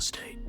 estate.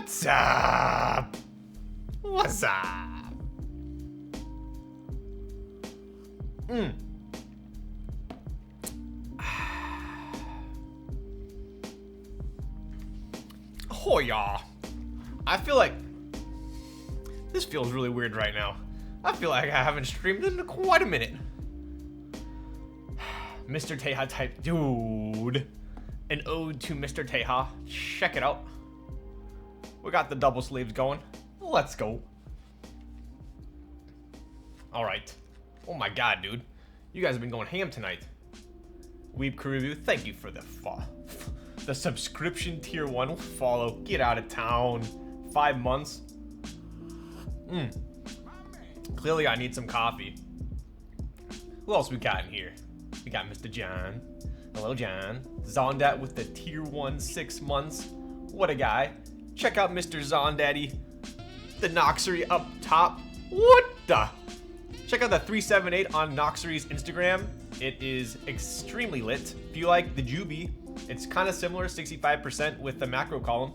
What's up? What's up? Oh yeah. I feel like this feels really weird right now. I feel like I haven't streamed in quite a minute. Mr. Teja type dude. An ode to Mr. Teja. Check it out. We got the double sleeves going. Let's go. Alright. Oh my god, dude. You guys have been going ham tonight. Weeb Crew Review, thank you for the subscription tier 1 follow. Get out of town. 5 months. Clearly I need some coffee. Who else we got in here? We got Mr. John. Hello, John. Zondat with the tier 1 6 months. What a guy. Check out Mr. Zondaddy. The Noxery up top. What the? Check out the 378 on Noxery's Instagram. It is extremely lit. If you like the Juby, it's kind of similar, 65% with the macro column.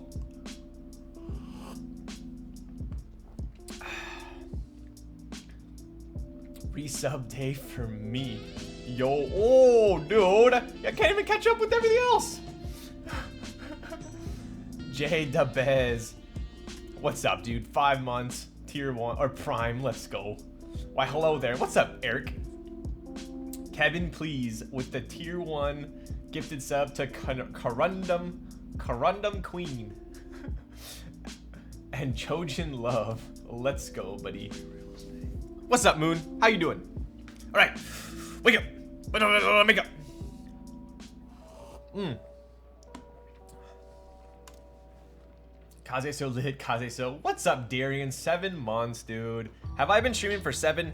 Resub day for me. Yo, oh, dude. I can't even catch up with everything else. Jay Dabez. What's up, dude? 5 months, tier 1, or prime, let's go. Why, hello there. What's up, Eric? Kevin, please, with the tier 1 gifted sub to Corundum Queen. And Chojin Love. Let's go, buddy. What's up, Moon? How you doing? All right, wake up. Wake up. Kaze-so lit, Kaze-so. What's up, Darian? 7 months, dude. Have I been streaming for 7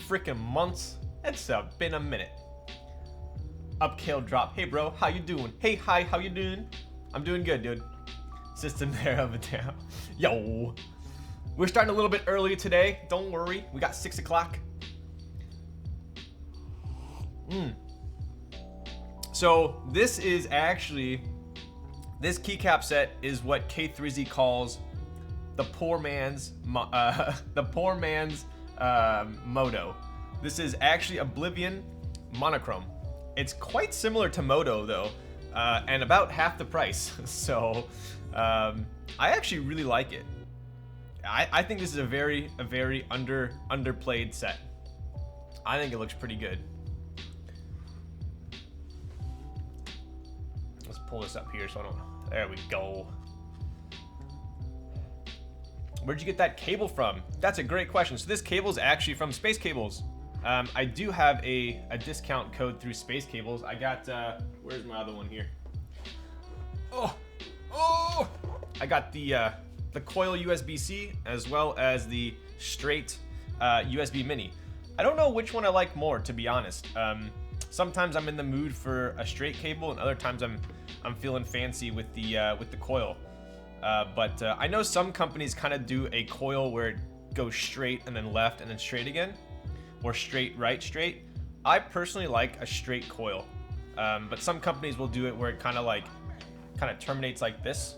freaking months? It's been a minute. Upkill drop. Hey, bro, how you doing? Hey, hi, how you doing? I'm doing good, dude. System there of a down. Yo. We're starting a little bit early today. Don't worry. We got 6 o'clock. So this is actually, this keycap set is what K3Z calls the poor man's Moto. This is actually Oblivion monochrome. It's quite similar to Moto though, and about half the price. So I actually really like it. I think this is a very underplayed set. I think it looks pretty good. Let's pull this up here so I don't. There we go. Where'd you get that cable from? That's a great question. So this cable is actually from Space Cables. I do have a discount code through Space Cables. I got, where's my other one here? Oh! I got the coil USB-C as well as the straight USB mini. I don't know which one I like more, to be honest. Sometimes I'm in the mood for a straight cable, and other times I'm feeling fancy with the coil. But I know some companies kind of do a coil where it goes straight and then left and then straight again, or straight right straight. I personally like a straight coil, but some companies will do it where it kind of terminates like this,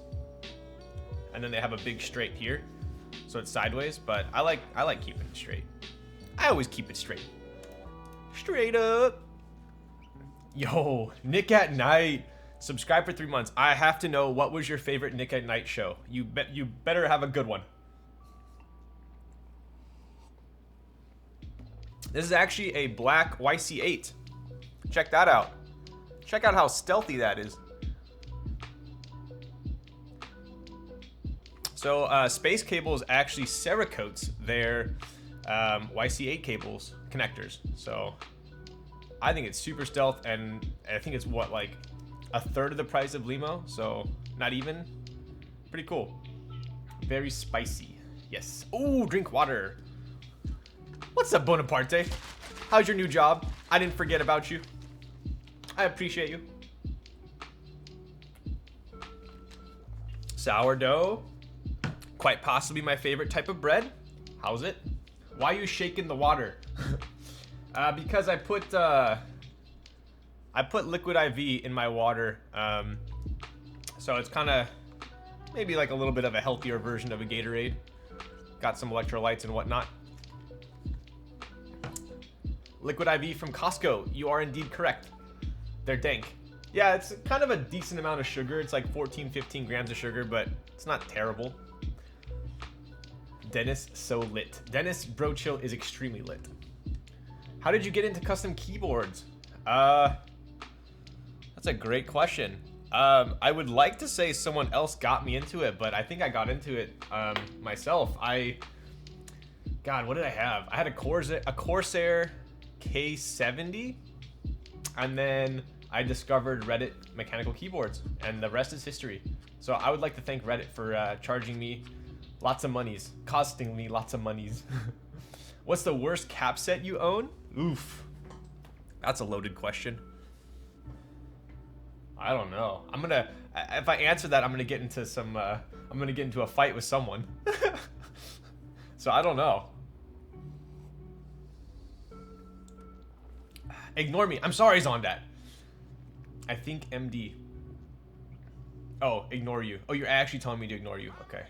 and then they have a big straight here, so it's sideways. But I like keeping it straight. I always keep it straight. Straight up. Yo, Nick at Night. Subscribe for 3 months. I have to know, what was your favorite Nick at Night show? You better have a good one. This is actually a black YC8. Check that out. Check out how stealthy that is. So Space Cables actually Cerakotes their YC8 cables connectors. So I think it's super stealth, and I think it's what, like a third of the price of Limo, so not even. Pretty cool. Very spicy. Yes. Oh, drink water. What's up, Bonaparte? How's your new job? I didn't forget about you. I appreciate you. Sourdough. Quite possibly my favorite type of bread. How's it? Why are you shaking the water? Because I put liquid IV in my water, so it's kind of maybe like a little bit of a healthier version of a Gatorade. Got some electrolytes and whatnot. Liquid IV from Costco. You are indeed correct. They're dank. Yeah, it's kind of a decent amount of sugar. It's like 14, 15 grams of sugar, but it's not terrible. Dennis, so lit. Dennis Bro Chill is extremely lit. How did you get into custom keyboards? That's a great question. I would like to say someone else got me into it, but I think I got into it myself. God, what did I have? I had a Corsair K70, and then I discovered Reddit mechanical keyboards, and the rest is history. So I would like to thank Reddit for charging me lots of monies, costing me lots of monies. What's the worst cap set you own? Oof, that's a loaded question. I don't know. If I answer that, I'm gonna get into some, I'm gonna get into a fight with someone. So I don't know. Ignore me. I'm sorry, Zondat. I think MD. Oh, ignore you. Oh, you're actually telling me to ignore you. Okay.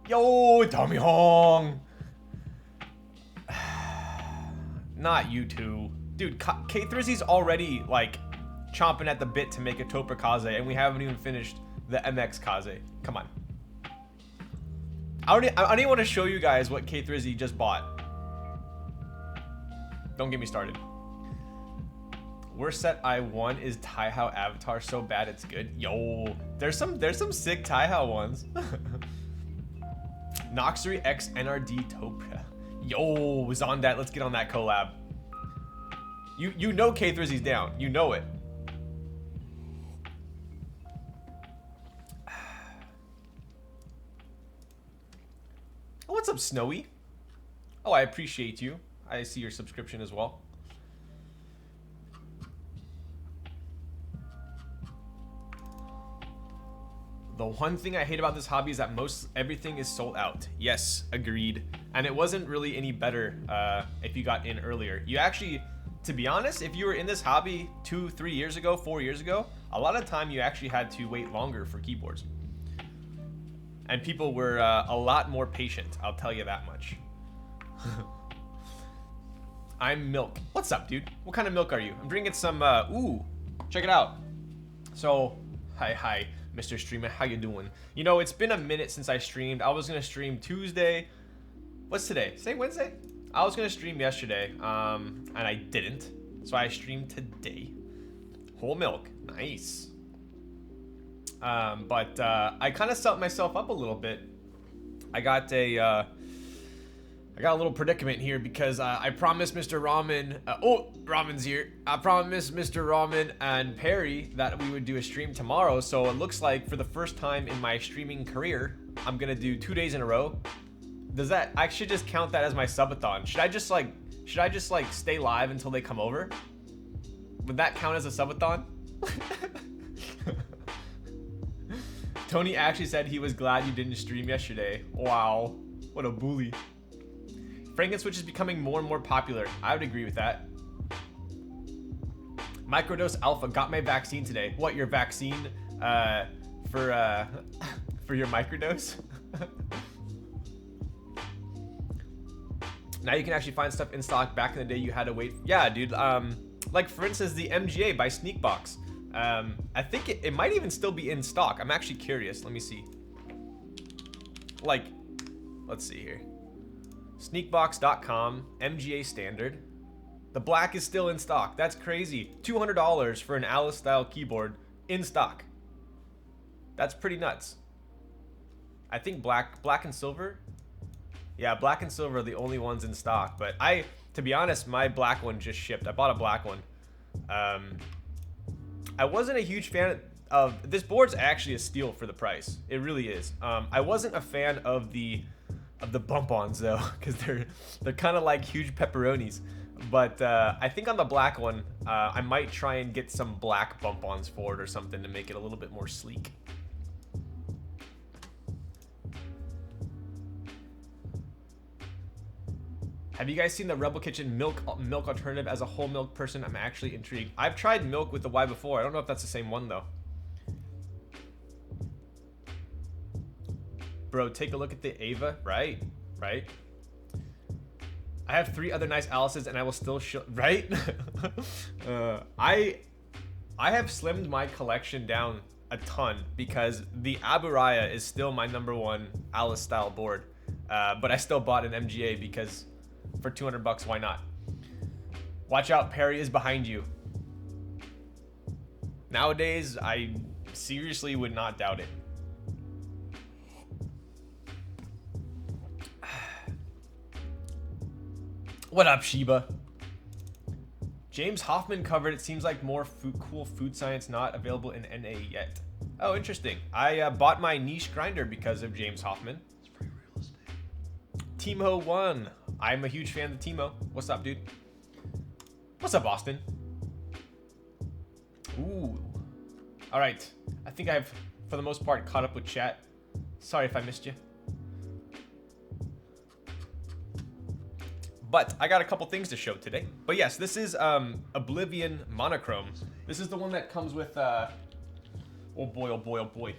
Yo, Tommy Hong. Not you two. Dude, K3Z's already, like, chomping at the bit to make a Topper Kaze, and we haven't even finished the MX Kaze. Come on. I don't even want to show you guys what K3Z just bought. Don't get me started. Worst set I won is Taihao Avatar, so bad it's good. Yo, there's some sick Taihao ones. Noxery X NRD Topra. Yo, Zondat, let's get on that collab. You know K3Z's down. You know it. Oh, what's up, Snowy? Oh, I appreciate you. I see your subscription as well. The one thing I hate about this hobby is that everything is sold out. Yes, agreed. And it wasn't really any better if you got in earlier. You actually, to be honest, if you were in this hobby 2, 3 years ago, 4 years ago, a lot of time you actually had to wait longer for keyboards. And people were a lot more patient, I'll tell you that much. I'm Milk. What's up, dude? What kind of milk are you? I'm drinking some, ooh, check it out. So, hi, Mr. Streamer, how you doing? You know, it's been a minute since I streamed. I was gonna stream Tuesday. What's today? Say Wednesday? I was gonna stream yesterday, and I didn't. So I streamed today. Whole milk, nice. But I kind of set myself up a little bit. I got a little predicament here because I promised Mr. Ramen, Ramen's here. I promised Mr. Ramen and Perry that we would do a stream tomorrow. So it looks like for the first time in my streaming career, I'm gonna do 2 days in a row. Does that, I should just count that as my subathon. Should I just like stay live until they come over? Would that count as a subathon? Tony actually said he was glad you didn't stream yesterday. Wow, what a bully. Franken-Switch is becoming more and more popular. I would agree with that. Microdose Alpha got my vaccine today. What, your vaccine for your microdose? Now you can actually find stuff in stock. Back in the day you had to wait. Yeah, dude. Like for instance, the MGA by Sneakbox. I think it might even still be in stock. I'm actually curious. Let me see. Like, let's see here. Sneakbox.com, MGA standard. The black is still in stock. That's crazy. $200 for an Alice style keyboard in stock. That's pretty nuts. I think black and silver. Yeah, black and silver are the only ones in stock. But to be honest, my black one just shipped. I bought a black one. I wasn't a huge fan of this board's actually a steal for the price. It really is. I wasn't a fan of the bump-ons though, because they're kind of like huge pepperonis. But I think on the black one, I might try and get some black bump-ons for it or something to make it a little bit more sleek. Have you guys seen the Rebel Kitchen milk alternative? As a whole milk person, I'm actually intrigued. I've tried milk with the Y before. I don't know if that's the same one though. Bro, take a look at the Ava. Right, right. I have 3 other nice Alices and I will still show, right? I have slimmed my collection down a ton because the Aburaya is still my #1 Alice style board. But I still bought an MGA because for 200 bucks, why not? Watch out, Perry is behind you. Nowadays, I seriously would not doubt it. What up, Sheba? James Hoffman covered, it seems like more cool food science not available in NA yet. Oh, interesting. I bought my niche grinder because of James Hoffman. It's free real estate. Timo1. I'm a huge fan of Timo. What's up, dude? What's up, Austin? Ooh. All right. I think I've, for the most part, caught up with chat. Sorry if I missed you. But I got a couple things to show today. But yes, this is Oblivion Monochrome. This is the one that comes with, oh boy, oh boy, oh boy.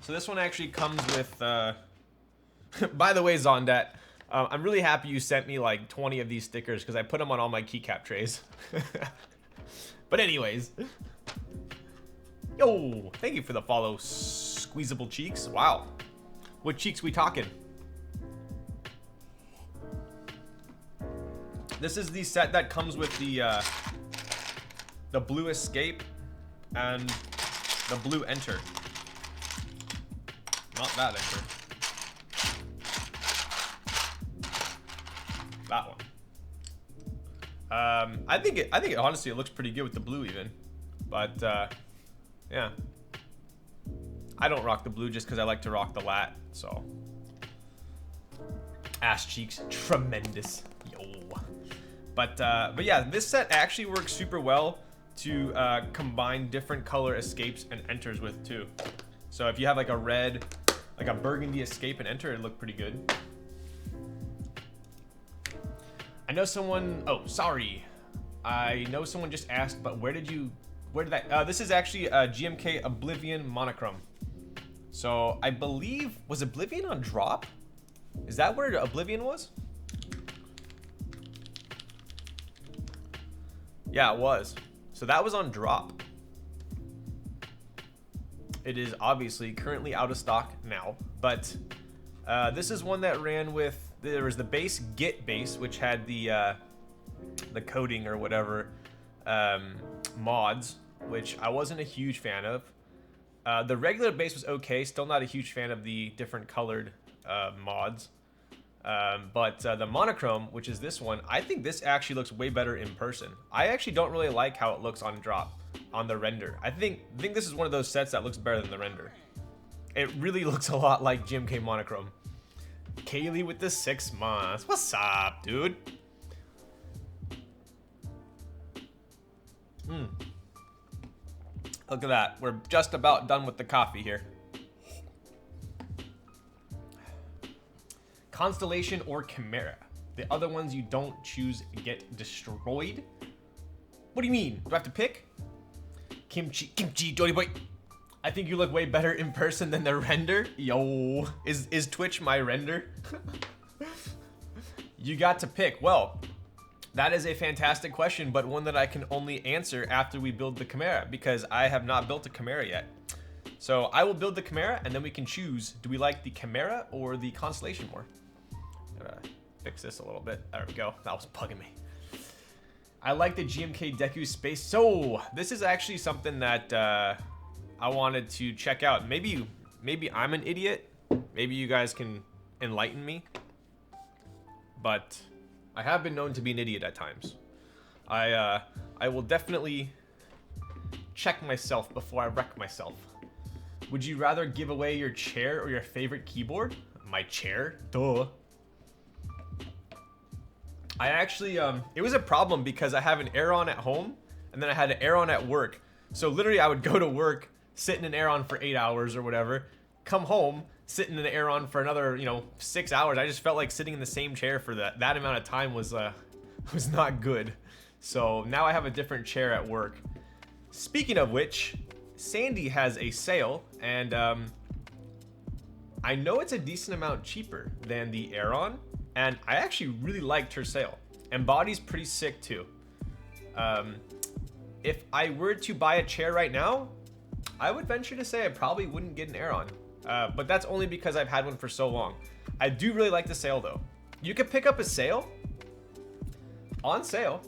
So this one actually comes with, by the way, Zondat, I'm really happy you sent me like 20 of these stickers because I put them on all my keycap trays. But anyways. Yo, thank you for the follow, Squeezable Cheeks. Wow. What cheeks we talking? This is the set that comes with the blue Escape and the blue Enter. Not that Enter. That one. I think it honestly it looks pretty good with the blue even, but yeah. I don't rock the blue just because I like to rock the lat. So ass cheeks, tremendous. Yo. But yeah, this set actually works super well to combine different color escapes and enters with too. So if you have like a red, like a burgundy escape and enter, it'd look pretty good. I know someone, oh, sorry. I know someone just asked, but where did that, this is actually a GMK Oblivion Monochrome. So I believe, was Oblivion on drop? Is that where Oblivion was? Yeah, it was. So that was on drop. It is obviously currently out of stock now, but this is one that ran with, there was the base Git base, which had the coding or whatever mods, which I wasn't a huge fan of. The regular base was okay, still not a huge fan of the different colored mods. But the monochrome, which is this one, I think this actually looks way better in person. I actually don't really like how it looks on drop, on the render. I think this is one of those sets that looks better than the render. It really looks a lot like GMK Monochrome. Kaylee with the 6 months. What's up, dude? Look at that. We're just about done with the coffee here. Constellation or Chimera. The other ones you don't choose get destroyed. What do you mean? Do I have to pick? Kimchi, Dory boy. I think you look way better in person than the render. Yo, is Twitch my render? You got to pick. Well, that is a fantastic question, but one that I can only answer after we build the Chimera because I have not built a Chimera yet. So I will build the Chimera and then we can choose, do we like the Chimera or the Constellation more? Gotta fix this a little bit. There we go. That was bugging me. I like the GMK Deku Space. So this is actually something that I wanted to check out. Maybe I'm an idiot. Maybe you guys can enlighten me. But I have been known to be an idiot at times. I will definitely check myself before I wreck myself. Would you rather give away your chair or your favorite keyboard? My chair? Duh. I actually, it was a problem because I have an Aeron at home and then I had an Aeron at work. So literally I would go to work, sit in an Aeron for 8 hours or whatever, come home, sit in an Aeron for another, 6 hours. I just felt like sitting in the same chair for that amount of time was not good. So now I have a different chair at work. Speaking of which, Sandy has a sale and I know it's a decent amount cheaper than the Aeron, and I actually really liked her sail. And body's pretty sick too. If I were to buy a chair right now, I would venture to say I probably wouldn't get an Aeron. But that's only because I've had one for so long. I do really like the sail though. You could pick up a sail on sale.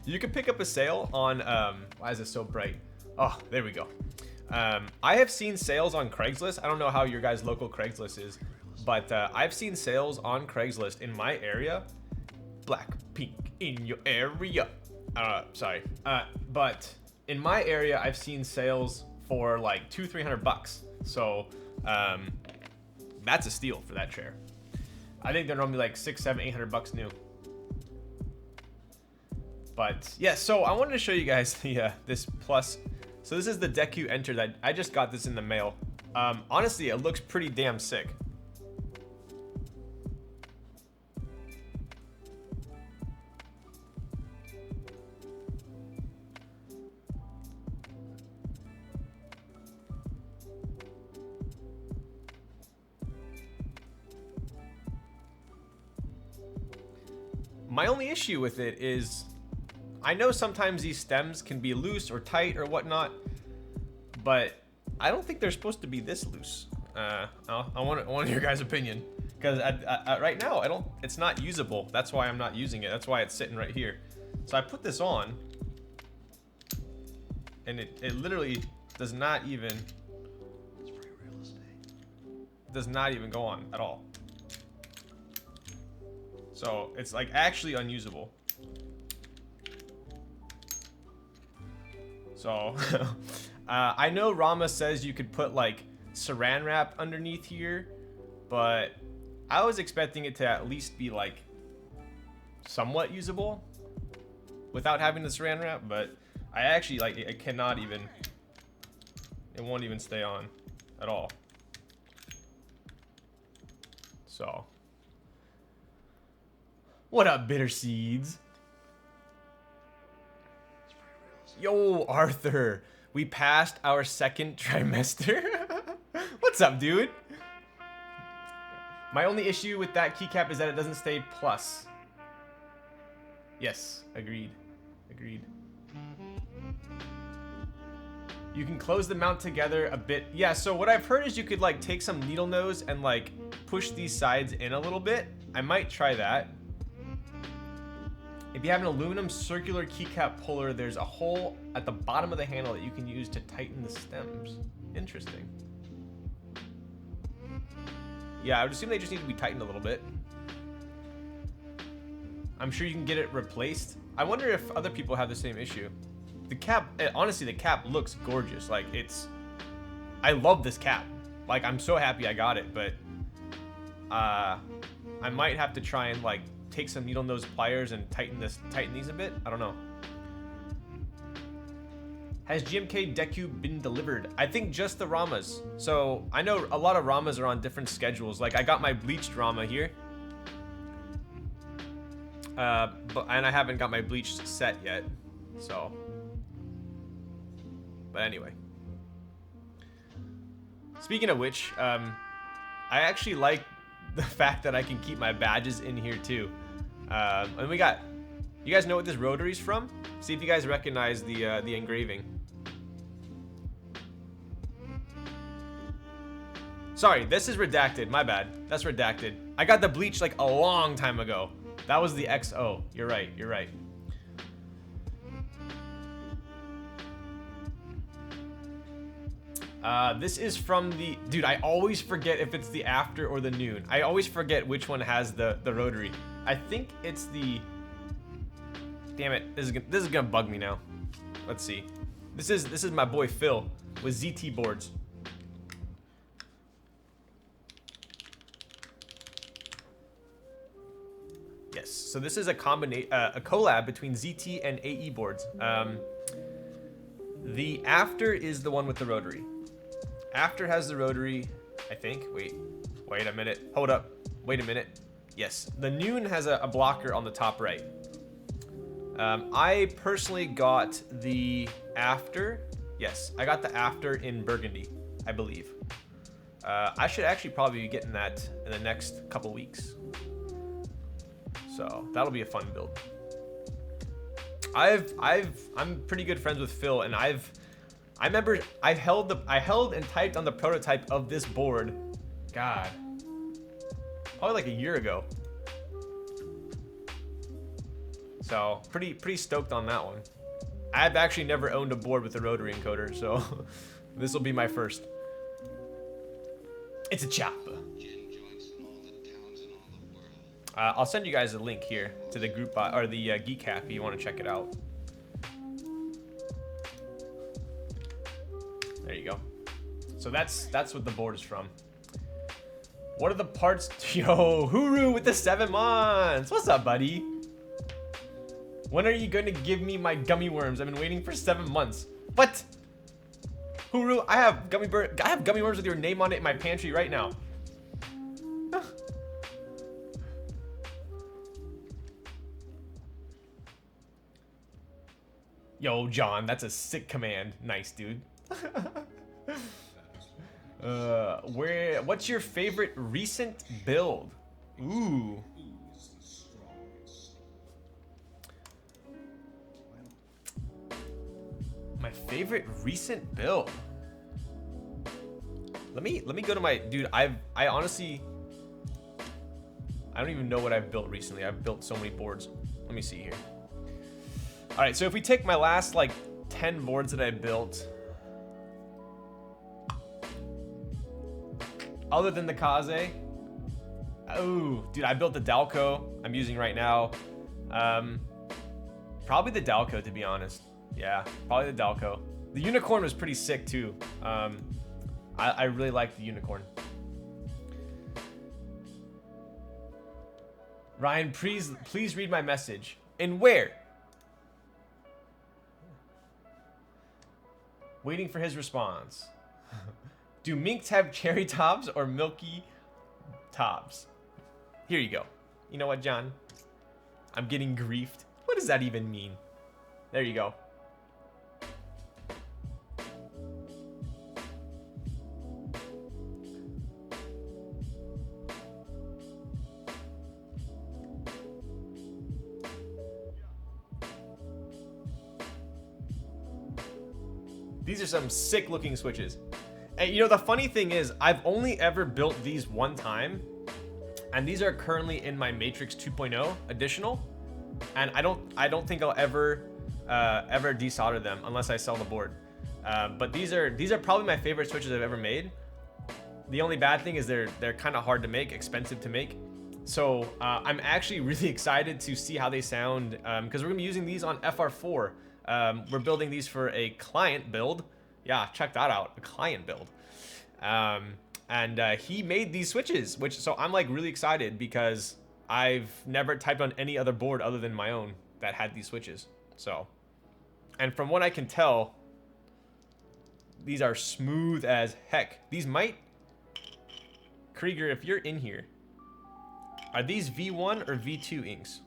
You could pick up a sail on, why is it so bright? Oh, there we go. I have seen sales on Craigslist. I don't know how your guys' local Craigslist is, but I've seen sales on Craigslist in my area. Black pink in your area. Sorry. But in my area, I've seen sales for like $200-300. So that's a steal for that chair. I think they're normally like $600-800 new. But yeah, so I wanted to show you guys the this plus. So this is the Deku Enter that I just got this in the mail. Honestly, it looks pretty damn sick. My only issue with it is I know sometimes these stems can be loose or tight or whatnot, but I don't think they're supposed to be this loose. I want your guys' opinion, because right now it's not usable. That's why I'm not using it. That's why it's sitting right here. So I put this on, and it literally does not even go on at all. So it's like actually unusable. So I know Rama says you could put like saran wrap underneath here, but I was expecting it to at least be like somewhat usable without having the saran wrap, but I actually like it cannot even, it won't even stay on at all. So what up, Bitter Seeds? Yo, Arthur, we passed our second trimester. What's up, dude? My only issue with that keycap is that it doesn't stay plus. Yes, agreed. Agreed. You can close the mount together a bit. Yeah, so what I've heard is you could like take some needle nose and like push these sides in a little bit. I might try that. If you have an aluminum circular keycap puller, there's a hole at the bottom of the handle that you can use to tighten the stems. Interesting. Yeah, I would assume they just need to be tightened a little bit. I'm sure you can get it replaced. I wonder if other people have the same issue. The cap, honestly, the cap looks gorgeous. Like I love this cap. Like I'm so happy I got it, but I might have to try and like take some needle nose pliers and tighten these a bit. I don't know. Has GMK Deku been delivered? I think just the Ramas. So I know a lot of Ramas are on different schedules. Like I got my bleached Rama here, and I haven't got my bleached set yet. So, but anyway. Speaking of which, I actually like the fact that I can keep my badges in here too. And we got, you guys know what this rotary's from? See if you guys recognize the engraving. Sorry, this is redacted, my bad. That's redacted. I got the bleach like a long time ago. That was the XO. You're right, you're right. This is from the, dude, I always forget if it's the after or the noon. I always forget which one has the rotary. I think it's the, damn it, this is gonna bug me now. Let's see. This is my boy Phil with ZT boards. Yes, so this is a collab between ZT and AE boards. The after is the one with the rotary. After has the rotary, I think. Wait a minute. Hold up. Wait a minute. Yes, the noon has a blocker on the top right. I personally got the after. Yes, I got the after in burgundy, I believe. I should actually probably be getting that in the next couple weeks. So that'll be a fun build. I'm pretty good friends with Phil, and I remember I held and typed on the prototype of this board. God, probably like a year ago. So pretty stoked on that one. I've actually never owned a board with a rotary encoder, so this will be my first. It's a chopper. I'll send you guys a link here to the group or the Keycap if you want to check it out. There you go. So that's what the board is from. What are the parts? Yo, Huru with the 7 months. What's up, buddy? When are you going to give me my gummy worms? I've been waiting for 7 months. What? Huru, I have gummy worms with your name on it in my pantry right now. Yo, John, that's a sick command. Nice, dude. What's your favorite recent build? Ooh. My favorite recent build. Let me go to my dude. I honestly, I don't even know what I've built recently. I've built so many boards. Let me see here. All right, so if we take my last like 10 boards that I built, other than the Kaze, oh, dude, I built the Dalco I'm using right now. Probably the Dalco, to be honest. Yeah, probably the Dalco. The unicorn was pretty sick too. I really like the unicorn. Ryan, please read my message. And where? Waiting for his response. Do minks have cherry tops or milky tops? Here you go. You know what, John? I'm getting griefed. What does that even mean? There you go. These are some sick looking switches. And you know, the funny thing is, I've only ever built these one time, and these are currently in my Matrix 2.0 additional, and I don't think I'll ever desolder them unless I sell the board. But these are probably my favorite switches I've ever made. The only bad thing is they're kind of hard to make, expensive to make. So I'm actually really excited to see how they sound, because we're gonna be using these on FR4. We're building these for a client build. Yeah, check that out, a client build. And he made these switches, so I'm like really excited because I've never typed on any other board other than my own that had these switches. So, and from what I can tell, these are smooth as heck. These might, Krieger, if you're in here, are these V1 or V2 inks?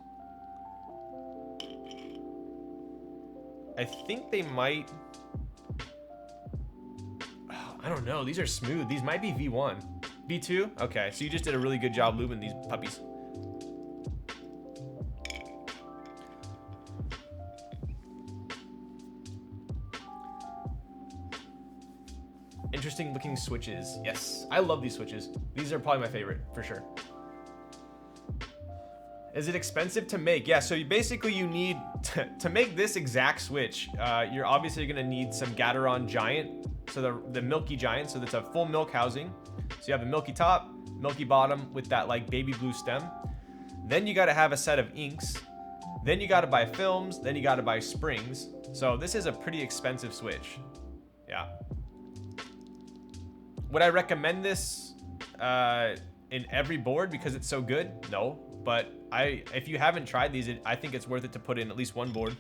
I think they might. Oh, I don't know. These are smooth. These might be V1. V2? Okay, so you just did a really good job lubing these puppies. Interesting looking switches. Yes, I love these switches. These are probably my favorite, for sure. Is it expensive to make? Yeah, so you need to make this exact switch, you're obviously gonna need some Gateron Giant, so the milky giant, so that's a full milk housing. So you have a milky top, milky bottom with that like baby blue stem. Then you gotta have a set of inks. Then you gotta buy films, then you gotta buy springs. So this is a pretty expensive switch. Yeah. Would I recommend this in every board because it's so good? No. But if you haven't tried these, I think it's worth it to put in at least one board.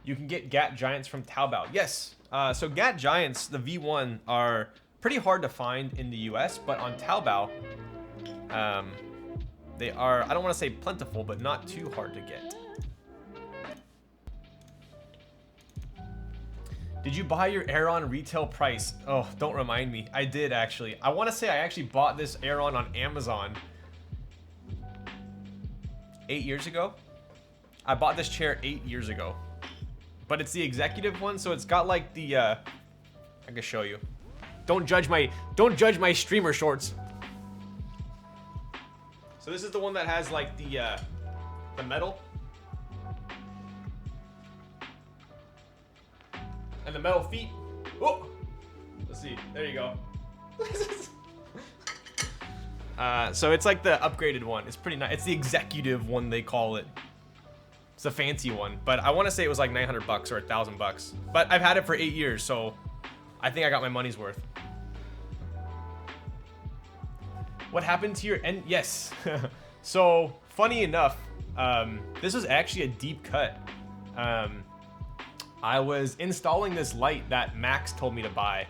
You can get GAT Giants from Taobao. Yes. So GAT Giants, the V1, are pretty hard to find in the US, but on Taobao, they are, I don't want to say plentiful, but not too hard to get. Did you buy your Aeron retail price? Oh, don't remind me. I did actually. I want to say I actually bought this Aeron on Amazon 8 years ago. I bought this chair 8 years ago. But it's the executive one, so it's got like the I can show you. Don't judge my streamer shorts. So this is the one that has like the metal. And the metal feet. Oh! Let's see. There you go. So it's like the upgraded one. It's pretty nice. It's the executive one, they call it. It's a fancy one, but I want to say it was like 900 bucks or $1,000 bucks. But I've had it for 8 years, so I think I got my money's worth. What happened to your end? Yes. So funny enough, this was actually a deep cut. I was installing this light that Max told me to buy,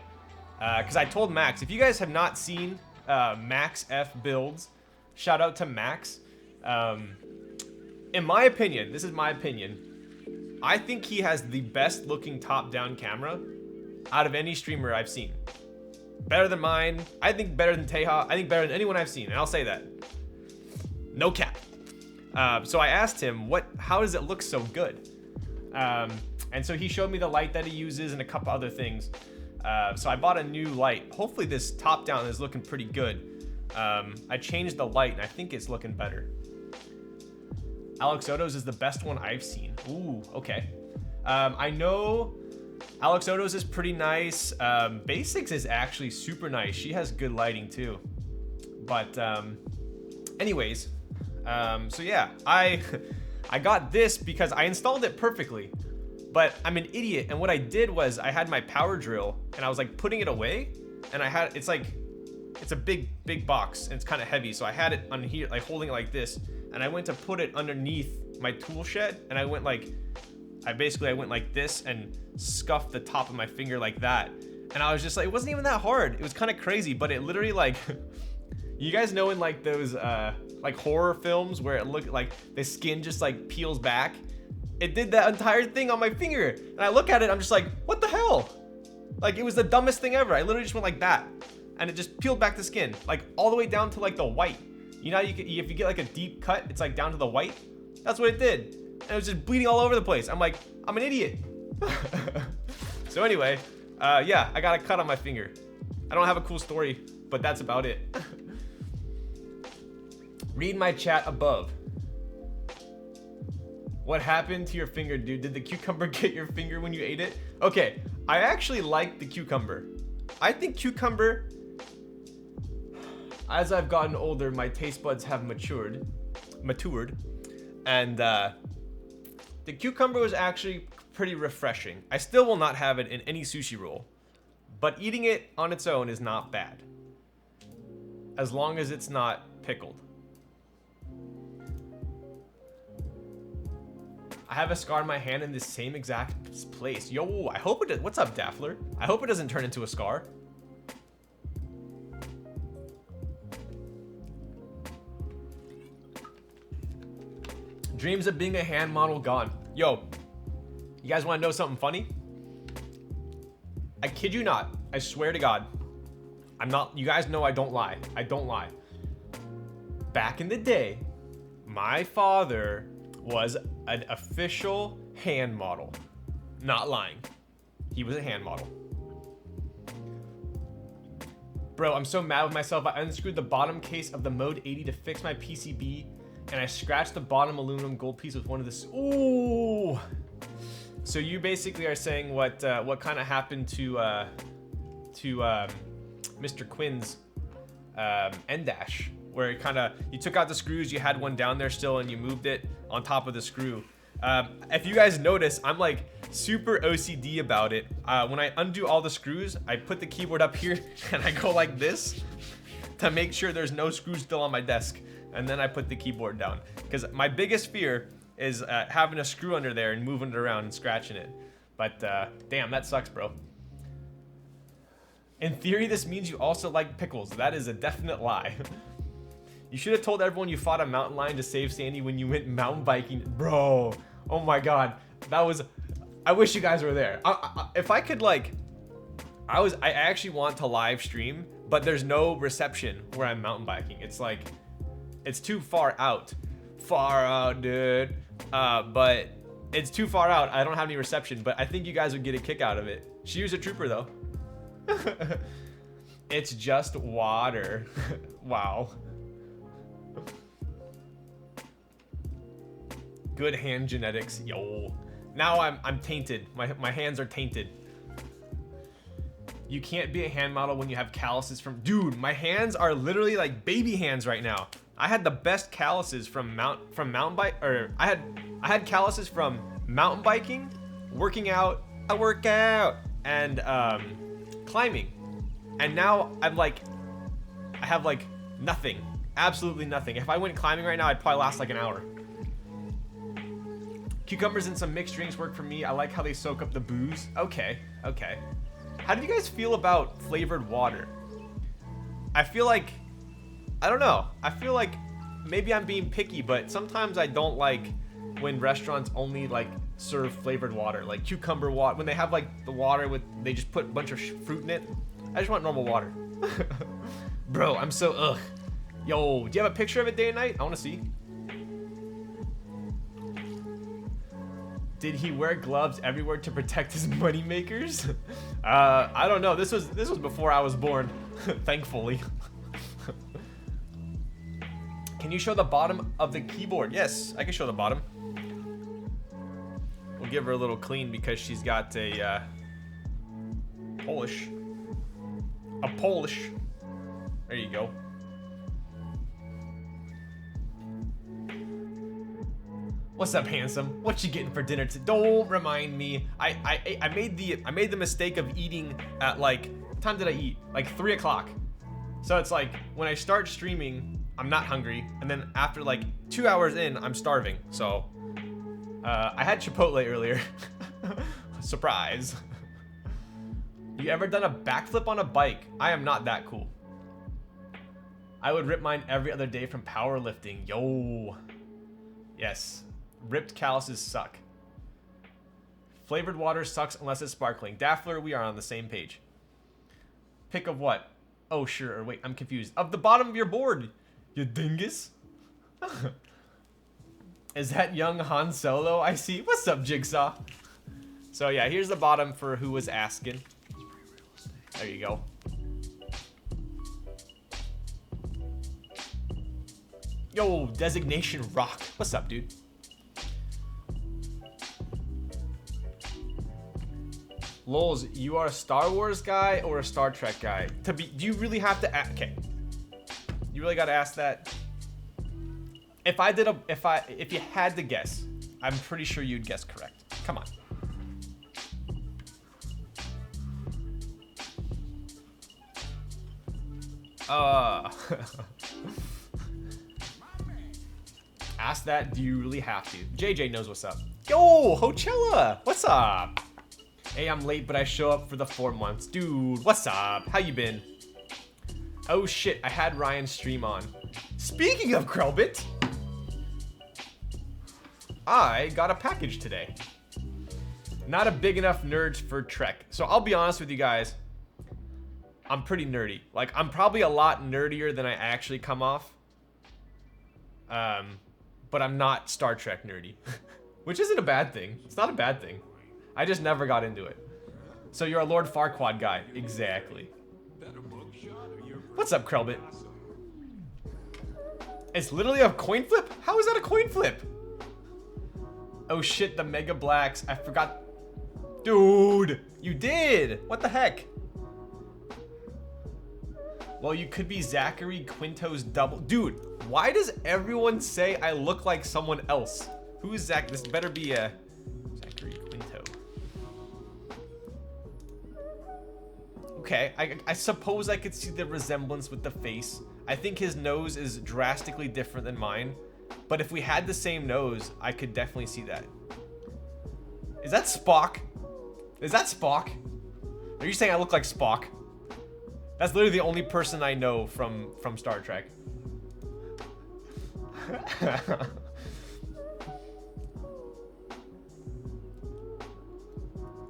because I told Max, if you guys have not seen Max F builds, shout out to Max. In my opinion, this is my opinion, I think he has the best looking top-down camera out of any streamer I've seen. Better than mine. I think better than Teja. I think better than anyone I've seen, and I'll say that. No cap. So I asked him, how does it look so good? And so he showed me the light that he uses and a couple other things. So I bought a new light. Hopefully this top-down is looking pretty good. I changed the light, and I think it's looking better. Alex Oto's is the best one I've seen. Ooh, okay. I know Alex Oto's is pretty nice. Basics is actually super nice. She has good lighting too. But anyways, so yeah, I got this because I installed it perfectly. But I'm an idiot, and what I did was I had my power drill, and I was like putting it away, and it's a big box, and it's kind of heavy, so I had it on here, like holding it like this, and I went to put it underneath my tool shed, and I went like this and scuffed the top of my finger like that, and I was just like, it wasn't even that hard. It was kind of crazy, but it literally like, you guys know in like those like horror films where it looked like the skin just like peels back? It did that entire thing on my finger, and I look at it, I'm just like, what the hell? Like, it was the dumbest thing ever. I literally just went like that, and it just peeled back the skin, like all the way down to like the white. You know, if you get like a deep cut, it's like down to the white. That's what it did, and it was just bleeding all over the place. I'm like, I'm an idiot. So anyway, yeah, I got a cut on my finger. I don't have a cool story, but that's about it. Read my chat above. What happened to your finger, dude? Did the cucumber get your finger when you ate it? Okay, I actually like the cucumber. I think cucumber, as I've gotten older, my taste buds have matured, and the cucumber was actually pretty refreshing. I still will not have it in any sushi roll, but eating it on its own is not bad, as long as it's not pickled. I have a scar on my hand in the same exact place. Yo, I hope it does. What's up, Daffler? I hope it doesn't turn into a scar. Dreams of being a hand model gone. Yo, you guys want to know something funny? I kid you not. I swear to God. I'm not, you guys know I don't lie. I don't lie. Back in the day, my father was an official hand model. Not lying. He was a hand model. Bro, I'm so mad with myself. I unscrewed the bottom case of the Mode 80 to fix my PCB, and I scratched the bottom aluminum gold piece with one of the... Ooh! So you basically are saying what kind of happened to Mr. Quinn's end dash, where it kind of, you took out the screws, you had one down there still, and you moved it on top of the screw. If you guys notice, I'm like super OCD about it. When I undo all the screws, I put the keyboard up here and I go like this to make sure there's no screws still on my desk. And then I put the keyboard down, because my biggest fear is having a screw under there and moving it around and scratching it. But damn, that sucks, bro. In theory, this means you also like pickles. That is a definite lie. You should have told everyone you fought a mountain lion to save Sandy when you went mountain biking. Bro, oh my God. That was, I wish you guys were there. If I could like, I actually want to live stream, but there's no reception where I'm mountain biking. It's like, it's too far out, dude. But it's too far out. I don't have any reception, but I think you guys would get a kick out of it. She was a trooper though. It's just water. Wow. Good hand genetics, yo. Now I'm tainted. My hands are tainted. You can't be a hand model when you have calluses from... Dude, my hands are literally like baby hands right now. I had the best calluses from mountain bike, or I had calluses from mountain biking, working out, and climbing. And now I have like nothing, absolutely nothing. If I went climbing right now, I'd probably last like an hour. Cucumbers and some mixed drinks work for me. I like how they soak up the booze. Okay. How do you guys feel about flavored water? I feel like, I don't know. I feel like maybe I'm being picky, but sometimes I don't like when restaurants only like serve flavored water, like cucumber water. When they have like the water with, they just put a bunch of fruit in it. I just want normal water. Bro, I'm so ugh. Yo, do you have a picture of it day and night? I want to see. Did he wear gloves everywhere to protect his money makers? I don't know. This was before I was born, thankfully. Can you show the bottom of the keyboard? Yes, I can show the bottom. We'll give her a little clean because she's got a Polish. There you go. What's up, handsome? What you getting for dinner today? Don't remind me. I made the mistake of eating at like, what time did I eat? Like 3 o'clock. So it's like when I start streaming, I'm not hungry, and then after like 2 hours in, I'm starving. So I had Chipotle earlier. Surprise. You ever done a backflip on a bike? I am not that cool. I would rip mine every other day from powerlifting. Yo. Yes. Ripped calluses suck. Flavored water sucks unless it's sparkling. Daffler, we are on the same page. Pick of what? Oh, sure. Or wait, I'm confused. Of the bottom of your board, you dingus. Is that young Han Solo? I see. What's up, Jigsaw? So yeah, here's the bottom for who was asking. There you go. Yo, Designation Rock. What's up, dude? Lols, you are a Star Wars guy or a Star Trek guy? Do you really have to ask? Okay. You really gotta ask that. If you had to guess, I'm pretty sure you'd guess correct. Come on. Ask that, do you really have to? JJ knows what's up. Yo, Hochella, what's up? Hey, I'm late, but I show up for the 4 months. Dude, what's up? How you been? Oh shit, I had Ryan's stream on. Speaking of Krelbit, I got a package today. Not a big enough nerd for Trek. So I'll be honest with you guys. I'm pretty nerdy. Like, I'm probably a lot nerdier than I actually come off. But I'm not Star Trek nerdy. Which isn't a bad thing. It's not a bad thing. I just never got into it. So you're a Lord Farquaad guy. Exactly. What's up, Krelbit? It's literally a coin flip? How is that a coin flip? Oh shit, the Mega Blacks. I forgot. Dude, you did. What the heck? Well, you could be Zachary Quinto's double. Dude, why does everyone say I look like someone else? Who is Zach? This better be a Zachary Quinto. Okay, I suppose I could see the resemblance with the face. I think his nose is drastically different than mine. But if we had the same nose, I could definitely see that. Is that Spock? Is that Spock? Are you saying I look like Spock? That's literally the only person I know from Star Trek.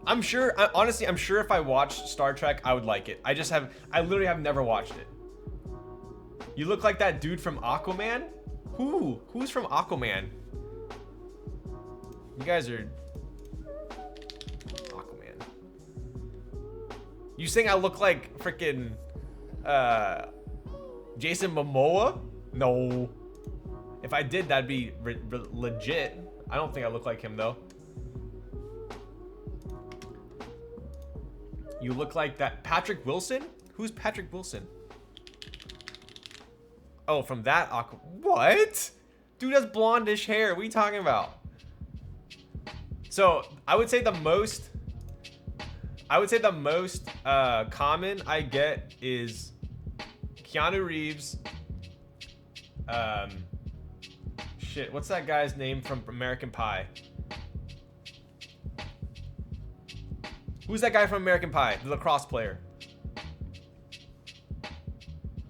I'm sure, honestly, I'm sure if I watched Star Trek, I would like it. I literally have never watched it. You look like that dude from Aquaman? Who's from Aquaman? You guys are... Aquaman. You saying I look like freaking Jason Momoa? No. If I did, that'd be legit. I don't think I look like him though. You look like that Patrick Wilson? Who's Patrick Wilson? Oh, from that Aqua... What? Dude has blondish hair. What are you talking about? So, I would say the most common I get is Keanu Reeves. Shit, what's that guy's name from American Pie? Who's that guy from American Pie? The lacrosse player.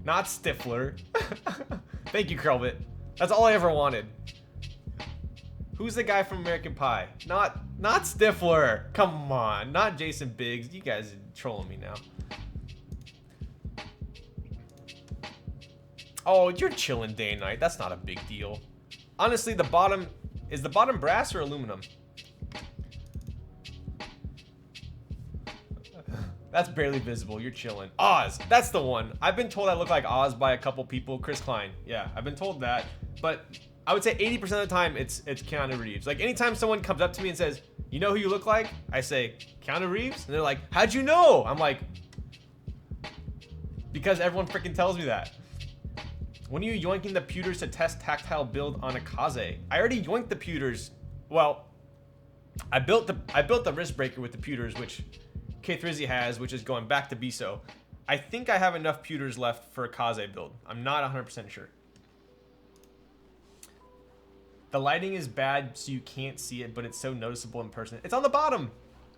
Not Stifler. Thank you, Krelbit. That's all I ever wanted. Who's the guy from American Pie? Not Stifler. Come on. Not Jason Biggs. You guys are trolling me now. Oh, you're chilling day and night. That's not a big deal. Honestly, the bottom... Is the bottom brass or aluminum? That's barely visible. You're chilling. Oz. That's the one. I've been told I look like Oz by a couple people. Chris Klein. Yeah, I've been told that. But I would say 80% of the time it's Keanu Reeves. Like anytime someone comes up to me and says, you know who you look like? I say, Keanu Reeves? And they're like, how'd you know? I'm like, because everyone freaking tells me that. When are you yoinking the pewters to test tactile build on a Kaze? I already yoinked the pewters. Well, I built the wrist breaker with the pewters, which K3Z has, which is going back to BSO. I think I have enough pewters left for a Kaze build. I'm not 100% sure. The lighting is bad, so you can't see it, but it's so noticeable in person. It's on the bottom.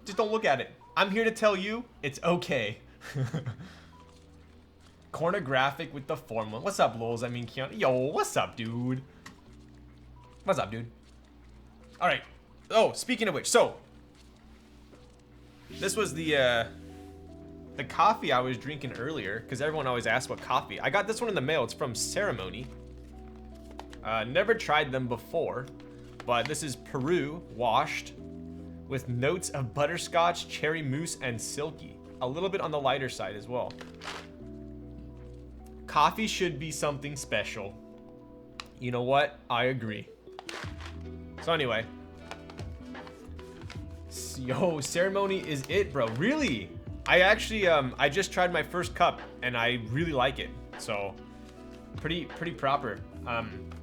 Just don't look at it. I'm here to tell you, it's okay. Cornographic with the formula. What's up, Lols? I mean, Keanu. Yo, what's up, dude? What's up, dude? All right. Oh, speaking of which, so this was the coffee I was drinking earlier, because everyone always asks what coffee. I got this one in the mail. It's from Ceremony. Never tried them before, but this is Peru washed with notes of butterscotch, cherry mousse, and silky. A little bit on the lighter side as well. Coffee should be something special. You know what? I agree. So anyway. Yo, Ceremony is it, bro. Really? I actually, I just tried my first cup and I really like it. So, pretty proper.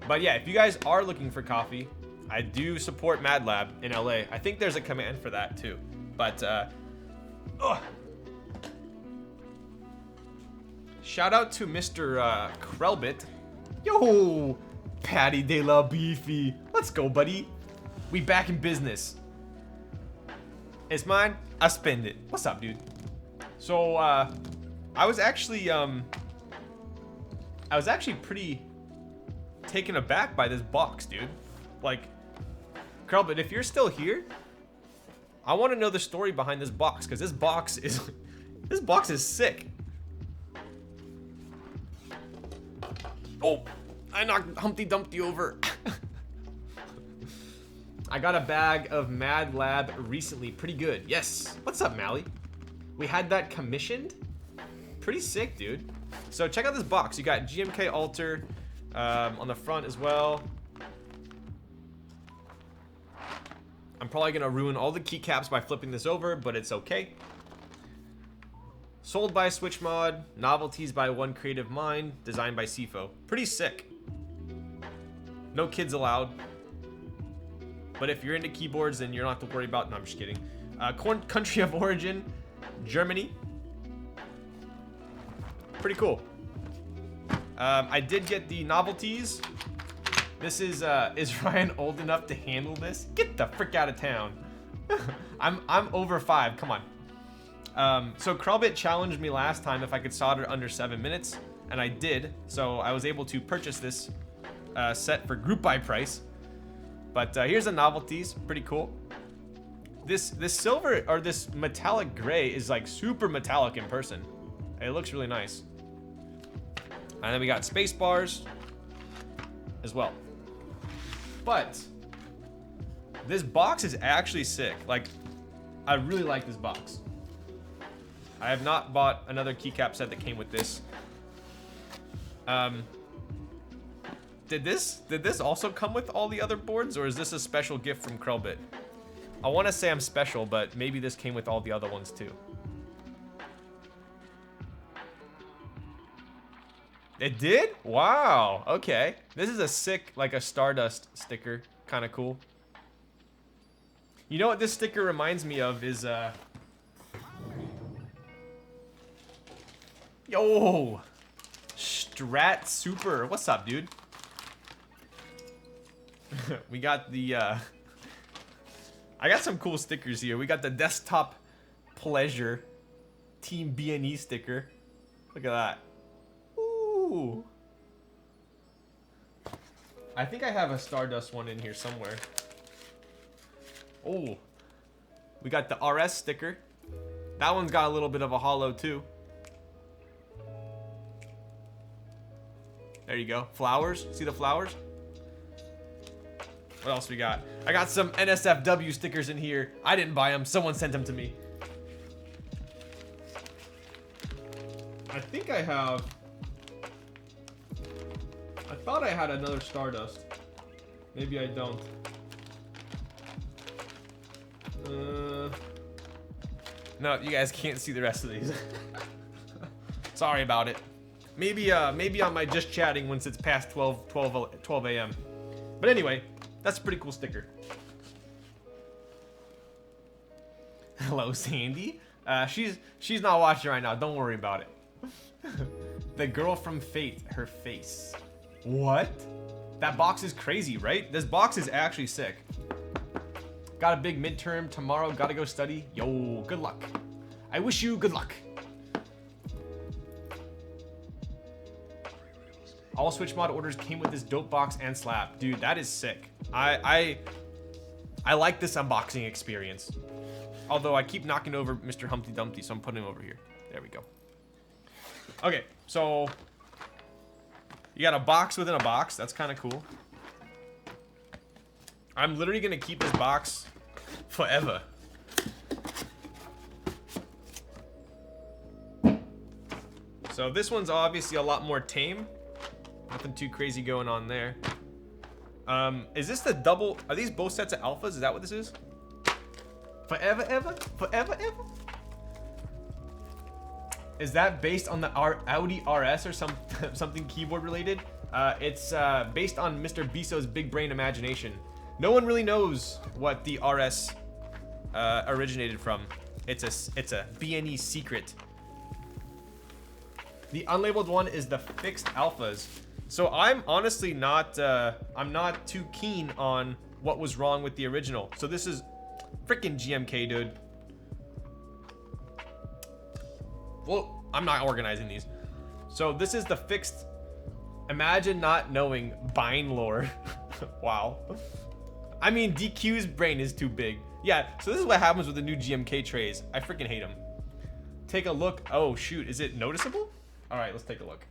But yeah, if you guys are looking for coffee, I do support Mad Lab in LA. I think there's a command for that too. But, shout out to Mr. Krelbit. Yo, Patty de la Beefy. Let's go, buddy. We back in business. It's mine. I spend it. What's up, dude? So, I was actually pretty taken aback by this box, dude. Like, Krelbit, if you're still here, I want to know the story behind this box, because this box is sick. Oh, I knocked Humpty Dumpty over. I got a bag of Mad Lab recently. Pretty good. Yes. What's up, Mally? We had that commissioned. Pretty sick, dude. So check out this box. You got GMK Alter on the front as well. I'm probably going to ruin all the keycaps by flipping this over, but it's okay. Sold by Switch Mod. Novelties by One Creative Mind. Designed by Sifo. Pretty sick. No kids allowed. But if you're into keyboards, then you don't have to worry about... No, I'm just kidding. Country of origin, Germany. Pretty cool. I did get the novelties. This is Ryan old enough to handle this? Get the frick out of town. I'm over 5. Come on. So Krelbit challenged me last time if I could solder under 7 minutes, and I did. So I was able to purchase this set for group buy price. But here's the novelties. Pretty cool. This silver or this metallic gray is like super metallic in person. It looks really nice. And then we got space bars as well. But this box is actually sick. Like, I really like this box. I have not bought another keycap set that came with this. Did this also come with all the other boards, or is this a special gift from Krellbit? I want to say I'm special, but maybe this came with all the other ones too. It did? Wow. Okay. This is a sick, like a Stardust sticker. Kind of cool. You know what this sticker reminds me of is, yo! Strat Super. What's up, dude? We got the, I got some cool stickers here. We got the Desktop Pleasure Team BNE sticker. Look at that. Ooh. I think I have a Stardust one in here somewhere. Oh. We got the RS sticker. That one's got a little bit of a hollow too. There you go. Flowers. See the flowers? What else we got? I got some NSFW stickers in here. I didn't buy them. Someone sent them to me. I think I have... I thought I had another Stardust. Maybe I don't. No, you guys can't see the rest of these. Sorry about it. Maybe on my just chatting once it's past 12 a.m. But anyway, that's a pretty cool sticker. Hello, Sandy. She's not watching right now. Don't worry about it. The girl from Fate, her face. What? That box is crazy, right? This box is actually sick. Got a big midterm tomorrow. Gotta go study. Yo, good luck. I wish you good luck. All Switch mod orders came with this dope box and slab. Dude, that is sick. I like this unboxing experience. Although I keep knocking over Mr. Humpty Dumpty, so I'm putting him over here. There we go. Okay, so you got a box within a box. That's kind of cool. I'm literally gonna keep this box forever. So this one's obviously a lot more tame. Nothing too crazy going on there. Is this the double? Are these both sets of alphas? Is that what this is? Forever, ever? Forever, ever? Is that based on the Audi RS or something keyboard related? It's based on Mr. Bisso's big brain imagination. No one really knows what the RS originated from. It's a BNE secret. The unlabeled one is the fixed alphas. So I'm honestly not I'm not too keen on what was wrong with the original. So this is freaking GMK, dude. Well, I'm not organizing these. So this is the fixed. Imagine not knowing Bine lore. Wow. I mean, DQ's brain is too big. Yeah, so this is what happens with the new GMK trays. I freaking hate them. Take a look. Oh, shoot. Is it noticeable? All right, let's take a look.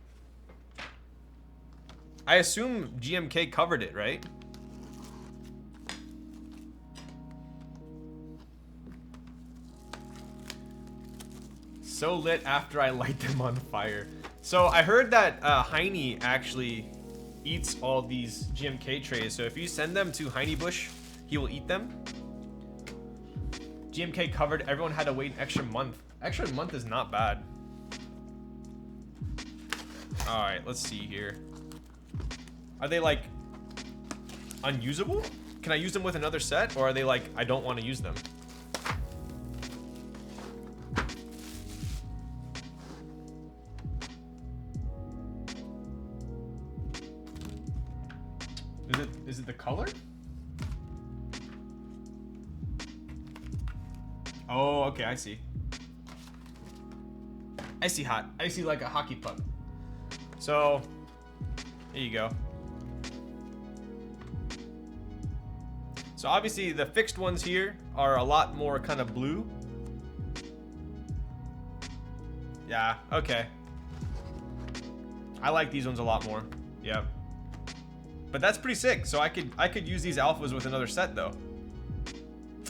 I assume GMK covered it, right? So lit after I light them on fire. So I heard that Heine actually eats all these GMK trays. So if you send them to Heine Bush, he will eat them. GMK covered. Everyone had to wait an extra month. Extra month is not bad. All right, let's see here. Are they like unusable? Can I use them with another set, or are they like I don't want to use them? Is it the color? Oh, okay, I see. I see hot. I see like a hockey puck. So, here you go. So So obviously the fixed ones here are a lot more kind of blue. Yeah, okay. I like these ones a lot more. Yep. But that's pretty sick. So I could use these alphas with another set though.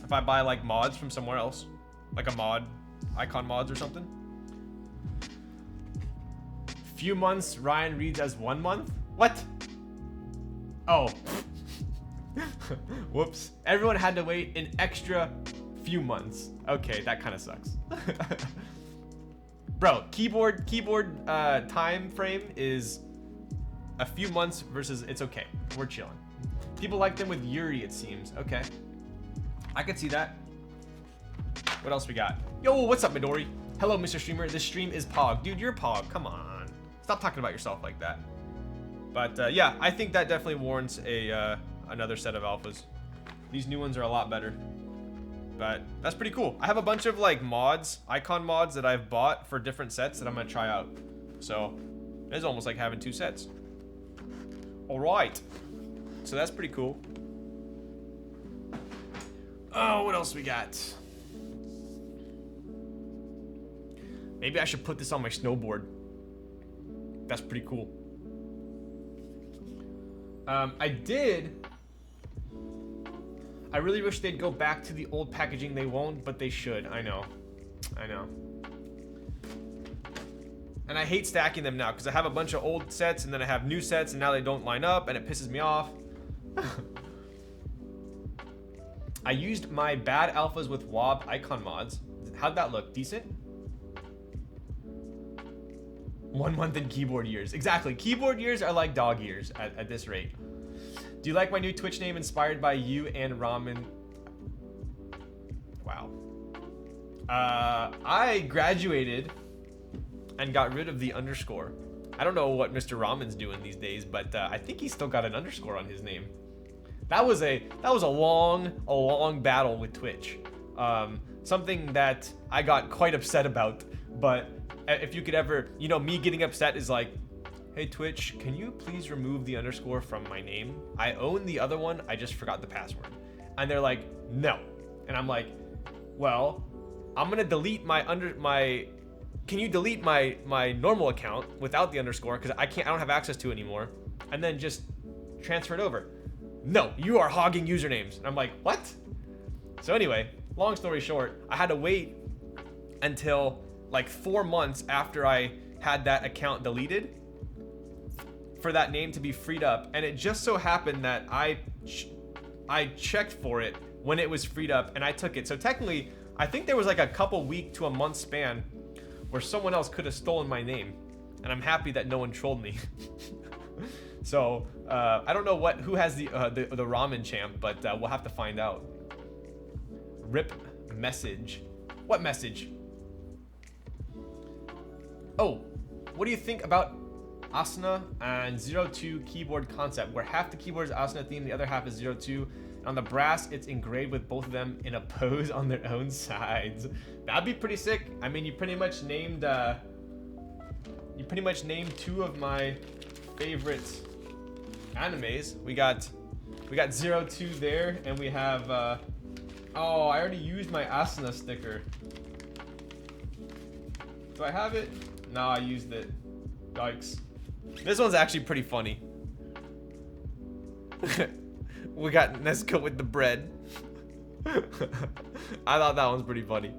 If I buy like mods from somewhere else. Like a mod, icon mods or something. Few months Ryan reads as 1 month? What? Oh. Whoops. Everyone had to wait an extra few months. Okay, that kind of sucks. Bro, keyboard time frame is a few months versus it's okay. We're chilling. People like them with Yuri, it seems. Okay. I could see that. What else we got? Yo, what's up, Midori? Hello, Mr. Streamer. This stream is Pog. Dude, you're Pog. Come on. Stop talking about yourself like that. But yeah, I think that definitely warrants a another set of alphas. These new ones are a lot better. But that's pretty cool. I have a bunch of like mods, icon mods that I've bought for different sets that I'm gonna try out. So it's almost like having 2 sets. All right. So that's pretty cool. Oh, what else we got? Maybe I should put this on my snowboard. That's pretty cool. I really wish they'd go back to the old packaging. They won't, but they should. I know. And I hate stacking them now because I have a bunch of old sets and then I have new sets and now they don't line up and it pisses me off. I used my bad alphas with WOB icon mods. How'd that look? Decent? 1 month in keyboard years. Exactly. Keyboard years are like dog years at this rate. Do you like my new Twitch name inspired by you and ramen? Wow. I graduated and got rid of the underscore. I don't know what Mr. Ramen's doing these days, but I think he's still got an underscore on his name. That was a long battle with Twitch. Something that I got quite upset about, but if you could ever, you know, me getting upset is like, hey Twitch, can you please remove the underscore from my name? I own the other one, I just forgot the password. And they're like, no. And I'm like, well, I'm gonna delete can you delete my normal account without the underscore? Because I don't have access to it anymore. And then just transfer it over. No, you are hogging usernames. And I'm like, what? So anyway, long story short, I had to wait until like 4 months after I had that account deleted for that name to be freed up. And it just so happened that I checked for it when it was freed up and I took it. So technically, I think there was like a couple week to a month span where someone else could have stolen my name. And I'm happy that no one trolled me. So I don't know who has the ramen champ, but we'll have to find out. Rip message. What message? Oh, what do you think about Asuna and 02 keyboard concept, where half the keyboard is Asuna theme, the other half is 02. And on the brass, it's engraved with both of them in a pose on their own sides. That'd be pretty sick. I mean, you pretty much named 2 of my favorite animes. We got 02 there, and we have oh, I already used my Asuna sticker. Do I have it? No, I used it. Yikes. This one's actually pretty funny. We got Nesco with the bread. I thought that one's pretty funny.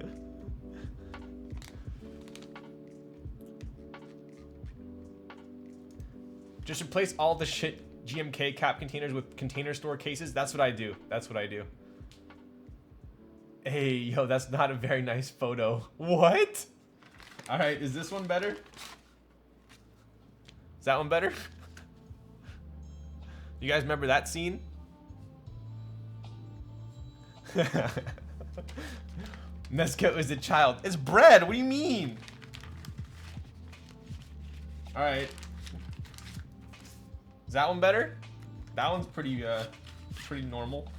Just replace all the shit GMK cap containers with container store cases. That's what I do. That's what I do. Hey, yo, that's not a very nice photo. What? All right, is this one better? Is that one better? You guys remember that scene? Nesco is a child. It's bread. What do you mean? All right. Is that one better? That one's pretty normal.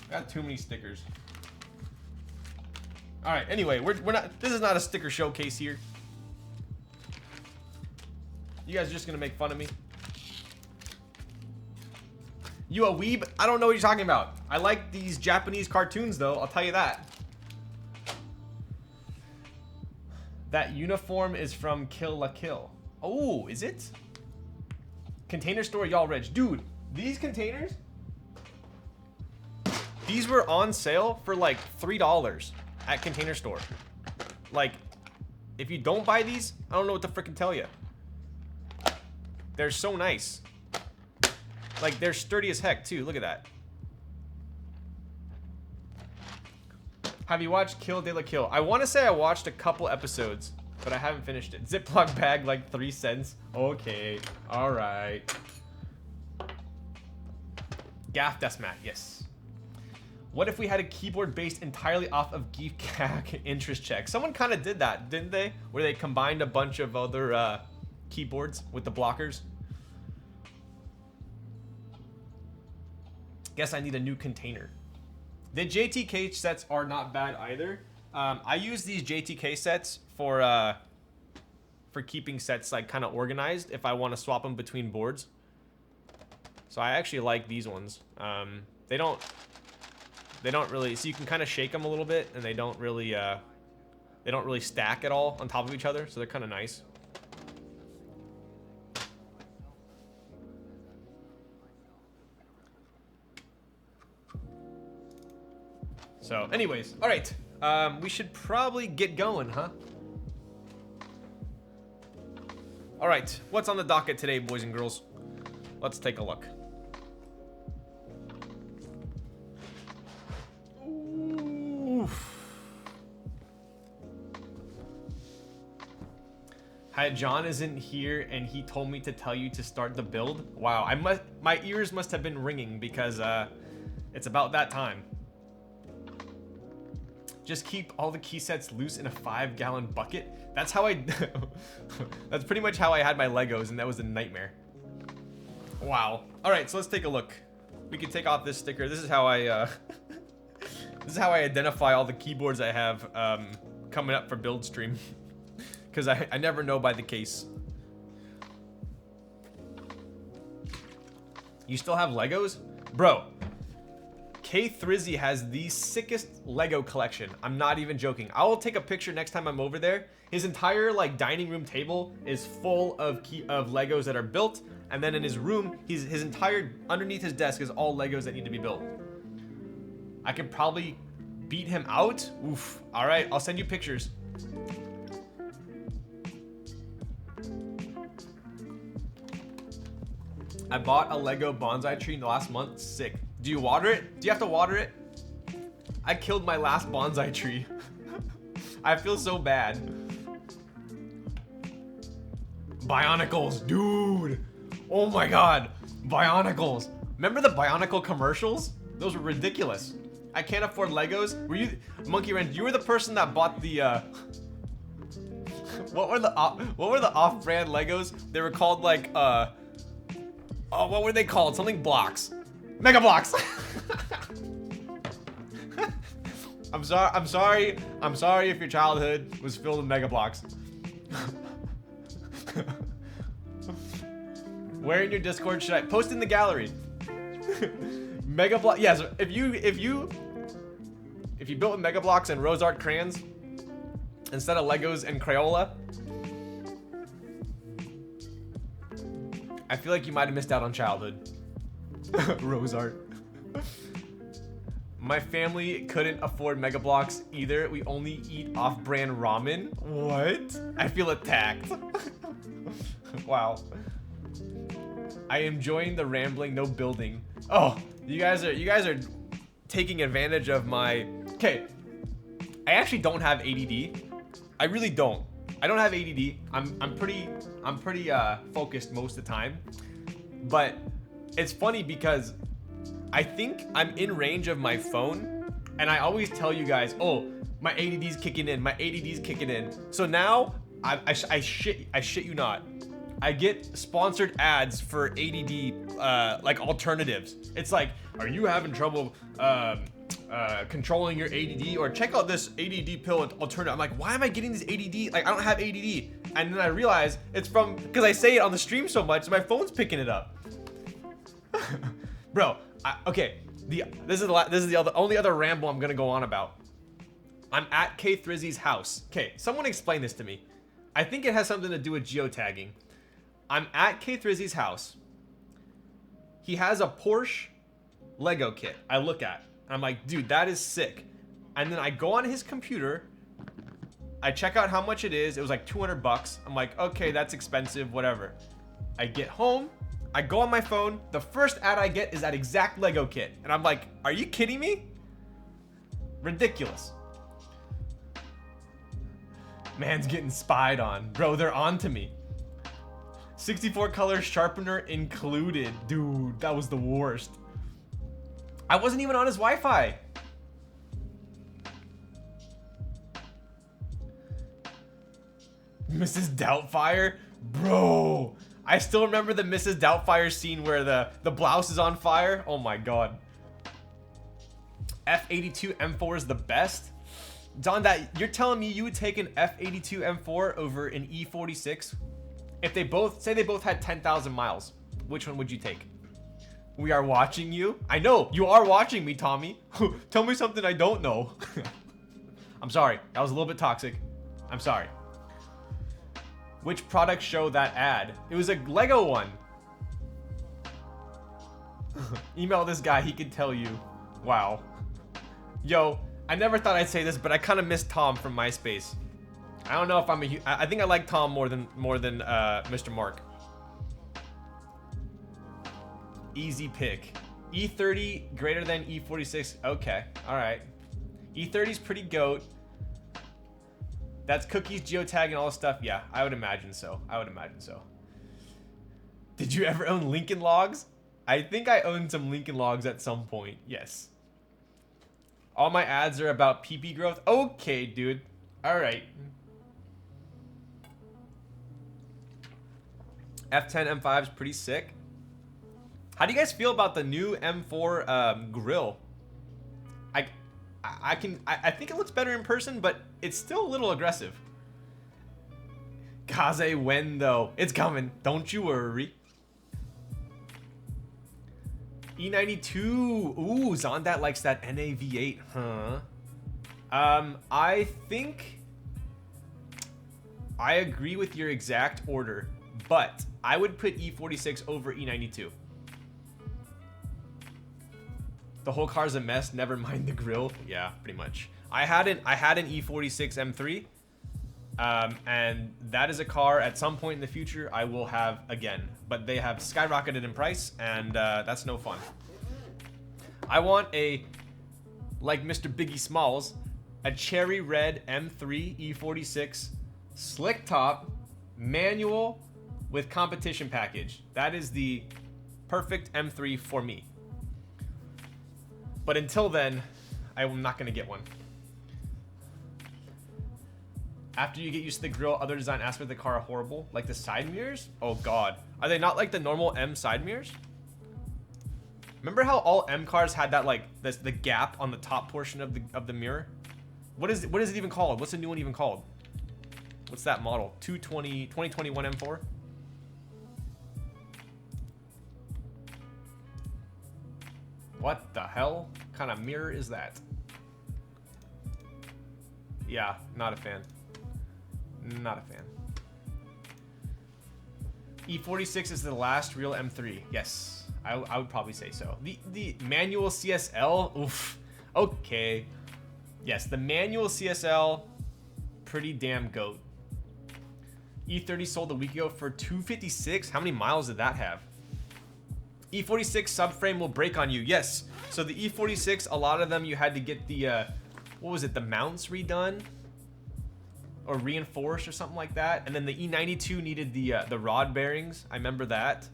I got too many stickers. All right. Anyway, we're not. This is not a sticker showcase here. You guys are just gonna make fun of me. You a weeb? I don't know what you're talking about. I like these Japanese cartoons though, I'll tell you that. That uniform is from Kill la Kill. Oh, is it? Container store, y'all rich. Dude, these containers, these were on sale for like $3 at Container Store. Like, if you don't buy these, I don't know what to freaking tell you. They're so nice. Like, they're sturdy as heck too, look at that. Have you watched Kill de la Kill? I want to say I watched a couple episodes, but I haven't finished it. Ziploc bag, like 3 cents. Okay, all right. Gaff Desmat, yes. What if we had a keyboard based entirely off of Keycaps interest check? Someone kind of did that, didn't they? Where they combined a bunch of other keyboards with the blockers. Guess I need a new container. The JTK sets are not bad either. I use these JTK sets for keeping sets like kind of organized if I want to swap them between boards. So I actually like these ones. They don't really, so you can kind of shake them a little bit, and they don't really stack at all on top of each other, so they're kind of nice. So anyways, all right, we should probably get going, huh? All right, what's on the docket today, boys and girls? Let's take a look. Oof. Hi, John isn't here, and he told me to tell you to start the build. Wow, my ears must have been ringing because it's about that time. Just keep all the key sets loose in a 5-gallon bucket. That's how I. That's pretty much how I had my Legos, and that was a nightmare. Wow. All right, so let's take a look. We can take off this sticker. This is how I. This is how I identify all the keyboards I have coming up for build stream, because I never know by the case. You still have Legos, bro? K Thrizzy has the sickest Lego collection. I'm not even joking. I will take a picture next time I'm over there. His entire like dining room table is full of Legos that are built, and then in his room, his entire underneath his desk is all Legos that need to be built. I could probably beat him out. Oof. All right, I'll send you pictures. I bought a Lego bonsai tree in the last month. Sick. Do you water it? Do you have to water it? I killed my last bonsai tree. I feel so bad. Bionicles, dude. Oh my god. Bionicles. Remember the Bionicle commercials? Those were ridiculous. I can't afford Legos. Were you, Monkey Wrench, you were the person that bought the what were the off-brand Legos? They were called like oh, what were they called? Something blocks. Mega Blocks. I'm sorry if your childhood was filled with Mega Blocks. Where in your Discord should I post in the gallery? Mega Block. Yes, if you built with Mega Blocks and Rose Art crayons instead of Legos and Crayola, I feel like you might have missed out on childhood. Rose Art. My family couldn't afford Mega Blocks either. We only eat off-brand ramen. What? I feel attacked. Wow. I am enjoying the rambling, no building. Oh, you guys are taking advantage of my. Okay, I actually don't have ADD. I really don't. I don't have ADD. I'm pretty focused most of the time. But it's funny because I think I'm in range of my phone, and I always tell you guys, oh, my ADD's kicking in. My ADD's kicking in. So now I shit you not. I get sponsored ads for ADD like alternatives. It's like, are you having trouble controlling your ADD? Or check out this ADD pill alternative. I'm like, why am I getting this ADD? Like, I don't have ADD. And then I realize it's from, because I say it on the stream so much, my phone's picking it up. Bro, okay. This is the only other ramble I'm gonna go on about. I'm at K Thrizzy's house. Okay, someone explain this to me. I think it has something to do with geotagging. I'm at K Thrizzy's house. He has a Porsche Lego kit. I look at. I'm like, dude, that is sick. And then I go on his computer. I check out how much it is. It was like 200 bucks. I'm like, okay, that's expensive, whatever. I get home. I go on my phone. The first ad I get is that exact Lego kit. And I'm like, are you kidding me? Ridiculous. Man's getting spied on. Bro, they're on to me. 64 color sharpener included. Dude, that was the worst. I wasn't even on his Wi-Fi. Mrs. Doubtfire? Bro. I still remember the Mrs. Doubtfire scene where the blouse is on fire. Oh my god. F82 M4 is the best? Don, that you're telling me you would take an F82 M4 over an E46? If they both, say they both had 10,000 miles, which one would you take? We are watching you. I know, you are watching me, Tommy. Tell me something I don't know. I'm sorry, that was a little bit toxic. I'm sorry. Which product show that ad? It was a Lego one. Email this guy, he can tell you. Wow. Yo, I never thought I'd say this, but I kind of miss Tom from MySpace. I don't know if I think I like Tom more than Mr. Mark. Easy pick. E30 greater than E46. Okay, all right. E30's pretty goat. That's cookies, geotag, and all this stuff. Yeah, I would imagine so. I would imagine so. Did you ever own Lincoln Logs? I think I owned some Lincoln Logs at some point. Yes. All my ads are about PP growth. Okay, dude. All right. F10 M5 is pretty sick. How do you guys feel about the new M4 grill? I think it looks better in person, but it's still a little aggressive. Kaze when though? It's coming. Don't you worry. E92. Ooh, Zondat likes that NAV8, huh? I think I agree with your exact order, but I would put E46 over E92. The whole car's a mess, never mind the grill. Yeah, pretty much. I had an E46 M3, and that is a car at some point in the future I will have again, but they have skyrocketed in price, and that's no fun. I want a, like Mr. Biggie Smalls, a cherry red M3 E46 slick top manual with competition package. That is the perfect M3 for me. But until then, I'm not gonna get one. After you get used to the grill, other design aspects of the car are horrible. Like the side mirrors? Oh god. Are they not like the normal M side mirrors? Remember how all M cars had that like the gap on the top portion of the mirror? What is it even called? What's the new one even called? What's that model? 2021 M4? What the hell kind of mirror is that? Yeah, not a fan. Not a fan. E46 is the last real M3. Yes, I would probably say so. The manual CSL, oof. Okay. Yes, the manual CSL, pretty damn goat. E30 sold a week ago for $256. How many miles did that have? E46 subframe will break on you. Yes. So the E46, a lot of them you had to get the what was it? The mounts redone or reinforced or something like that. And then the E92 needed the rod bearings. I remember that.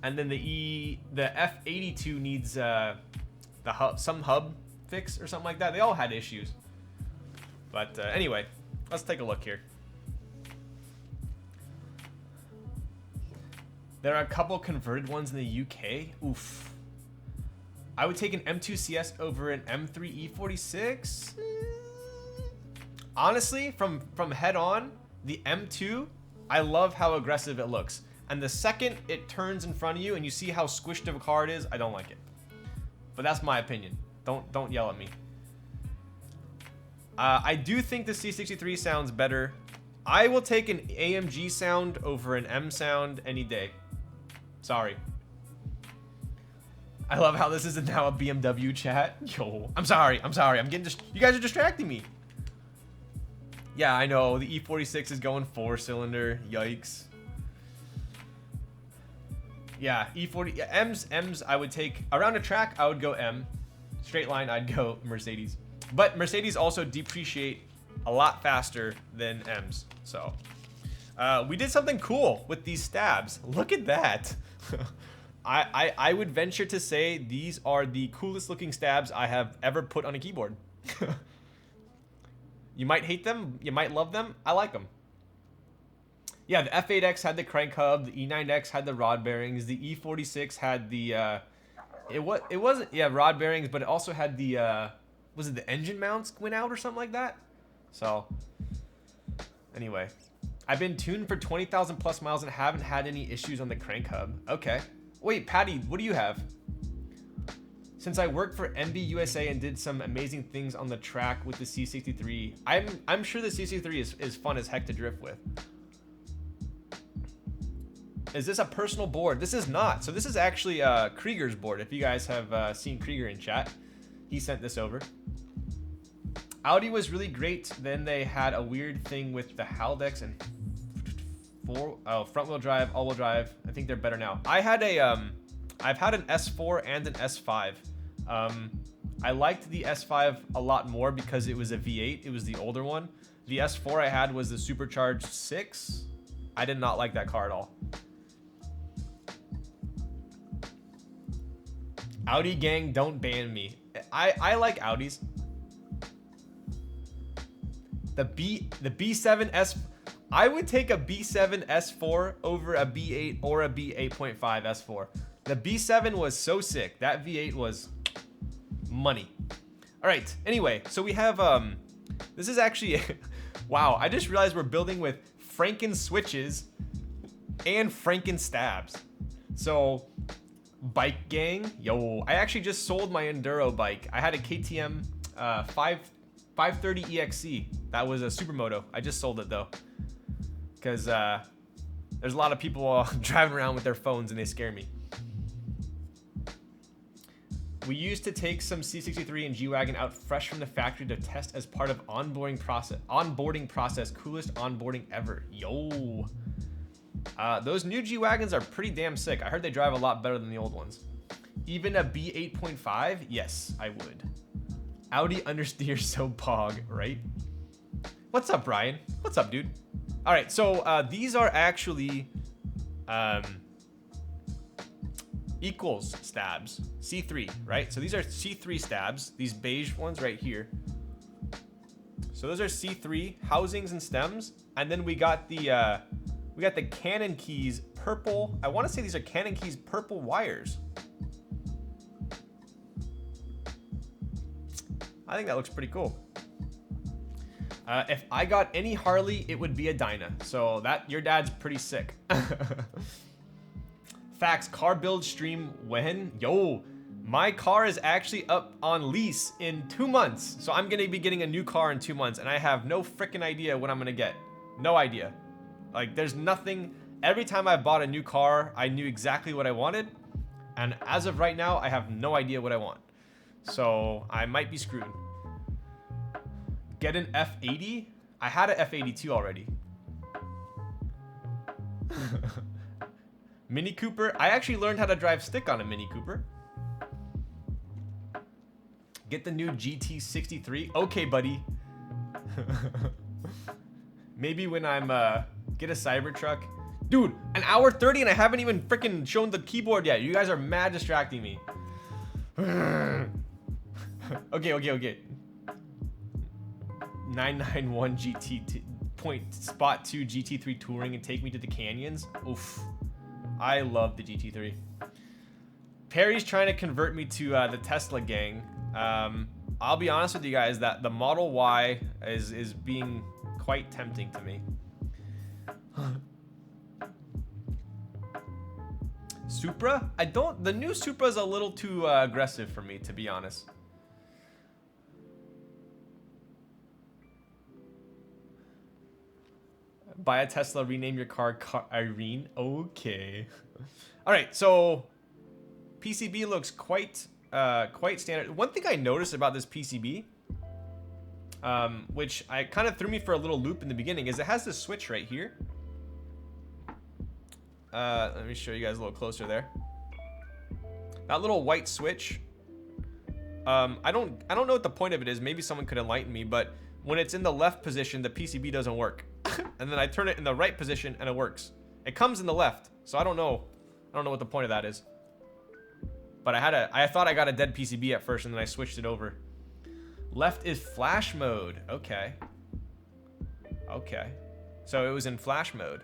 And then the F82 needs some hub fix or something like that. They all had issues. But anyway, let's take a look here. There are a couple converted ones in the UK. Oof. I would take an M2 CS over an M3 E46. Honestly, from head on, the M2, I love how aggressive it looks. And the second it turns in front of you and you see how squished of a car it is, I don't like it. But that's my opinion. Don't yell at me. I do think the C63 sounds better. I will take an AMG sound over an M sound any day. Sorry. I love how this is now a BMW chat. Yo, I'm sorry. I'm getting you guys are distracting me. Yeah, I know. The E46 is going 4-cylinder. Yikes. Yeah, E40. M's I would take. Around a track, I would go M. Straight line, I'd go Mercedes. But Mercedes also depreciate a lot faster than M's. So, we did something cool with these stabs. Look at that. I would venture to say these are the coolest looking stabs I have ever put on a keyboard. You might hate them, you might love them. I like them. Yeah, the F8X had the crank hub, the E9X had the rod bearings, the E46 had the it wasn't rod bearings, but it also had the was it the engine mounts went out or something like that? So anyway, I've been tuned for 20,000 plus miles and haven't had any issues on the crank hub. Okay. Wait, Patty, what do you have? Since I worked for MB USA and did some amazing things on the track with the C63, I'm sure the C63 is fun as heck to drift with. Is this a personal board? This is not. So this is actually Krieger's board. If you guys have seen Krieger in chat, he sent this over. Audi was really great. Then they had a weird thing with the Haldex and front wheel drive, all wheel drive. I think they're better now. I've had an S4 and an S5. I liked the S5 a lot more because it was a V8. It was the older one. The S4 I had was the supercharged 6. I did not like that car at all. Audi gang, don't ban me. I like Audis. The B7 S. I would take a B7 S4 over a B8 or a B8.5 S4. The B7 was so sick. That V8 was money. All right. Anyway, so we have this is actually wow. I just realized we're building with Franken switches and Franken stabs. So bike gang, yo, I actually just sold my enduro bike. I had a KTM 530 EXC. That was a supermoto. I just sold it though, because there's a lot of people driving around with their phones and they scare me. We used to take some C63 and G-Wagon out fresh from the factory to test as part of onboarding process. Coolest onboarding ever. Yo. Those new G-Wagons are pretty damn sick. I heard they drive a lot better than the old ones. Even a B8.5? Yes, I would. Audi understeer so pog, right? What's up, Brian? What's up, dude? All right, so these are actually equals stabs, C3, right? So these are C3 stabs, these beige ones right here. So those are C3 housings and stems, and then we got the CannonKeys purple. I want to say these are CannonKeys purple wires. I think that looks pretty cool. If I got any Harley, it would be a Dyna. So that your dad's pretty sick. Facts, car build stream when? Yo, my car is actually up on lease in 2 months. So I'm gonna be getting a new car in 2 months and I have no freaking idea what I'm gonna get. No idea. Like there's nothing, every time I bought a new car, I knew exactly what I wanted. And as of right now, I have no idea what I want. So I might be screwed. Get an F80? I had an F82 already. Mini Cooper. I actually learned how to drive stick on a Mini Cooper. Get the new GT63. Okay, buddy. Maybe when I'm get a Cybertruck. Dude, an hour 30 and I haven't even freaking shown the keyboard yet. You guys are mad distracting me. Okay. 991 GT point spot 2 GT3 touring and take me to the canyons. Oof. I love the GT3. Perry's trying to convert me to the Tesla gang. I'll be honest with you guys that the Model Y is being quite tempting to me. Supra? I don't. The new Supra is a little too aggressive for me, to be honest. Buy a Tesla, rename your car Irene. Okay. All right, so PCB looks quite standard. One thing I noticed about this PCB, which I kind of threw me for a little loop in the beginning, is it has this switch right here. Let me show you guys a little closer there. That little white switch. I don't know what the point of it is. Maybe someone could enlighten me, but when it's in the left position, the PCB doesn't work. And then I turn it in the right position and it works. It comes in the left, so I don't know what the point of that is. But I thought I got a dead PCB at first, and then I switched it over. Left is flash mode. Okay. Okay. So it was in flash mode.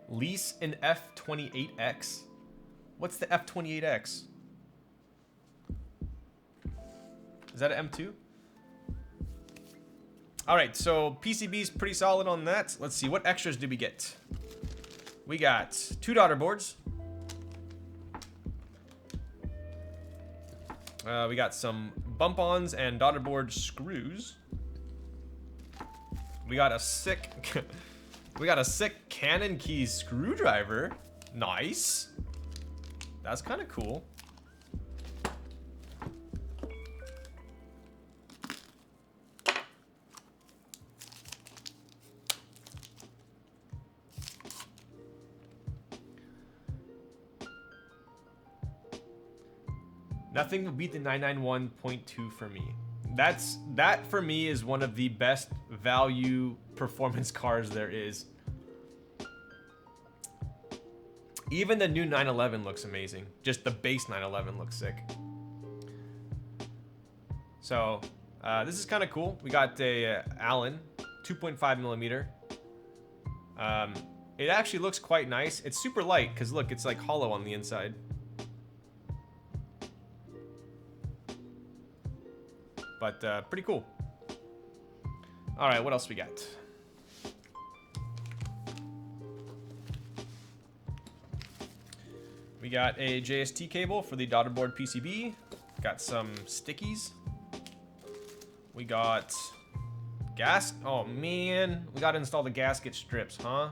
Lease an F28X. What's the F28X? Is that an M2? All right, so PCB's pretty solid on that. Let's see, what extras did we get? We got 2 daughter boards. We got some bump-ons and daughter board screws. We got a sick CannonKeys screwdriver. Nice. That's kind of cool. Nothing will beat the 991.2 for me. That for me is one of the best value performance cars there is. Even the new 911 looks amazing. Just the base 911 looks sick. So this is kind of cool. We got a Allen 2.5 millimeter. It actually looks quite nice. It's super light because look, it's like hollow on the inside. But pretty cool. All right, what else we got? We got a JST cable for the daughter board PCB. Got some stickies. We got gas. Oh man, we got to install the gasket strips, huh?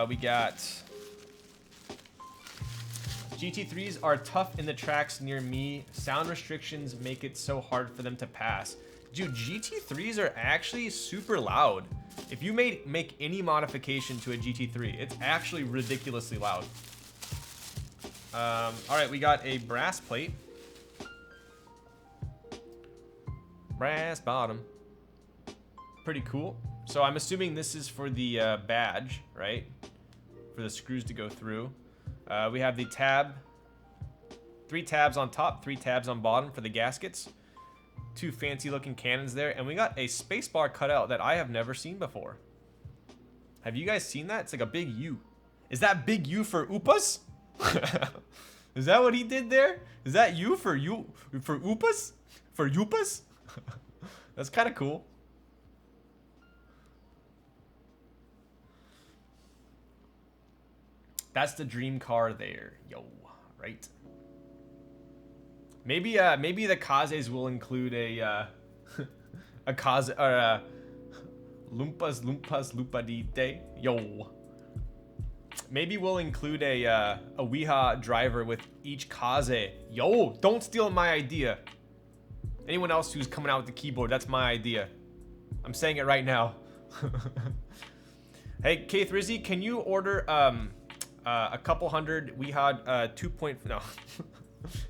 We got GT3s are tough in the tracks near me. Sound restrictions make it so hard for them to pass. Dude, GT3s are actually super loud. If you make any modification to a GT3, it's actually ridiculously loud. All right, we got a brass plate. Brass bottom. Pretty cool. So I'm assuming this is for the badge, right? For the screws to go through. We have the tab. 3 tabs on top, 3 tabs on bottom for the gaskets. 2 fancy looking cannons there. And we got a spacebar cutout that I have never seen before. Have you guys seen that? It's like a big U. Is that big U for Upas? Is that what he did there? Is that U for Upas? For Upas? That's kind of cool. That's the dream car there, yo, right? Maybe the Kazes will include a a Kaze or a Lumpas Lupadite, yo. Maybe we'll include a Ouija driver with each Kaze. Yo, don't steal my idea. Anyone else who's coming out with the keyboard, that's my idea. I'm saying it right now. Hey, K Thrizzy, can you order a couple hundred Ouija 2. No.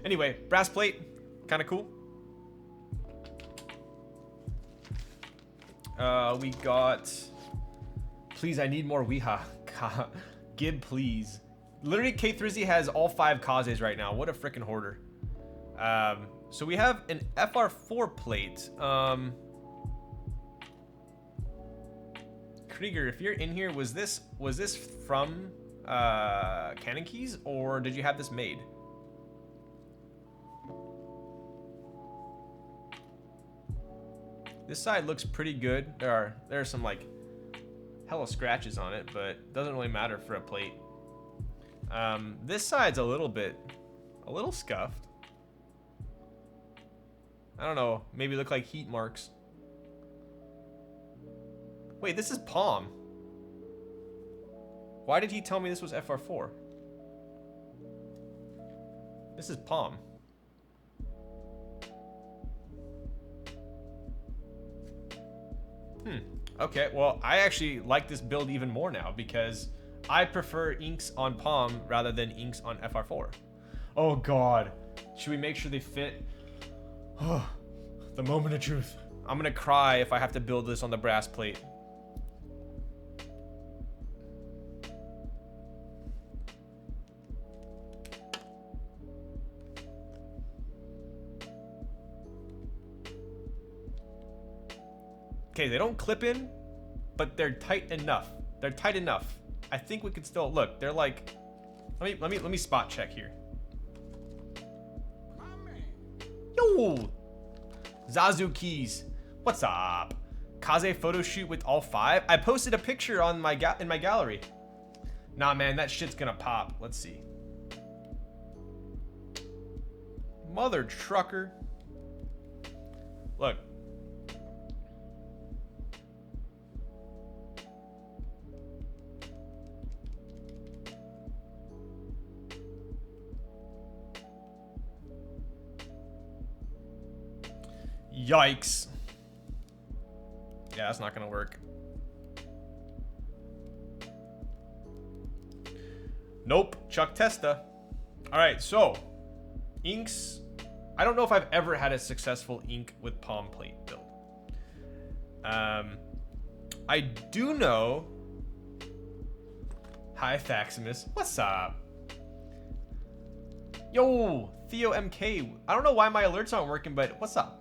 Anyway, brass plate, kind of cool. We got. Please, I need more Ouija. Gib, please. Literally, K Thrizzy has all 5 Kazes right now. What a freaking hoarder. So we have an FR4 plate. Krieger, if you're in here, was this from CannonKeys, or did you have this made? This side looks pretty good. There are some like hella scratches on it, but it doesn't really matter for a plate. This side's a little scuffed. I don't know, maybe look like heat marks. Wait, this is palm. Why did he tell me this was FR4? This is palm. Okay, well, I actually like this build even more now because I prefer inks on palm rather than inks on FR4. Oh god. Should we make sure they fit? Oh, the moment of truth. I'm gonna cry if I have to build this on the brass plate. Okay, they don't clip in, but they're tight enough. They're tight enough. I think we could still look. They're like, let me spot check here. Yo, Zazu Keys, what's up? Kaze photo shoot with all 5. I posted a picture on my in my gallery. Nah, man, that shit's gonna pop. Let's see. Mother trucker. Look. Yikes. Yeah, that's not gonna work. Nope, Chuck Testa. All right, so inks. I don't know if I've ever had a successful ink with palm plate build. I do know. Hi, Faximus. What's up? Yo, Theo MK. I don't know why my alerts aren't working, but what's up?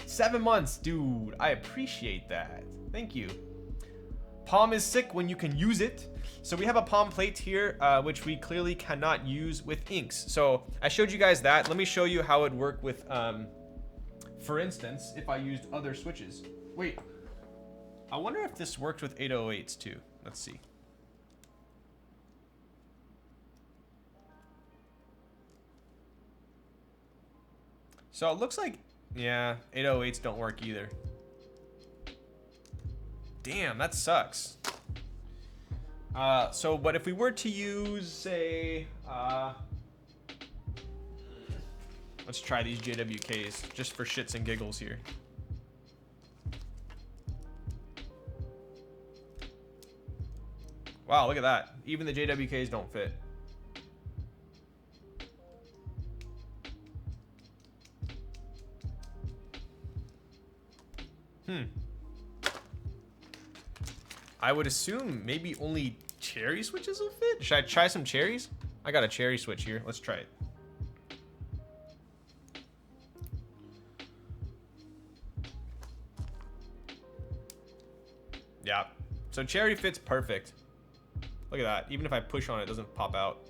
7 months, dude. I appreciate that. Thank you. Palm is sick when you can use it. So we have a palm plate here, which we clearly cannot use with inks. So I showed you guys that. Let me show you how it would work with, for instance, if I used other switches. Wait, I wonder if this worked with 808s too. Let's see. So it looks like, yeah, 808s don't work either. Damn, that sucks. But if we were to use, say, let's try these JWKs just for shits and giggles here. Wow, look at that. Even the JWKs don't fit. I would assume maybe only cherry switches will fit. Should I try some cherries? I got a cherry switch here. Let's try it. Yeah. So cherry fits perfect. Look at that. Even if I push on it, it doesn't pop out.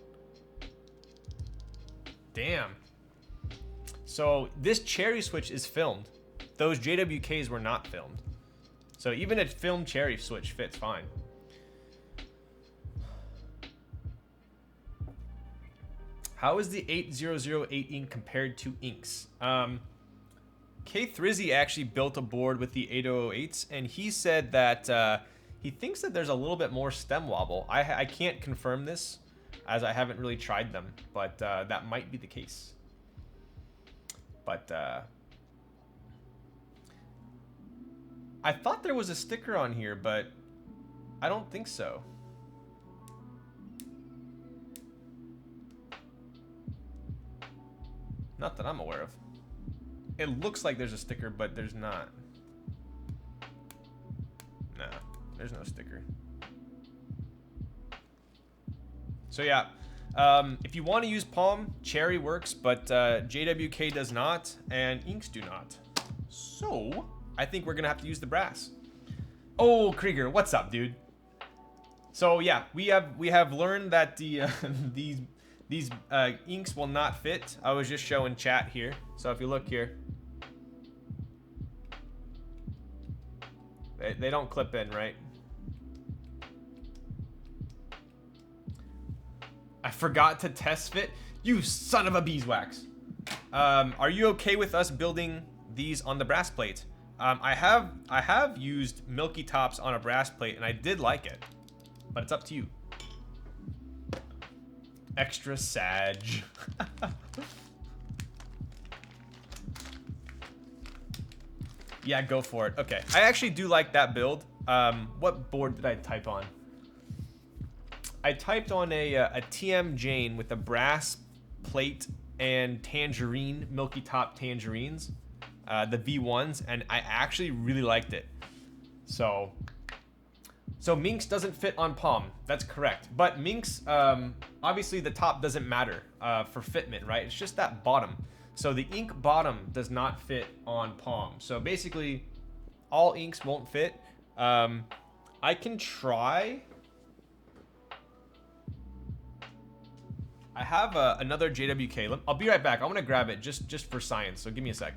Damn. So this cherry switch is filmed. Those JWKs were not filmed. So even a filmed cherry switch fits fine. How is the 8008 ink compared to inks? K Thrizzy actually built a board with the 8008s, and he said that he thinks that there's a little bit more stem wobble. I can't confirm this, as I haven't really tried them, but that might be the case. But I thought there was a sticker on here, but I don't think so. Not that I'm aware of. It looks like there's a sticker, but there's not. Nah, there's no sticker. So yeah, if you want to use palm, cherry works, but JWK does not, and inks do not. So I think we're gonna have to use the brass. Oh, Krieger, what's up, dude? So yeah, we have learned that the these inks will not fit. I was just showing chat here. So if you look here, They don't clip in, right? I forgot to test fit. You son of a beeswax. Are you okay with us building these on the brass plate? I have used Milky Tops on a brass plate, and I did like it. But it's up to you. Extra Sag. Yeah, go for it. Okay, I actually do like that build. What board did I type on? I typed on a TM Jane with a brass plate and tangerine, Milky Top tangerines, the V1s, and I actually really liked it. So Minks doesn't fit on Palm. That's correct. But Minks, obviously the top doesn't matter for fitment, right? It's just that bottom. So the ink bottom does not fit on Palm. So basically, all inks won't fit. I can try. I have another JWK. I'll be right back. I'm gonna grab it just for science. So give me a sec.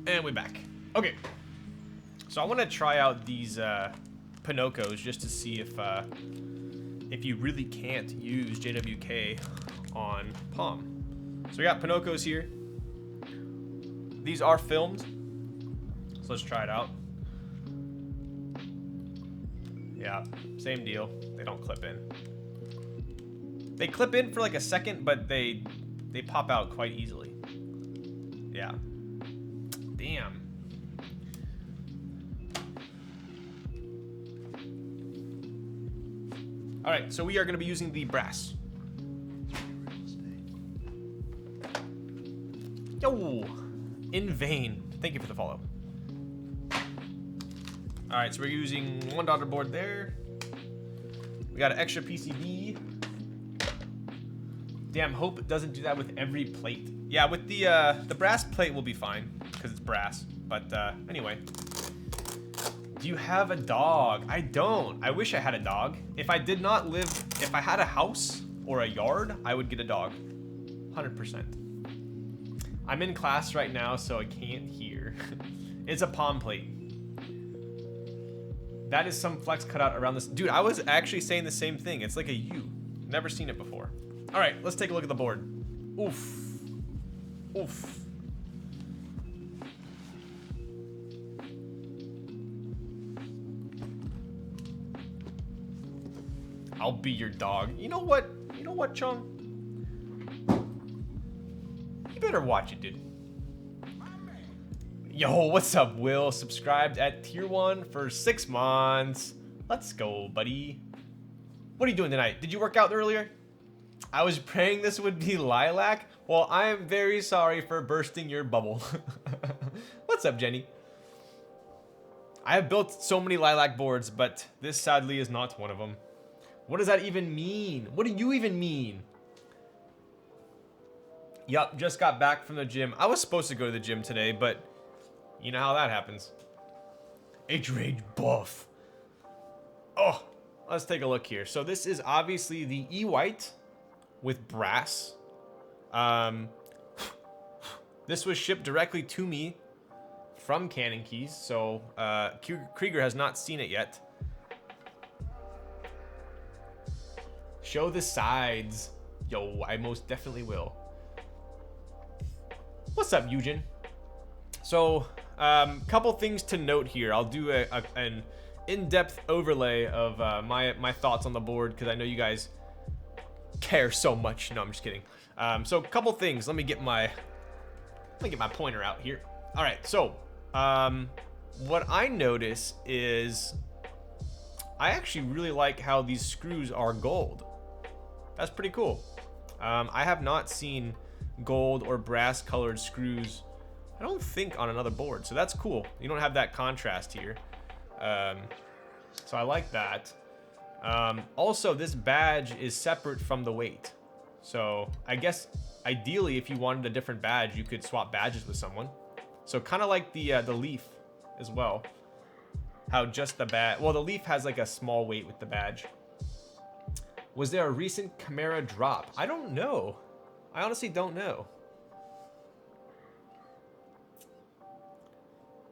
And we're back. Okay. So I want to try out these Pinocchos just to see if you really can't use JWK on Palm. So we got Pinocchos here. These are filmed. So let's try it out. Yeah, same deal. They don't clip in. They clip in for like a second, but they pop out quite easily. Yeah. Damn. All right, so we are going to be using the brass. Yo, in vain. Thank you for the follow. All right, so we're using one daughter board there. We got an extra PCB. Damn, hope it doesn't do that with every plate. Yeah, with the brass plate will be fine because it's brass. But anyway, do you have a dog? I don't. I wish I had a dog. If I did not live, if I had a house or a yard, I would get a dog. 100%. I'm in class right now, so I can't hear. It's a palm plate. That is some flex cut out around this. Dude, I was actually saying the same thing. It's like a U. Never seen it before. All right, let's take a look at the board. Oof. Oof. I'll be your dog. You know what? You know what, Chung? You better watch it, dude. Yo, what's up, Will? Subscribed at tier 1 for 6 months. Let's go, buddy. What are you doing tonight? Did you work out earlier? I was praying this would be lilac. Well, I am very sorry for bursting your bubble. What's up, Jenny? I have built so many lilac boards, but this sadly is not one of them. What does that even mean? What do you even mean? Yup, just got back from the gym. I was supposed to go to the gym today, but you know how that happens. H-Rage buff. Oh, let's take a look here. So this is obviously the E-White with brass. This was shipped directly to me from CannonKeys, so Krieger has not seen it yet. Show the sides. Yo, I most definitely will. What's up, Eugen? So, couple things to note here. I'll do an in-depth overlay of my thoughts on the board because I know you guys care so much. No, I'm just kidding. So, couple things. Let me get my pointer out here. All right. So, what I notice is I actually really like how these screws are gold. That's pretty cool. I have not seen gold or brass colored screws, I don't think, on another board, so that's cool. You don't have that contrast here, so I like that. Also, this badge is separate from the weight, so I guess ideally if you wanted a different badge you could swap badges with someone. So kind of like the leaf as well, how just the badge, well, the leaf has like a small weight with the badge. Was there a recent Chimera drop? I don't know. I honestly don't know.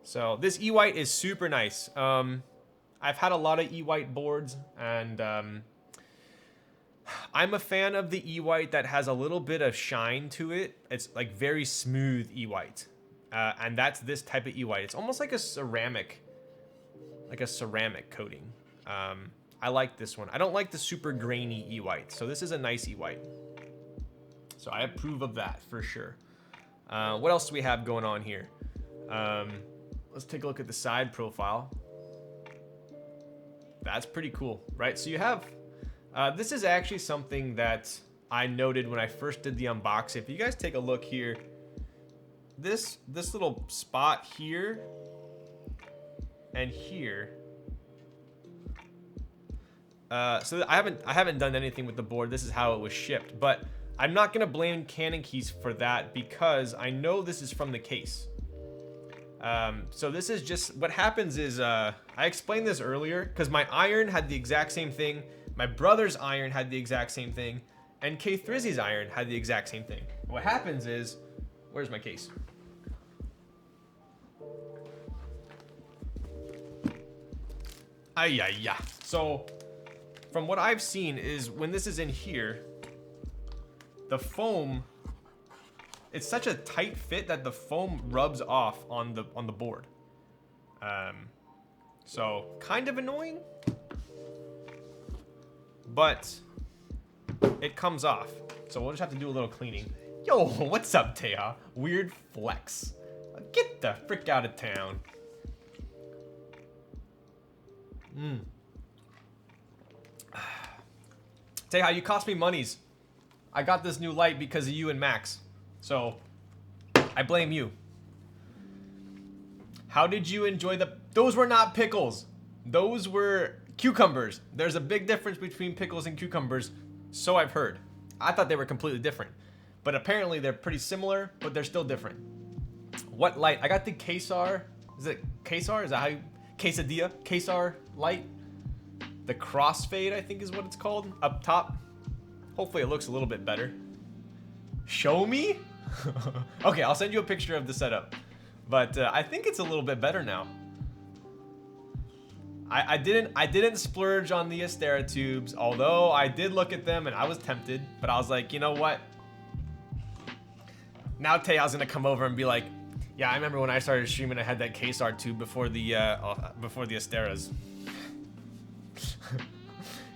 So this E-White is super nice. I've had a lot of E-White boards, and I'm a fan of the E-White that has a little bit of shine to it. It's like very smooth E-White, and that's this type of E-White. It's almost like a ceramic coating. I like this one. I don't like the super grainy E-White, so this is a nice E-White. So I approve of that for sure. What else do we have going on here? Let's take a look at the side profile. That's pretty cool, right? So you have, this is actually something that I noted when I first did the unboxing. If you guys take a look here, this little spot here and here. So I haven't done anything with the board. This is how it was shipped, but I'm not gonna blame CannonKeys for that because I know this is from the case. So this is just, what happens is, I explained this earlier because my iron had the exact same thing, my brother's iron had the exact same thing, and K Thrizzy's iron had the exact same thing. What happens is, where's my case? Ay. So from what I've seen is when this is in here, the foam, it's such a tight fit that the foam rubs off on the board. So kind of annoying, but it comes off. So we'll just have to do a little cleaning. Yo, what's up, Teja? Weird flex. Get the frick out of town. Teja, you cost me monies. I got this new light because of you and Max. So, I blame you. How did you enjoy those were not pickles. Those were cucumbers. There's a big difference between pickles and cucumbers, so I've heard. I thought they were completely different. But apparently they're pretty similar, but they're still different. What light? I got the Kesar. Is it Kesar? Is that how you... Quesadilla? Kesar light? The crossfade, I think is what it's called. Up top. Hopefully it looks a little bit better. Show me? Okay, I'll send you a picture of the setup. But I think it's a little bit better now. I didn't splurge on the Astera tubes, although I did look at them and I was tempted, but I was like, you know what? Now Teja's gonna come over and be like, yeah, I remember when I started streaming, I had that Kesar tube before the Asteras.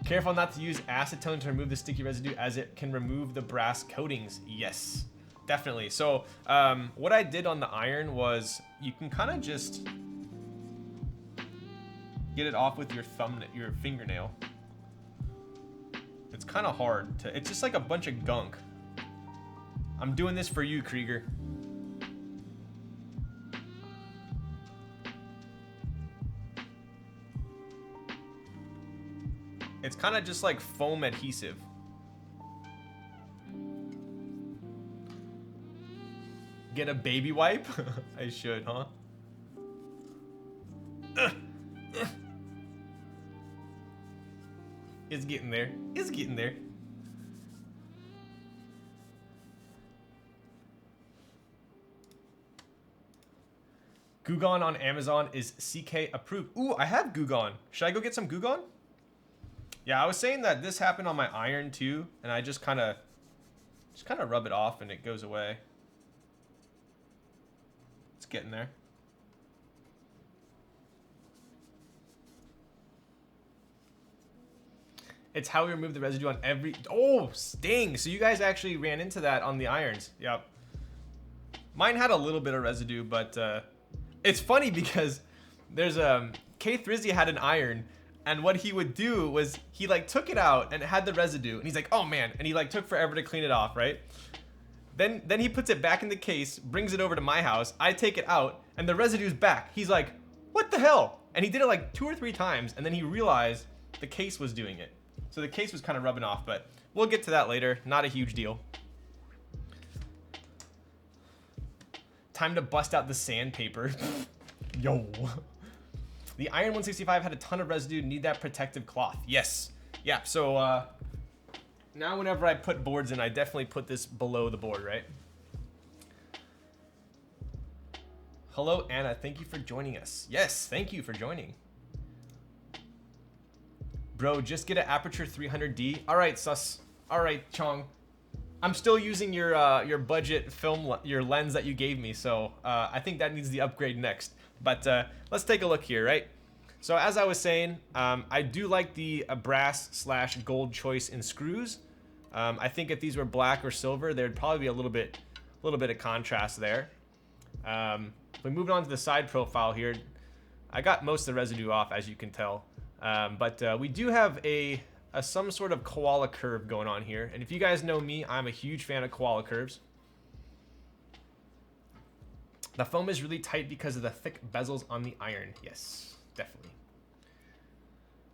Careful not to use acetone to remove the sticky residue as it can remove the brass coatings. Yes, definitely. So what I did on the iron was you can kind of just get it off with your fingernail. It's kind of hard to, it's just like a bunch of gunk. I'm doing this for you, Krieger. It's kind of just like foam adhesive. Get a baby wipe? I should, huh? It's getting there. It's getting there. Gugon on Amazon is CK approved. Ooh, I have Gugon. Should I go get some Gugon? Yeah, I was saying that this happened on my iron too, and I just kind of rub it off and it goes away. It's getting there. It's how we remove the residue on every... Oh, sting! So you guys actually ran into that on the irons. Yep. Mine had a little bit of residue, but it's funny because there's K Thrizzy had an iron, and what he would do was he like took it out and it had the residue, and he's like, oh man, and he like took forever to clean it off, right? Then he puts it back in the case, brings it over to my house, I take it out, and the residue's back. He's like, what the hell? And he did it like 2 or 3 times, and then he realized the case was doing it. So the case was kind of rubbing off, but we'll get to that later. Not a huge deal. Time to bust out the sandpaper. Yo. The Iron 165 had a ton of residue. Need that protective cloth. Yes. Yeah, so now whenever I put boards in, I definitely put this below the board, right? Hello, Anna. Thank you for joining us. Yes, thank you for joining. Bro, just get an aperture 300D. All right, sus. All right, Chong. I'm still using your budget film, your lens that you gave me, so I think that needs the upgrade next. But let's take a look here, right? So as I was saying, I do like the brass/gold choice in screws. I think if these were black or silver, there'd probably be a little bit of contrast there. If we move on to the side profile here, I got most of the residue off, as you can tell. But we do have some sort of koala curve going on here. And if you guys know me, I'm a huge fan of koala curves. The foam is really tight because of the thick bezels on the iron. Yes, definitely.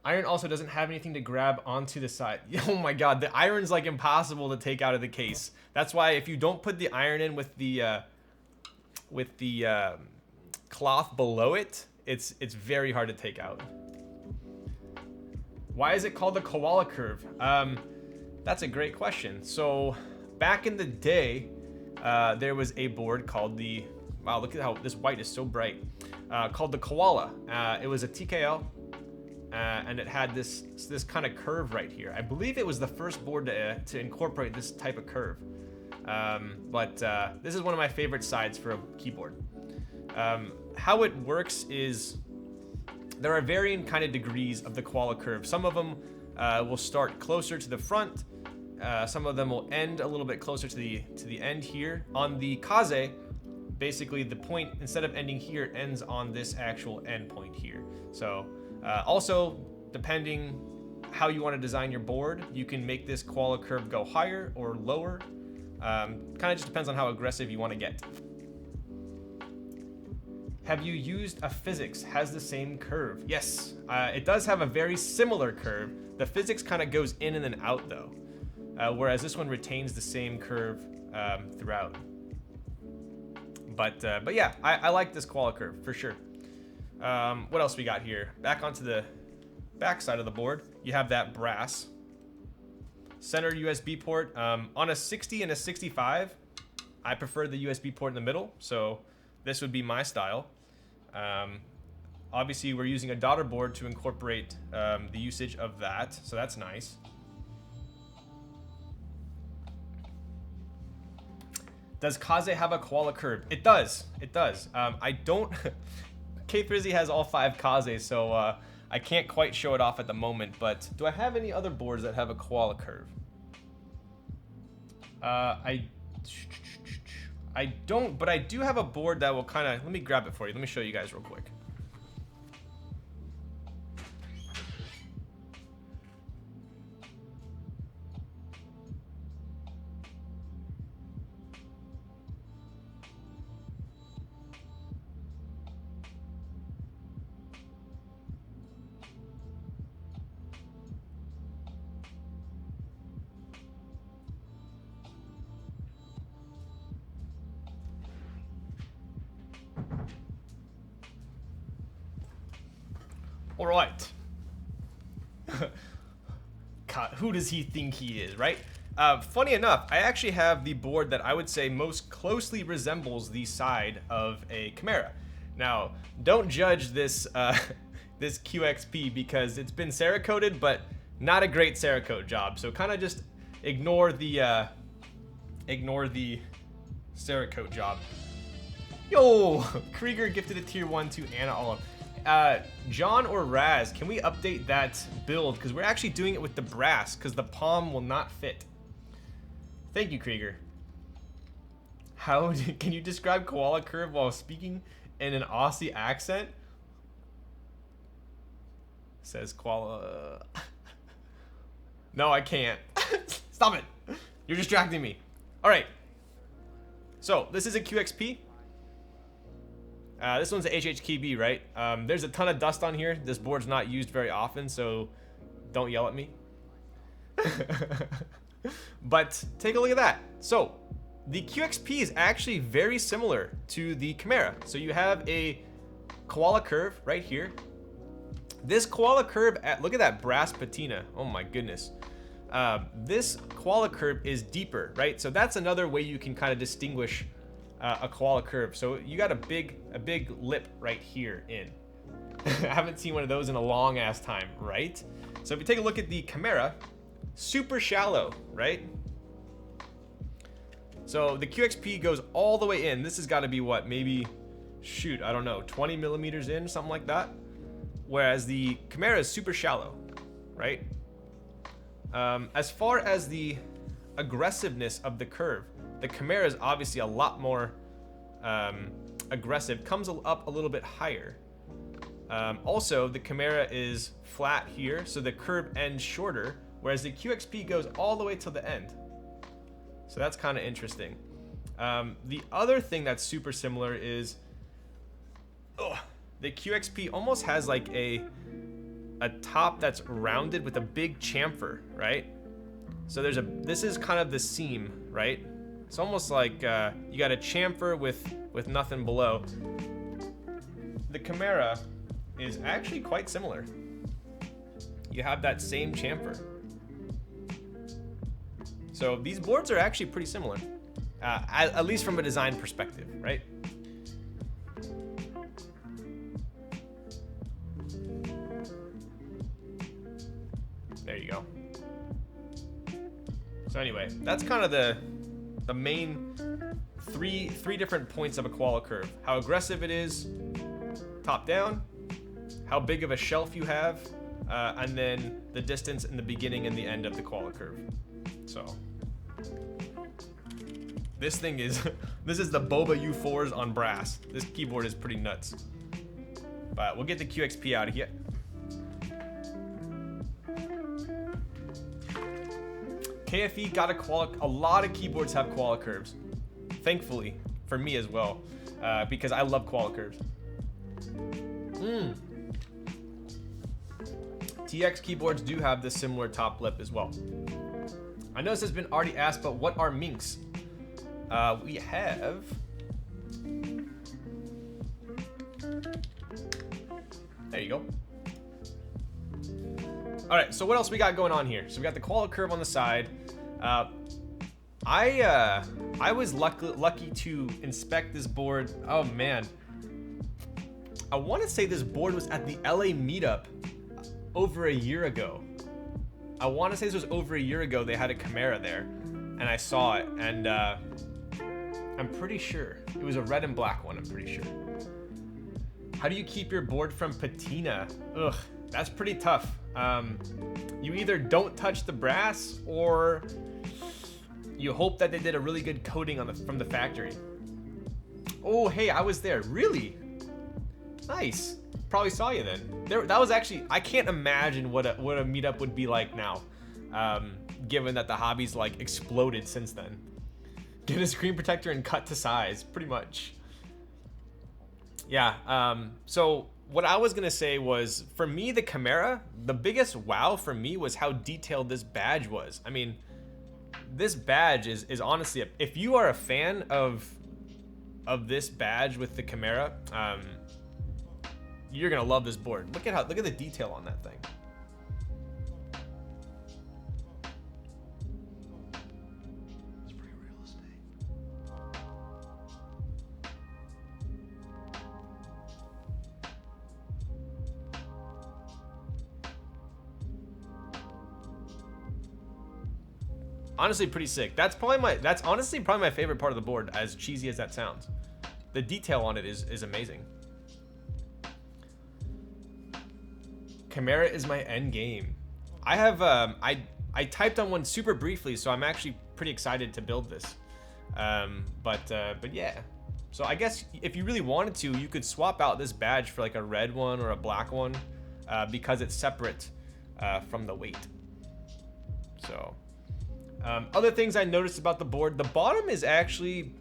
Iron also doesn't have anything to grab onto the side. Oh my god, the iron's like impossible to take out of the case. That's why if you don't put the iron in with the cloth below it, it's very hard to take out. Why is it called the koala curve? That's a great question. So back in the day, there was a board called the, wow, look at how this white is so bright, called the koala. It was a TKL, and it had this kind of curve right here. I believe it was the first board to incorporate this type of curve. But this is one of my favorite sides for a keyboard. How it works is there are varying kind of degrees of the koala curve. Some of them will start closer to the front. Some of them will end a little bit closer to the end here. On the kaze, basically the point, instead of ending here, ends on this actual end point here. So also, depending how you want to design your board, you can make this koala curve go higher or lower. Kind of just depends on how aggressive you want to get. Have you used a physics? Has the same curve? Yes, it does have a very similar curve. The physics kind of goes in and then out though, whereas this one retains the same curve throughout. But yeah, I like this koala curve for sure. What else we got here? Back onto the back side of the board, you have that brass center USB port. On a 60 and a 65, I prefer the USB port in the middle, so this would be my style. Obviously, we're using a daughter board to incorporate the usage of that, so that's nice. Does Kaze have a koala curve? It does. It does. I don't... K Frizzy has all 5 Kazes, so I can't quite show it off at the moment, but do I have any other boards that have a koala curve? I don't, but I do have a board that will kind of, let me grab it for you. Let me show you guys real quick. All right. God, who does he think he is, right? Funny enough, I actually have the board that I would say most closely resembles the side of a Chimera. Now, don't judge this this QXP because it's been Cerakoted, but not a great Cerakote job. So kind of just ignore the Cerakote job. Yo, Krieger gifted a tier 1 to Anna Olive. John or Raz, can we update that build? Because we're actually doing it with the brass, because the palm will not fit. Thank you, Krieger. Can you describe koala curve while speaking in an Aussie accent? Says koala. No, I can't. Stop it. You're distracting me. All right. So this is a QXP. This one's a HHKB, right? There's a ton of dust on here. This board's not used very often, so don't yell at me. But take a look at that. So the QXP is actually very similar to the Chimera. So you have a koala curve right here. This koala curve, look at that brass patina. Oh my goodness. This koala curve is deeper, right? So that's another way you can kind of distinguish a koala curve. So you got a big lip right here in. I haven't seen one of those in a long ass time, right? So if you take a look at the Chimera, super shallow, right? So the QXP goes all the way in. This has got to be what, maybe, shoot, I don't know, 20 millimeters in, something like that. Whereas the Chimera is super shallow, right? As far as the aggressiveness of the curve, the Chimera is obviously a lot more aggressive, comes up a little bit higher. Also, the Chimera is flat here, so the curve ends shorter, whereas the QXP goes all the way to the end. So that's kind of interesting. The other thing that's super similar is the QXP almost has like a top that's rounded with a big chamfer, right? So this is kind of the seam, right? It's almost like you got a chamfer with nothing below. The Chimera is actually quite similar. You have that same chamfer. So these boards are actually pretty similar, at least from a design perspective, right? There you go. So anyway, that's kind of the main three different points of a koala curve. How aggressive it is, top down, how big of a shelf you have, and then the distance in the beginning and the end of the koala curve. So this thing is this is the Boba U4s on brass. This keyboard is pretty nuts. But we'll get the QXP out of here. KFE got a lot of keyboards have koala curves. Thankfully, for me as well, because I love koala curves. TX keyboards do have this similar top lip as well. I know this has been already asked, but what are Minks? We have... There you go. All right, so what else we got going on here? So we got the koala curve on the side. I was lucky to inspect this board. Oh man, I want to say this board was at the LA meetup over a year ago. I want to say this was over a year ago. They had a Chimera there, and I saw it, and I'm pretty sure it was a red and black one. I'm pretty sure. How do you keep your board from patina? Ugh, that's pretty tough. You either don't touch the brass or you hope that they did a really good coating from the factory. Oh, hey, I was there. Really? Nice. Probably saw you then. That was actually, I can't imagine what a meetup would be like now, given that the hobby's like exploded since then. Get a screen protector and cut to size, pretty much. Yeah, so what I was gonna say was, for me, the Chimera, the biggest wow for me was how detailed this badge was. I mean, this badge is honestly, if you are a fan of this badge with the Chimera, you're gonna love this board. Look at the detail on that thing. It's pretty realistic. Honestly, pretty sick. That's honestly probably my favorite part of the board, as cheesy as that sounds. The detail on it is amazing. Chimera is my end game. I have I typed on one super briefly, so I'm actually pretty excited to build this. But yeah. So I guess if you really wanted to, you could swap out this badge for like a red one or a black one, because it's separate from the weight. So other things I noticed about the board, the bottom is actually,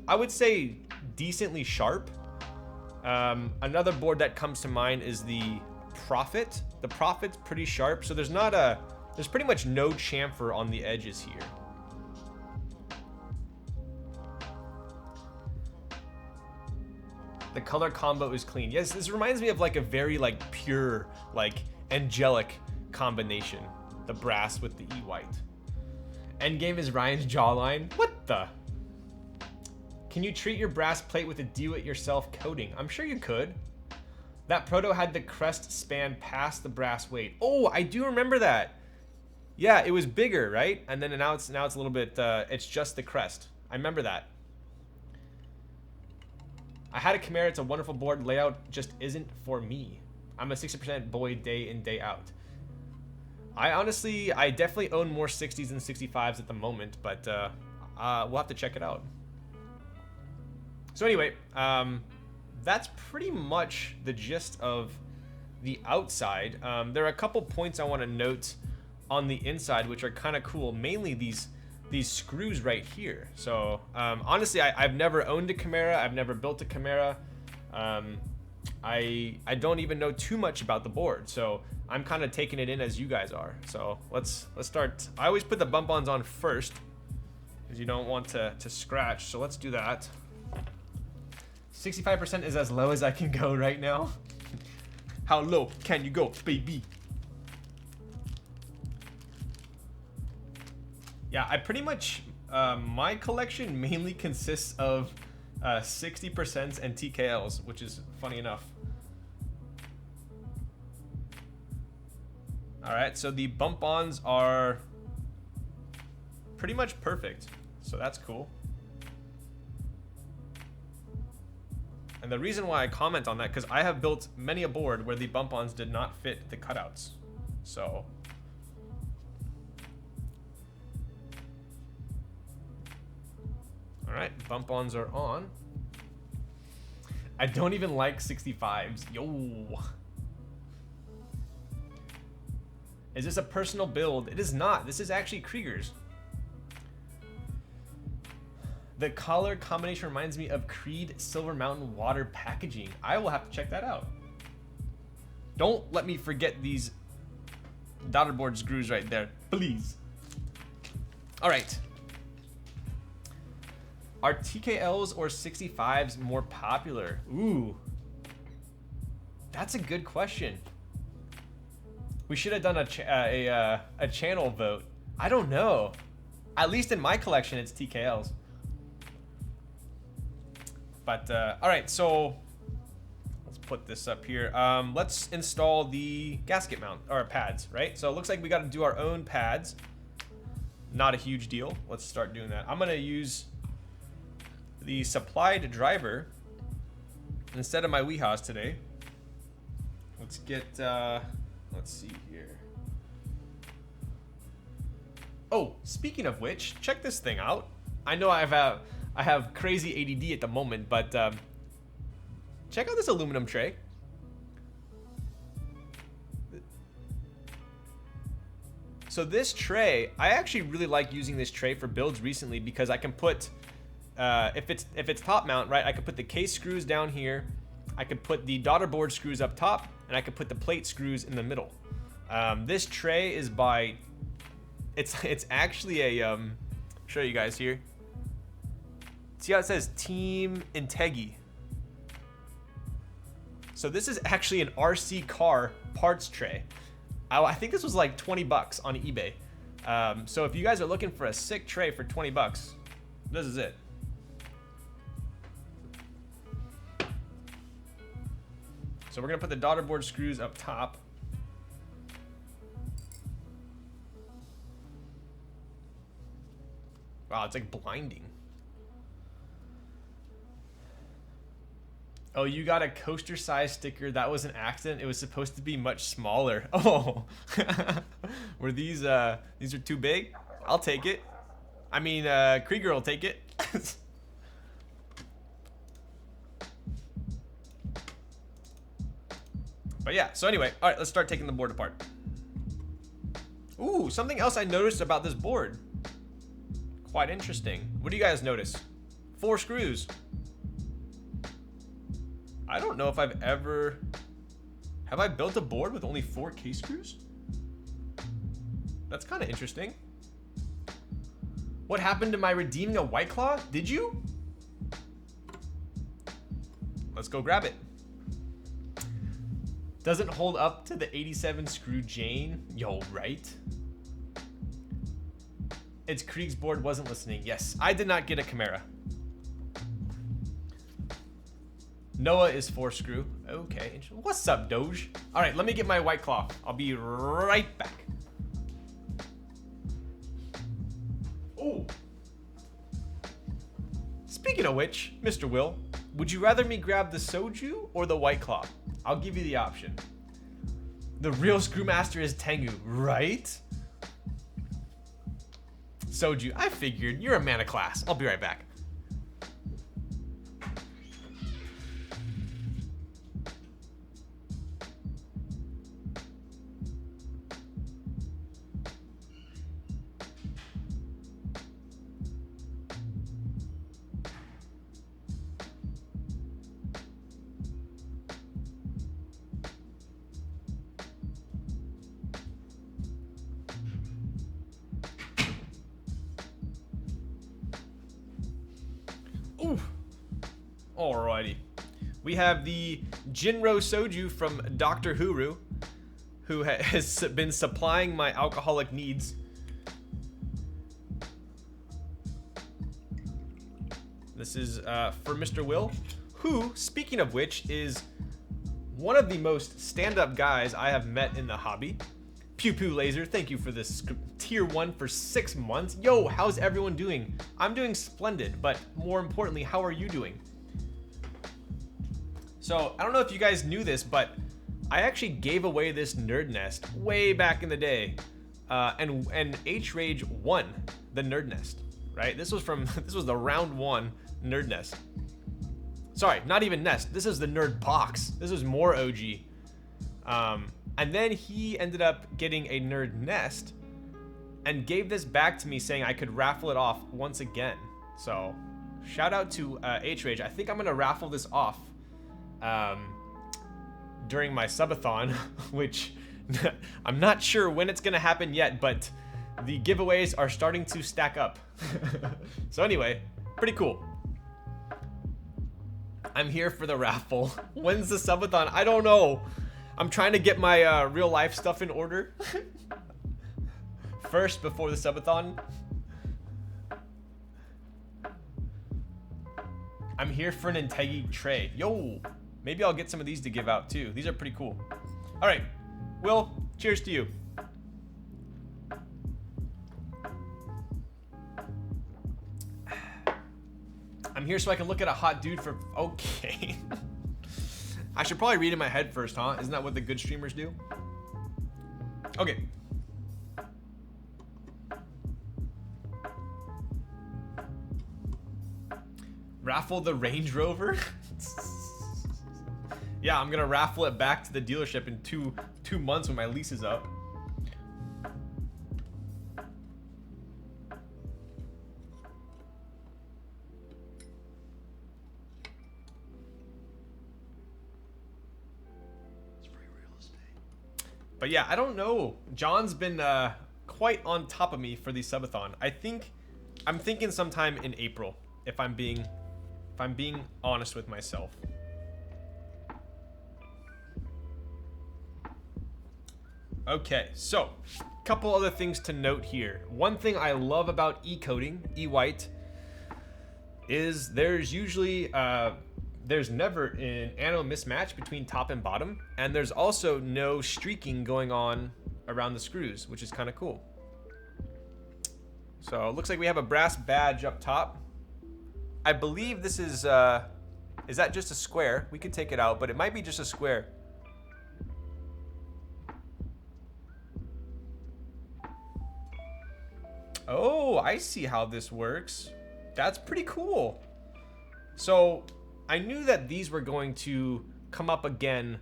I would say, decently sharp. Another board that comes to mind is the Prophet. The Prophet's pretty sharp, so there's pretty much no chamfer on the edges here. The color combo is clean. Yes, this reminds me of like a very like pure, like angelic combination. The brass with the E-white. Endgame is Ryan's jawline. What the? Can you treat your brass plate with a do-it-yourself coating? I'm sure you could. That proto had the crest span past the brass weight. Oh, I do remember that. Yeah, it was bigger, right? And then now it's a little bit. It's just the crest. I remember that. I had a Chimera. It's a wonderful board. Layout just isn't for me. I'm a 60% boy day in, day out. I definitely own more 60s and 65s at the moment, but we'll have to check it out. So anyway, that's pretty much the gist of the outside. There are a couple points I want to note on the inside, which are kind of cool. Mainly these screws right here. So honestly, I've never owned a Chimera. I've never built a Chimera. I don't even know too much about the board, so I'm kind of taking it in as you guys are. So let's start. I always put the bump-ons on first because you don't want to scratch. So let's do that. 65% is as low as I can go right now. How low can you go, baby? Yeah, I pretty much, my collection mainly consists of 60% and TKLs, which is funny enough. All right, so the bump-ons are pretty much perfect, so that's cool. And the reason why I comment on that, because I have built many a board where the bump-ons did not fit the cutouts. So all right, bump-ons are on. I don't even like 65s. Yo. Is this a personal build? It is not. This is actually Krieger's. The color combination reminds me of Creed Silver Mountain water packaging. I will have to check that out. Don't let me forget these daughterboard screws right there, please. All right. Are TKLs or 65s more popular? Ooh, that's a good question. We should have done a channel vote. I don't know. At least in my collection, it's TKLs. But all right, so let's put this up here. Let's install the gasket mount or pads, right? So it looks like we got to do our own pads. Not a huge deal. Let's start doing that. I'm gonna use the supplied driver instead of my Weehaws today. Let's get let's see here. Oh, speaking of which, check this thing out. I know I have crazy ADD at the moment, but check out this aluminum tray. So this tray, I actually really like using this tray for builds recently because I can put if it's top mount, right, I could put the case screws down here, I could put the daughterboard screws up top, and I could put the plate screws in the middle. This tray is by, it's actually a, show you guys here. See how it says Team Integi? So this is actually an RC car parts tray. I think this was like 20 bucks on eBay. So if you guys are looking for a sick tray for 20 bucks, this is it. So we're gonna put the daughter board screws up top. Wow, it's like blinding. Oh, you got a coaster size sticker. That was an accident. It was supposed to be much smaller. Oh, were these are too big? I'll take it. I mean, Krieger will take it. But yeah, so anyway, all right, let's start taking the board apart. Ooh, something else I noticed about this board. Quite interesting. What do you guys notice? 4 screws. I don't know if I've ever... Have I built a board with only 4 case screws? That's kind of interesting. What happened to my redeeming a White Claw? Did you? Let's go grab it. Doesn't hold up to the 87 screw Jane. Yo, right? It's Krieg's board wasn't listening. Yes, I did not get a Chimera. Noah is 4 screw. Okay. What's up, Doge? All right, let me get my White Claw. I'll be right back. Oh. Speaking of which, Mr. Will, would you rather me grab the Soju or the White Claw? I'll give you the option. The real Screwmaster is Tengu, right? Soju, I figured. You're a man of class. I'll be right back. Ooh. Alrighty. We have the Jinro Soju from Dr. Huru, who has been supplying my alcoholic needs. This is for Mr. Will, who, speaking of which, is one of the most stand-up guys I have met in the hobby. Pew Pew Laser, thank you for this tier 1 for 6 months. Yo, how's everyone doing? I'm doing splendid, but more importantly, how are you doing? So, I don't know if you guys knew this, but I actually gave away this nerd nest way back in the day. And H-Rage won the nerd nest, right? This was the round 1 nerd nest. Sorry, not even nest. This is the nerd box. This is more OG. And then he ended up getting a nerd nest and gave this back to me saying I could raffle it off once again. So shout out to H-Rage. I think I'm gonna raffle this off during my subathon, which I'm not sure when it's gonna happen yet, but the giveaways are starting to stack up. So anyway, pretty cool. I'm here for the raffle. When's the subathon? I don't know. I'm trying to get my real life stuff in order first before the subathon. I'm here for an Integi tray. Yo, maybe I'll get some of these to give out too. These are pretty cool. All right, Will, cheers to you. I'm here so I can look at a hot dude for, okay. I should probably read in my head first, huh? Isn't that what the good streamers do? Okay. Raffle the Range Rover? Yeah, I'm gonna raffle it back to the dealership in two months when my lease is up. But yeah, I don't know. John's been quite on top of me for the subathon. I'm thinking sometime in April, if I'm being honest with myself. Okay, so a couple other things to note here. One thing I love about e-coating, e-white, is there's usually there's never an anno mismatch between top and bottom, and there's also no streaking going on around the screws, which is kind of cool. So it looks like we have a brass badge up top. I believe this is that just a square? We could take it out, but it might be just a square. Oh, I see how this works. That's pretty cool. So I knew that these were going to come up again,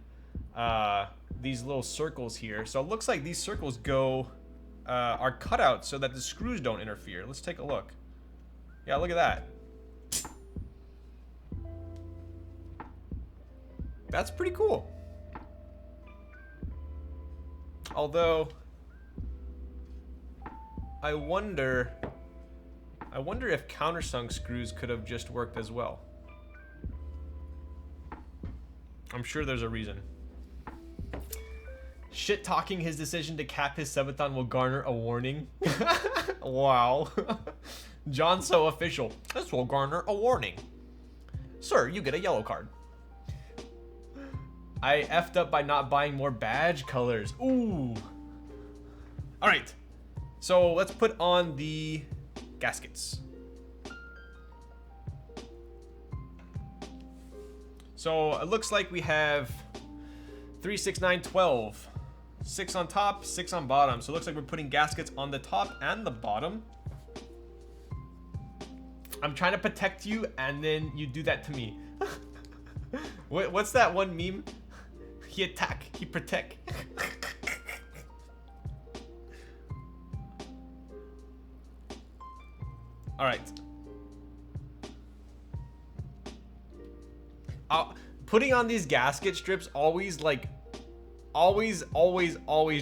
these little circles here. So it looks like these circles are cut out so that the screws don't interfere. Let's take a look. Yeah, look at that. That's pretty cool. Although I wonder if countersunk screws could have just worked as well. I'm sure there's a reason. Shit talking his decision to cap his subathon will garner a warning. Wow. John So official. This will garner a warning. Sir, you get a yellow card. I effed up by not buying more badge colors. Ooh. All right. So let's put on the gaskets. So it looks like we have 3, 6, 9, 12. 6 on top, 6 on bottom. So it looks like we're putting gaskets on the top and the bottom. I'm trying to protect you, and then you do that to me. What's that one meme? He attack, he protect. All right. Putting on these gasket strips always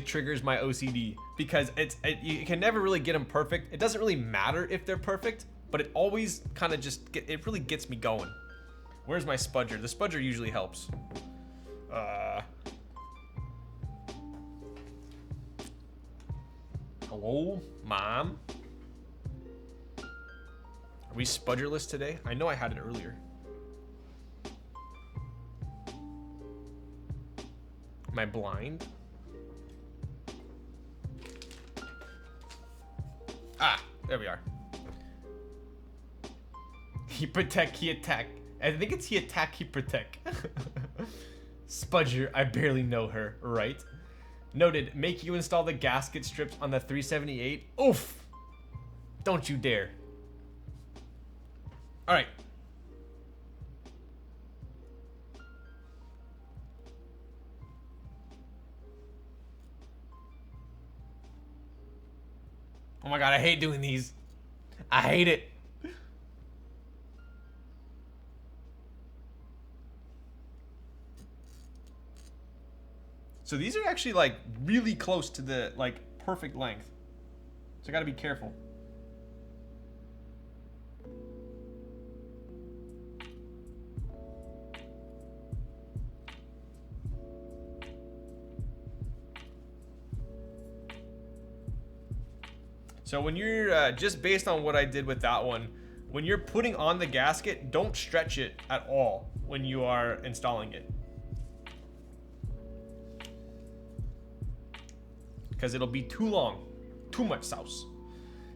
triggers my OCD, because you can never really get them perfect. It doesn't really matter if they're perfect, but it always kind of it really gets me going. Where's my spudger? The spudger usually helps. Hello, Mom? Are we spudgerless today? I know I had it earlier. Am I blind? Ah, there we are. He protect, he attack. I think it's he attack, he protect. Spudger, I barely know her, right? Noted, make you install the gasket strips on the 378. Oof! Don't you dare. All right. Oh my god, I hate doing these. I hate it. So these are actually like really close to the like perfect length. So I gotta be careful. So when you're, just based on what I did with that one, when you're putting on the gasket, don't stretch it at all when you are installing it. Because it'll be too long, too much sauce.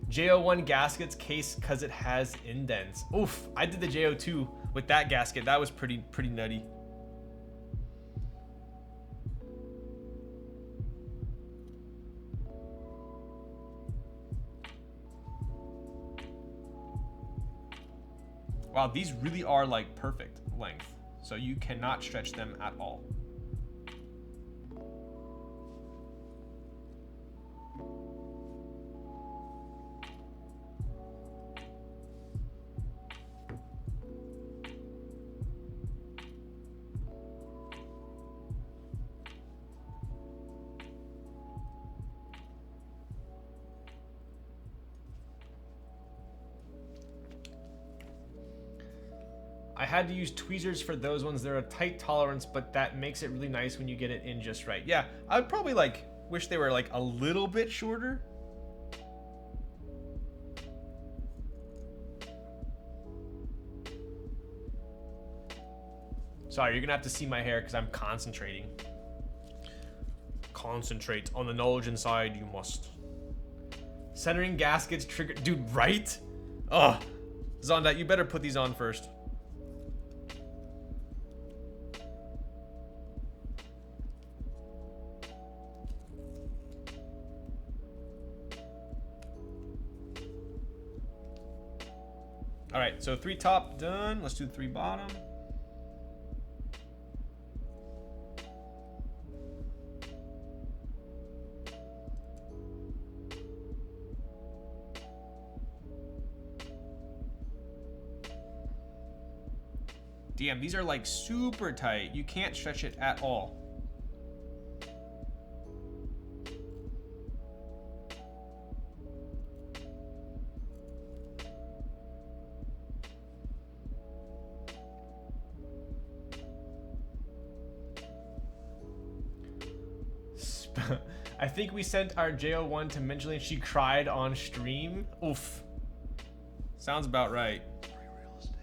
JO1 gaskets case because it has indents. Oof, I did the JO2 with that gasket. That was pretty nutty. Wow, these really are like perfect length. So you cannot stretch them at all. I had to use tweezers for those ones. They're a tight tolerance, but that makes it really nice when you get it in just right. Yeah, I would probably like wish they were like a little bit shorter. Sorry, you're gonna have to see my hair because I'm concentrating. Concentrate on the knowledge inside, you must. Centering gaskets trigger, dude, right? Ugh. Zondat, you better put these on first. All right, so 3 top done. Let's do 3 bottom. Damn, these are like super tight. You can't stretch it at all. I think we sent our JO1 to Minjali and she cried on stream. Oof. Sounds about right. Free real estate.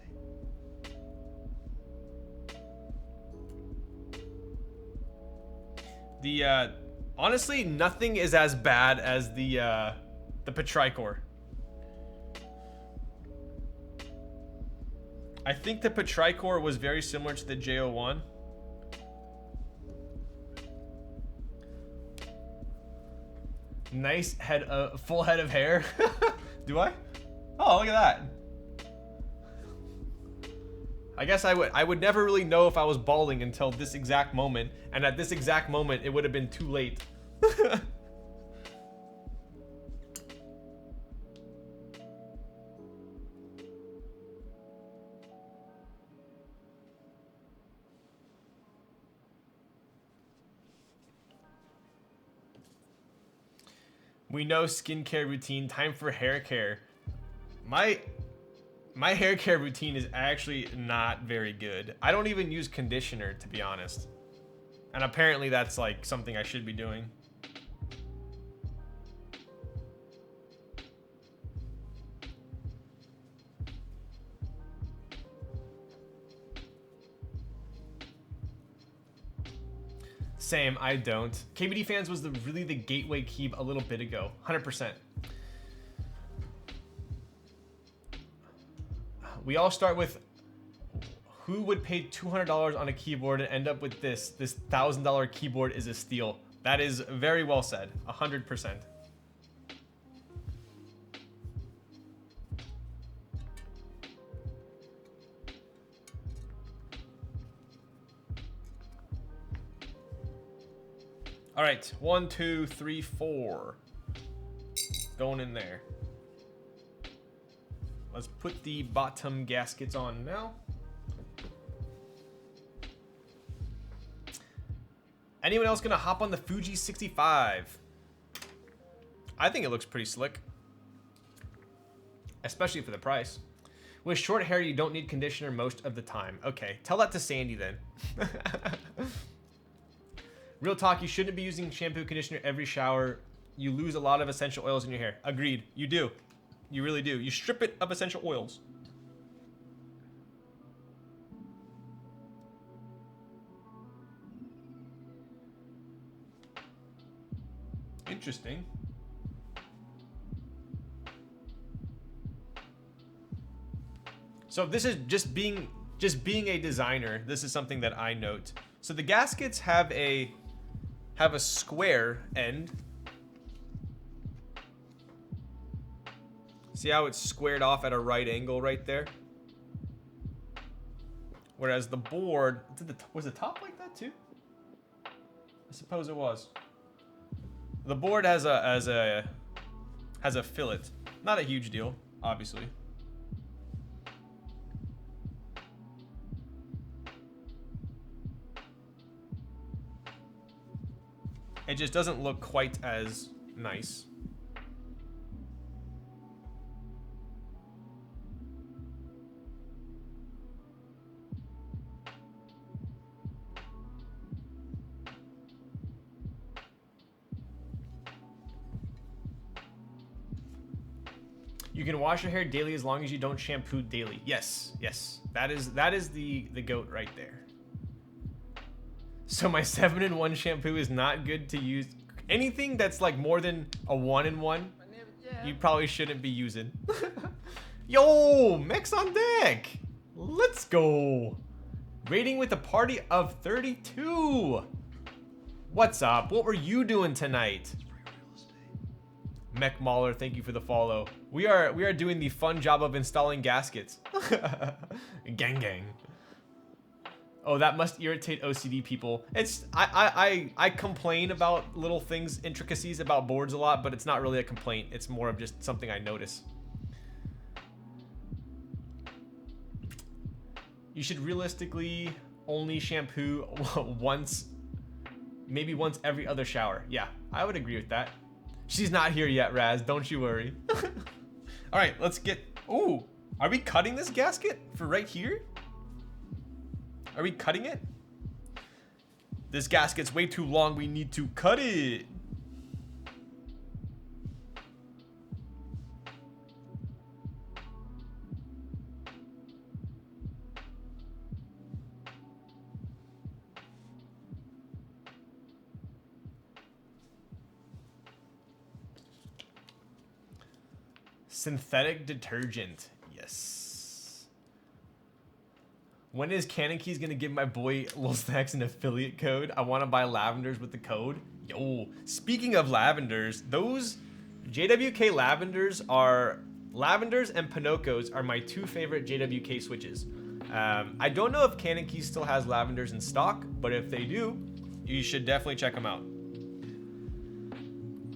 The honestly, nothing is as bad as the Petrichor. I think the Petrichor was very similar to the JO1. Nice head, full head of hair. Do I? Oh, look at that. I guess I would never really know if I was balding until this exact moment, and at this exact moment, it would have been too late. We know skincare routine, time for hair care. My hair care routine is actually not very good. I don't even use conditioner, to be honest. And apparently that's like something I should be doing. Same, I don't. KBD fans was really the gateway key a little bit ago. 100%. We all start with who would pay $200 on a keyboard and end up with this? This $1,000 keyboard is a steal. That is very well said. 100%. All right, 1, 2, 3, 4. Going in there. Let's put the bottom gaskets on now. Anyone else gonna hop on the Fuji 65? I think it looks pretty slick. Especially for the price. With short hair, you don't need conditioner most of the time. Okay, tell that to Sandy then. Real talk, you shouldn't be using shampoo conditioner every shower. You lose a lot of essential oils in your hair. Agreed, you do. You really do. You strip it of essential oils. Interesting. So this is just being a designer. This is something that I note. So the gaskets have a square end. See how it's squared off at a right angle right there? Whereas the board, was the top like that too? I suppose it was. The board has a fillet. Not a huge deal, obviously. It just doesn't look quite as nice. You can wash your hair daily as long as you don't shampoo daily. Yes, yes. That is the goat right there. So my 7-in-1 shampoo is not good to use. Anything that's like more than a 1-in-1, you probably shouldn't be using. Yo, Mix on deck. Let's go. Rating with a party of 32. What's up? What were you doing tonight? Mech Mauler, thank you for the follow. We are doing the fun job of installing gaskets. Gang gang. Oh, that must irritate OCD people. It's I complain about little things, intricacies about boards a lot, but it's not really a complaint. It's more of just something I notice. You should realistically only shampoo once, maybe once every other shower. Yeah, I would agree with that. She's not here yet, Raz. Don't you worry. All right, let's get... Ooh, are we cutting this gasket for right here? Are we cutting it? This gasket's way too long. We need to cut it. Synthetic detergent. Yes. When is CannonKeys gonna give my boy Lil Snacks an affiliate code? I want to buy lavenders with the code. Yo, speaking of lavenders, those JWK lavenders and Pinocos are my two favorite JWK switches. I don't know if CannonKeys still has lavenders in stock, but if they do, you should definitely check them out.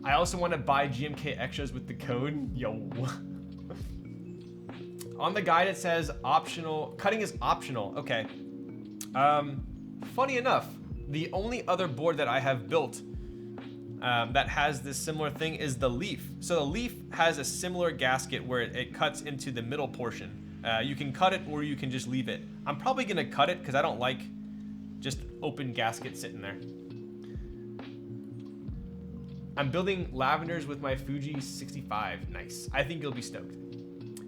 I also want to buy GMK extras with the code. Yo. On the guide it says optional. Cutting is optional. Okay. Funny enough, the only other board that I have built that has this similar thing is the Leaf. So the Leaf has a similar gasket where it cuts into the middle portion. You can cut it or you can just leave it. I'm probably gonna cut it because I don't like just open gasket sitting there. I'm building lavenders with my Fuji 65. Nice. I think you'll be stoked.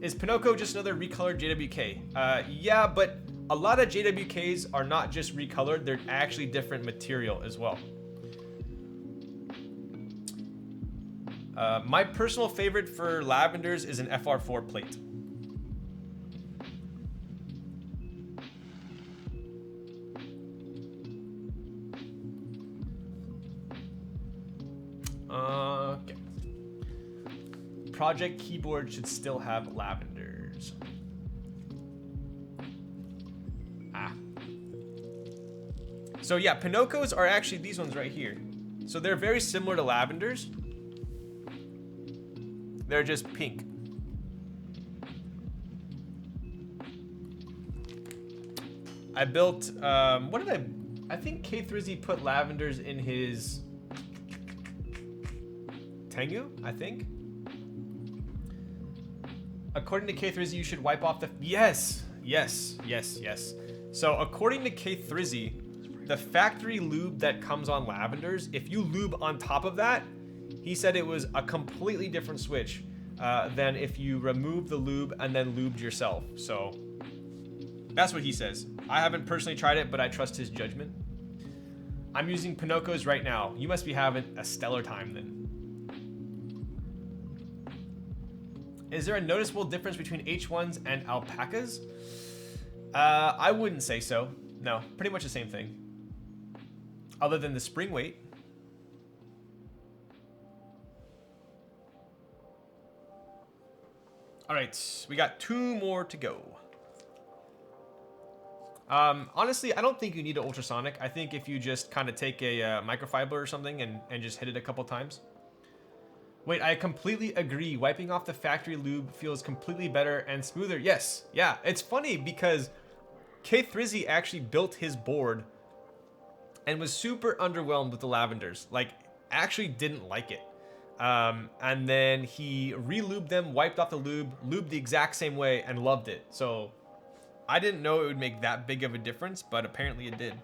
Is Pinoco just another recolored JWK? Yeah, but a lot of JWKs are not just recolored. They're actually different material as well. My personal favorite for lavenders is an FR4 plate. Okay. Project keyboard should still have lavenders. So yeah, Pinocos are actually these ones right here. So they're very similar to lavenders. They're just pink. I built, what did I think K Thrizzy put lavenders in his Tengu, I think. According to K Thrizzy, you should wipe off the, yes. So according to K Thrizzy, the factory lube that comes on lavenders, if you lube on top of that, he said it was a completely different switch than if you remove the lube and then lubed yourself. So that's what he says. I haven't personally tried it, but I trust his judgment. I'm using Pinocos right now. You must be having a stellar time then. Is there a noticeable difference between H1s and alpacas? I wouldn't say so. No, pretty much the same thing. Other than the spring weight. All right, we got 2 more to go. Honestly, I don't think you need an ultrasonic. I think if you just kind of take a microfiber or something and just hit it a couple times. Wait, I completely agree. Wiping off the factory lube feels completely better and smoother. Yes, yeah. It's funny because K Thrizzy actually built his board and was super underwhelmed with the lavenders. Like, actually didn't like it. And then he re-lubed them, wiped off the lube, lubed the exact same way, and loved it. So I didn't know it would make that big of a difference, but apparently it did.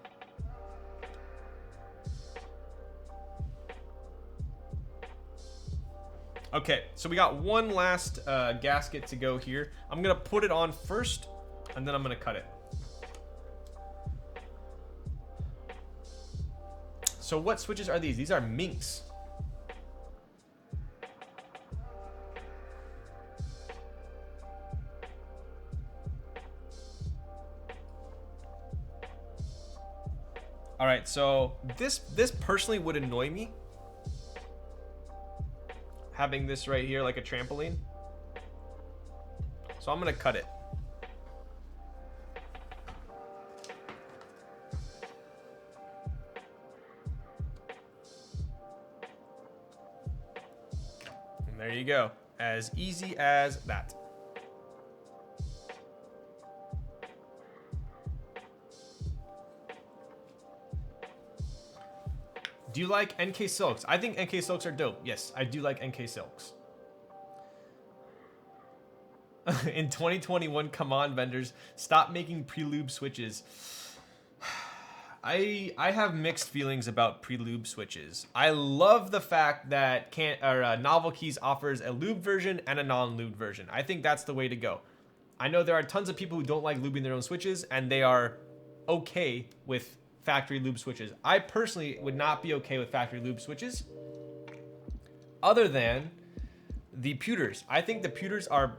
Okay, so we got one last gasket to go here. I'm gonna put it on first, and then I'm gonna cut it. So what switches are these? These are Minks. All right, so this personally would annoy me. Having this right here like a trampoline. So I'm gonna cut it. And there you go. As easy as that. Do you like NK Silks? I think NK Silks are dope. Yes, I do like NK Silks. In 2021, come on, vendors. Stop making pre-lube switches. I have mixed feelings about pre-lube switches. I love the fact that Novel Keys offers a lube version and a non-lube version. I think that's the way to go. I know there are tons of people who don't like lubing their own switches, and they are okay with factory lube switches. I personally would not be okay with factory lube switches other than the pewters. I think the pewters are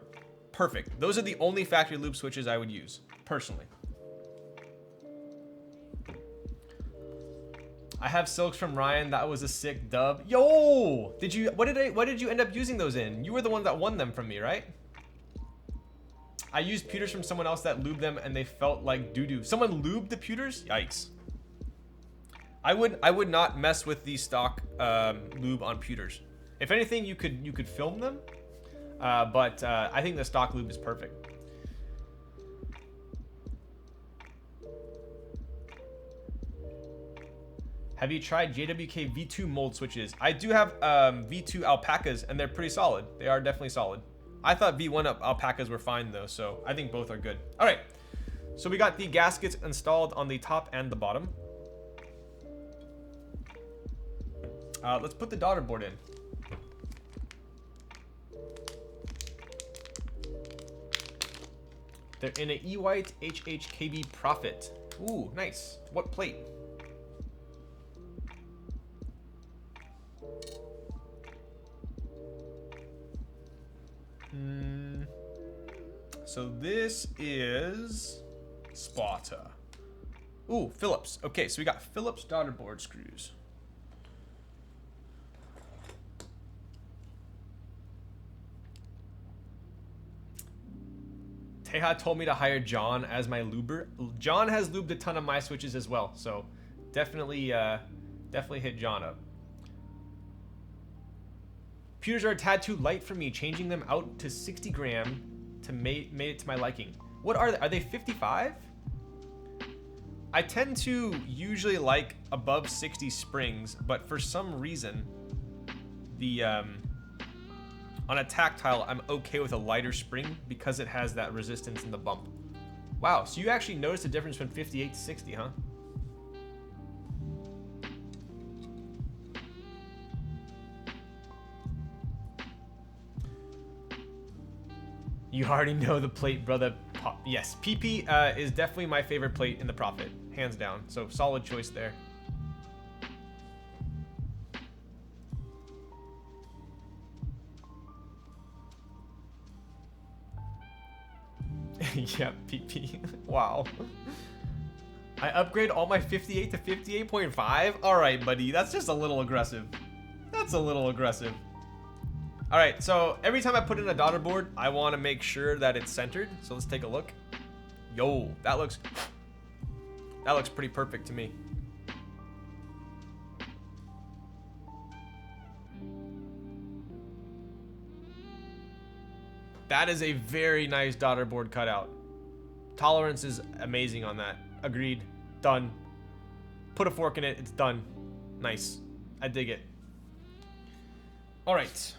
perfect. Those are the only factory lube switches I would use personally. I have silks from Ryan. That was a sick dub. Yo, what did you end up using those in? You were the one that won them from me, right? I used pewters from someone else that lubed them and they felt like doo-doo. Someone lubed the pewters? Yikes. I would not mess with the stock lube on pewters. If anything, you could film them, but I think the stock lube is perfect. Have you tried JWK V2 mold switches? I do have V2 alpacas, and they're pretty solid. They are definitely solid. I thought V1 alpacas were fine though, so I think both are good. All right, so we got the gaskets installed on the top and the bottom. Let's put the daughter board in. They're in a E-White HHKB Profit. Ooh, nice. What plate? So this is Sparta. Ooh, Phillips. Okay, so we got Phillips daughter board screws. Teha told me to hire John as my luber. John has lubed a ton of my switches as well, so definitely hit John up. Pewters are a tad too light for me. Changing them out to 60 gram to made it to my liking. What are they? Are they 55? I tend to usually like above 60 springs, but for some reason, the on a tactile, I'm okay with a lighter spring because it has that resistance in the bump. Wow, so you actually noticed the difference from 58 to 60, huh? You already know the plate, brother. Yes, PP is definitely my favorite plate in the Profit, hands down. So solid choice there. Yeah, PP. Wow. I upgrade all my 58 to 58.5? All right, buddy. That's just a little aggressive. That's a little aggressive. All right, so every time I put in a daughter board, I want to make sure that it's centered. So let's take a look. Yo, that looks pretty perfect to me. That is a very nice daughter board cutout. Tolerance is amazing on that. Agreed. Done. Put a fork in it. It's done. Nice. I dig it. All right.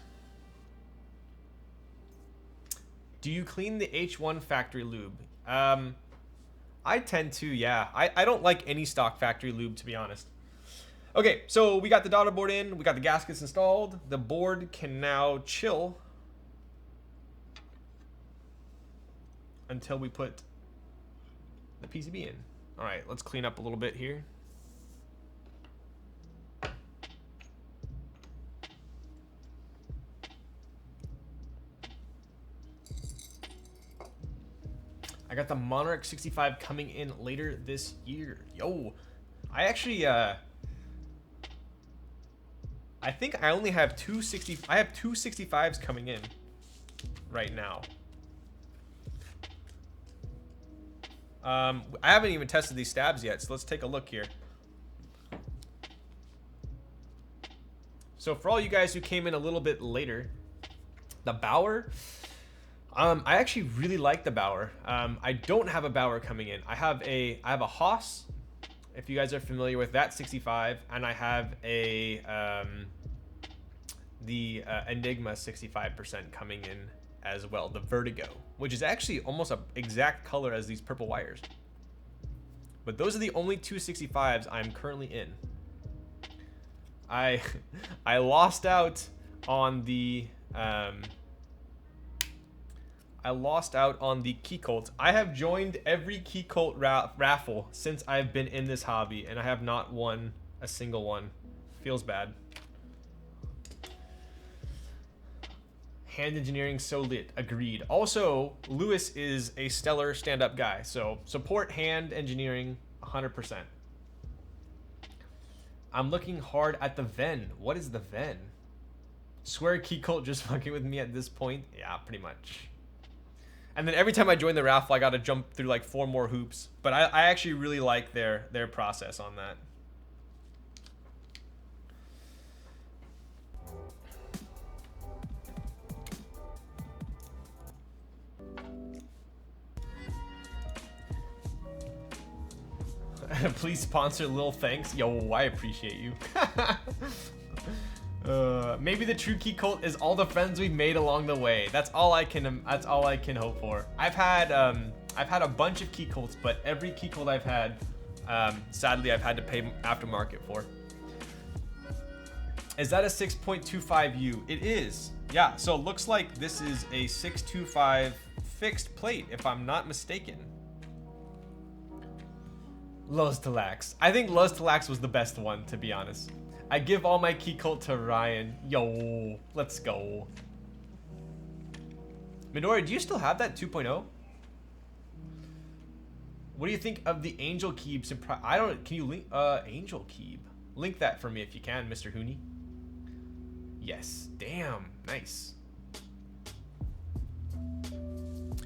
Do you clean the H1 factory lube? I tend to, yeah. I don't like any stock factory lube, to be honest. Okay, so we got the daughter board in, we got the gaskets installed. The board can now chill until we put the PCB in. All right, let's clean up a little bit here. I got the Monarch 65 coming in later this year. Yo, I actually, I think I only have I have two 65s coming in right now. I haven't even tested these stabs yet, so let's take a look here. So for all you guys who came in a little bit later, the Bauer, I actually really like the Bauer. I don't have a Bauer coming in. I have a Haas, if you guys are familiar with that 65, and I have a the Enigma 65% coming in as well, the Vertigo, which is actually almost an exact color as these purple wires. But those are the only two 65s I'm currently in. I lost out on the Key Cult. I have joined every Key Cult raffle since I've been in this hobby, and I have not won a single one. Feels bad. Hand engineering so lit. Agreed. Also, Lewis is a stellar stand-up guy, so support hand engineering 100%. I'm looking hard at the Ven. What is the Ven? Swear Key Cult just fucking with me at this point? Yeah, pretty much. And then every time I join the raffle, I gotta jump through like 4 more hoops. But I actually really like their process on that. Please sponsor Lil Thanks. Yo, I appreciate you. Maybe the true Key Cult is all the friends we've made along the way. That's all I can hope for. I've had a bunch of Key Cults, but every Key Cult I've had, sadly I've had to pay aftermarket for. Is that a 6.25U? It is. Yeah, so it looks like this is a 625 fixed plate, if I'm not mistaken. Los Talax. I think Los Talax was the best one, to be honest. I give all my Key Cult to Ryan. Yo, let's go. Midori, do you still have that 2.0? What do you think of the Angel Keybs? I don't. Can you link Angel Keyb? Link that for me if you can, Mr. Hooney. Yes. Damn. Nice.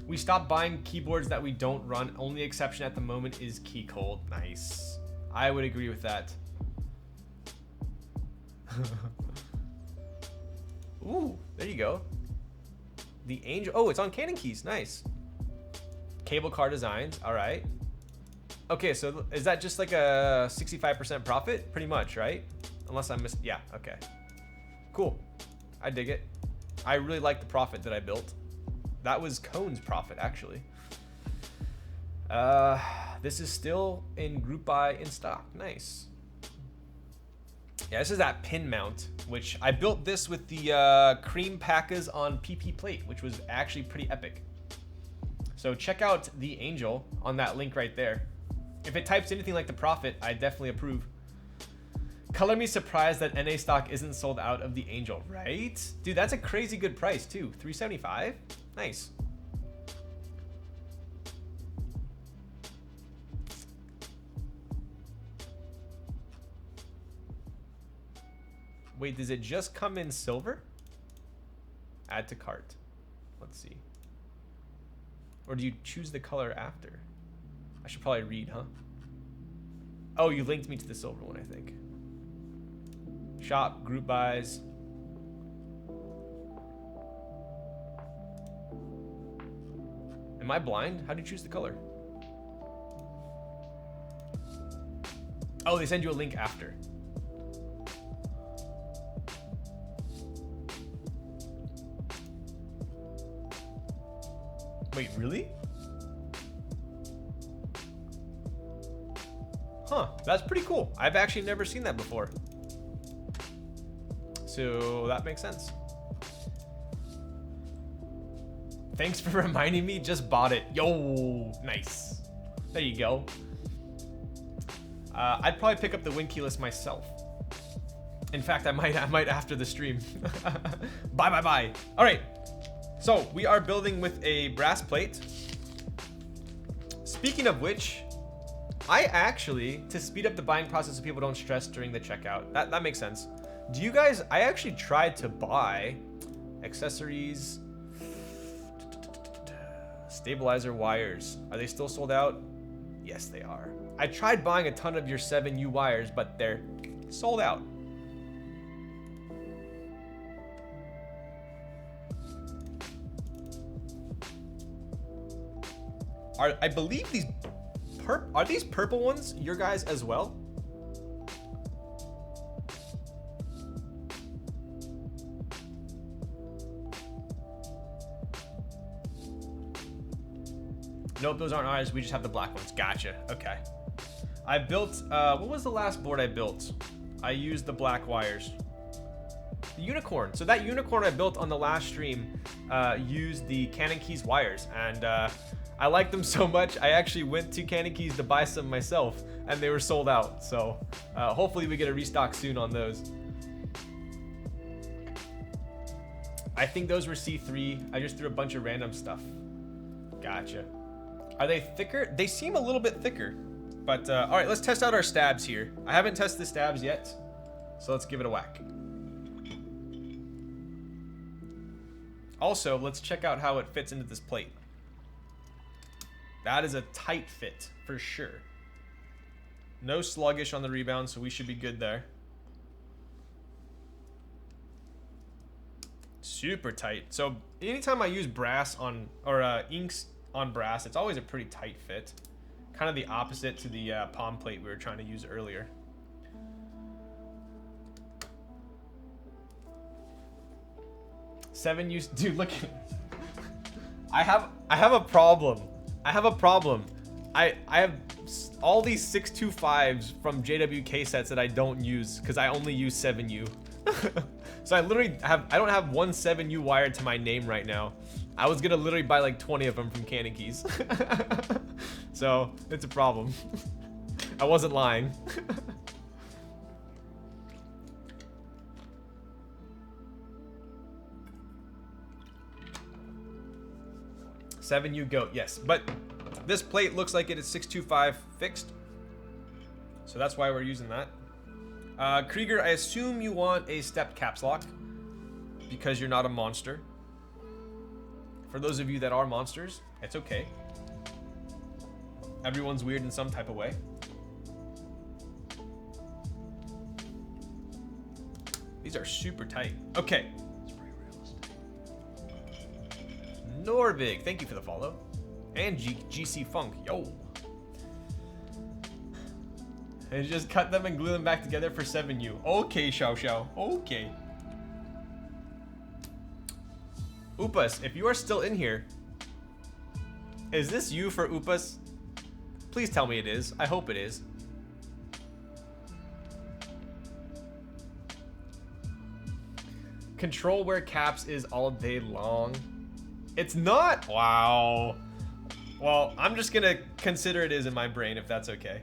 We stopped buying keyboards that we don't run. Only exception at the moment is Key Cult. Nice. I would agree with that. Ooh, there you go. The Angel. Oh, it's on CannonKeys. Nice. Cable car designs. All right. Okay, so is that just like a 65% profit? Pretty much, right? Unless I missed. Yeah, okay. Cool. I dig it. I really like the profit that I built. That was Cone's profit, actually. This is still in group buy in stock. Nice. Yeah, this is that pin mount, which I built this with the cream packers on PP plate, which was actually pretty epic. So check out the Angel on that link right there. If it types anything like the profit, I definitely approve. Color me surprised that NA stock isn't sold out of the Angel, right? Dude, that's a crazy good price too. $375? Nice. Wait, does it just come in silver? Add to cart. Let's see. Or do you choose the color after? I should probably read, huh? Oh, you linked me to the silver one, I think. Shop, group buys. Am I blind? How do you choose the color? Oh, they send you a link after. Wait, really? Huh. That's pretty cool. I've actually never seen that before. So that makes sense. Thanks for reminding me, just bought it. Yo, nice. There you go. I'd probably pick up the win keyless myself. In fact, I might after the stream. Bye. All right, so we are building with a brass plate. Speaking of which, I actually, to speed up the buying process so people don't stress during the checkout, that makes sense. Do you guys, I actually tried to buy accessories, stabilizer wires. Are they still sold out? Yes, they are. I tried buying a ton of your 7U wires, but they're sold out. I believe these are these purple ones your guys as well? Nope, those aren't ours. We just have the black ones. Gotcha. Okay. I built, what was the last board I built? I used the black wires. The unicorn. So that unicorn I built on the last stream used the CannonKeys wires, and I liked them so much I actually went to CannonKeys to buy some myself, and they were sold out. So hopefully we get a restock soon on those. I think those were C3. I just threw a bunch of random stuff. Gotcha. Are they thicker? They seem a little bit thicker, but all right, let's test out our stabs here. I haven't tested the stabs yet, so let's give it a whack. Also, let's check out how it fits into this plate. That is a tight fit for sure. No sluggish on the rebound, so we should be good there. Super tight. So anytime I use brass on, or inks on brass, it's always a pretty tight fit. Kind of the opposite to the palm plate we were trying to use earlier. Seven use, dude, look at I have a problem. I have all these 625s from JWK sets that I don't use because I only use 7U. So I don't have one 7U wired to my name right now. I was gonna literally buy like 20 of them from CannonKeys. So it's a problem. I wasn't lying. 7U goat, yes. But this plate looks like it is 625 fixed. So that's why we're using that. Krieger, I assume you want a stepped caps lock because you're not a monster. For those of you that are monsters, it's okay. Everyone's weird in some type of way. These are super tight. Okay. Norvig, thank you for the follow. And GC Funk, yo. And just cut them and glue them back together for 7U. Okay, Xiao Xiao. Okay. Upas, if you are still in here, is this you for Upas? Please tell me it is. I hope it is. Control where caps is all day long. It's not? Wow. Well, I'm just gonna consider it is in my brain if that's okay.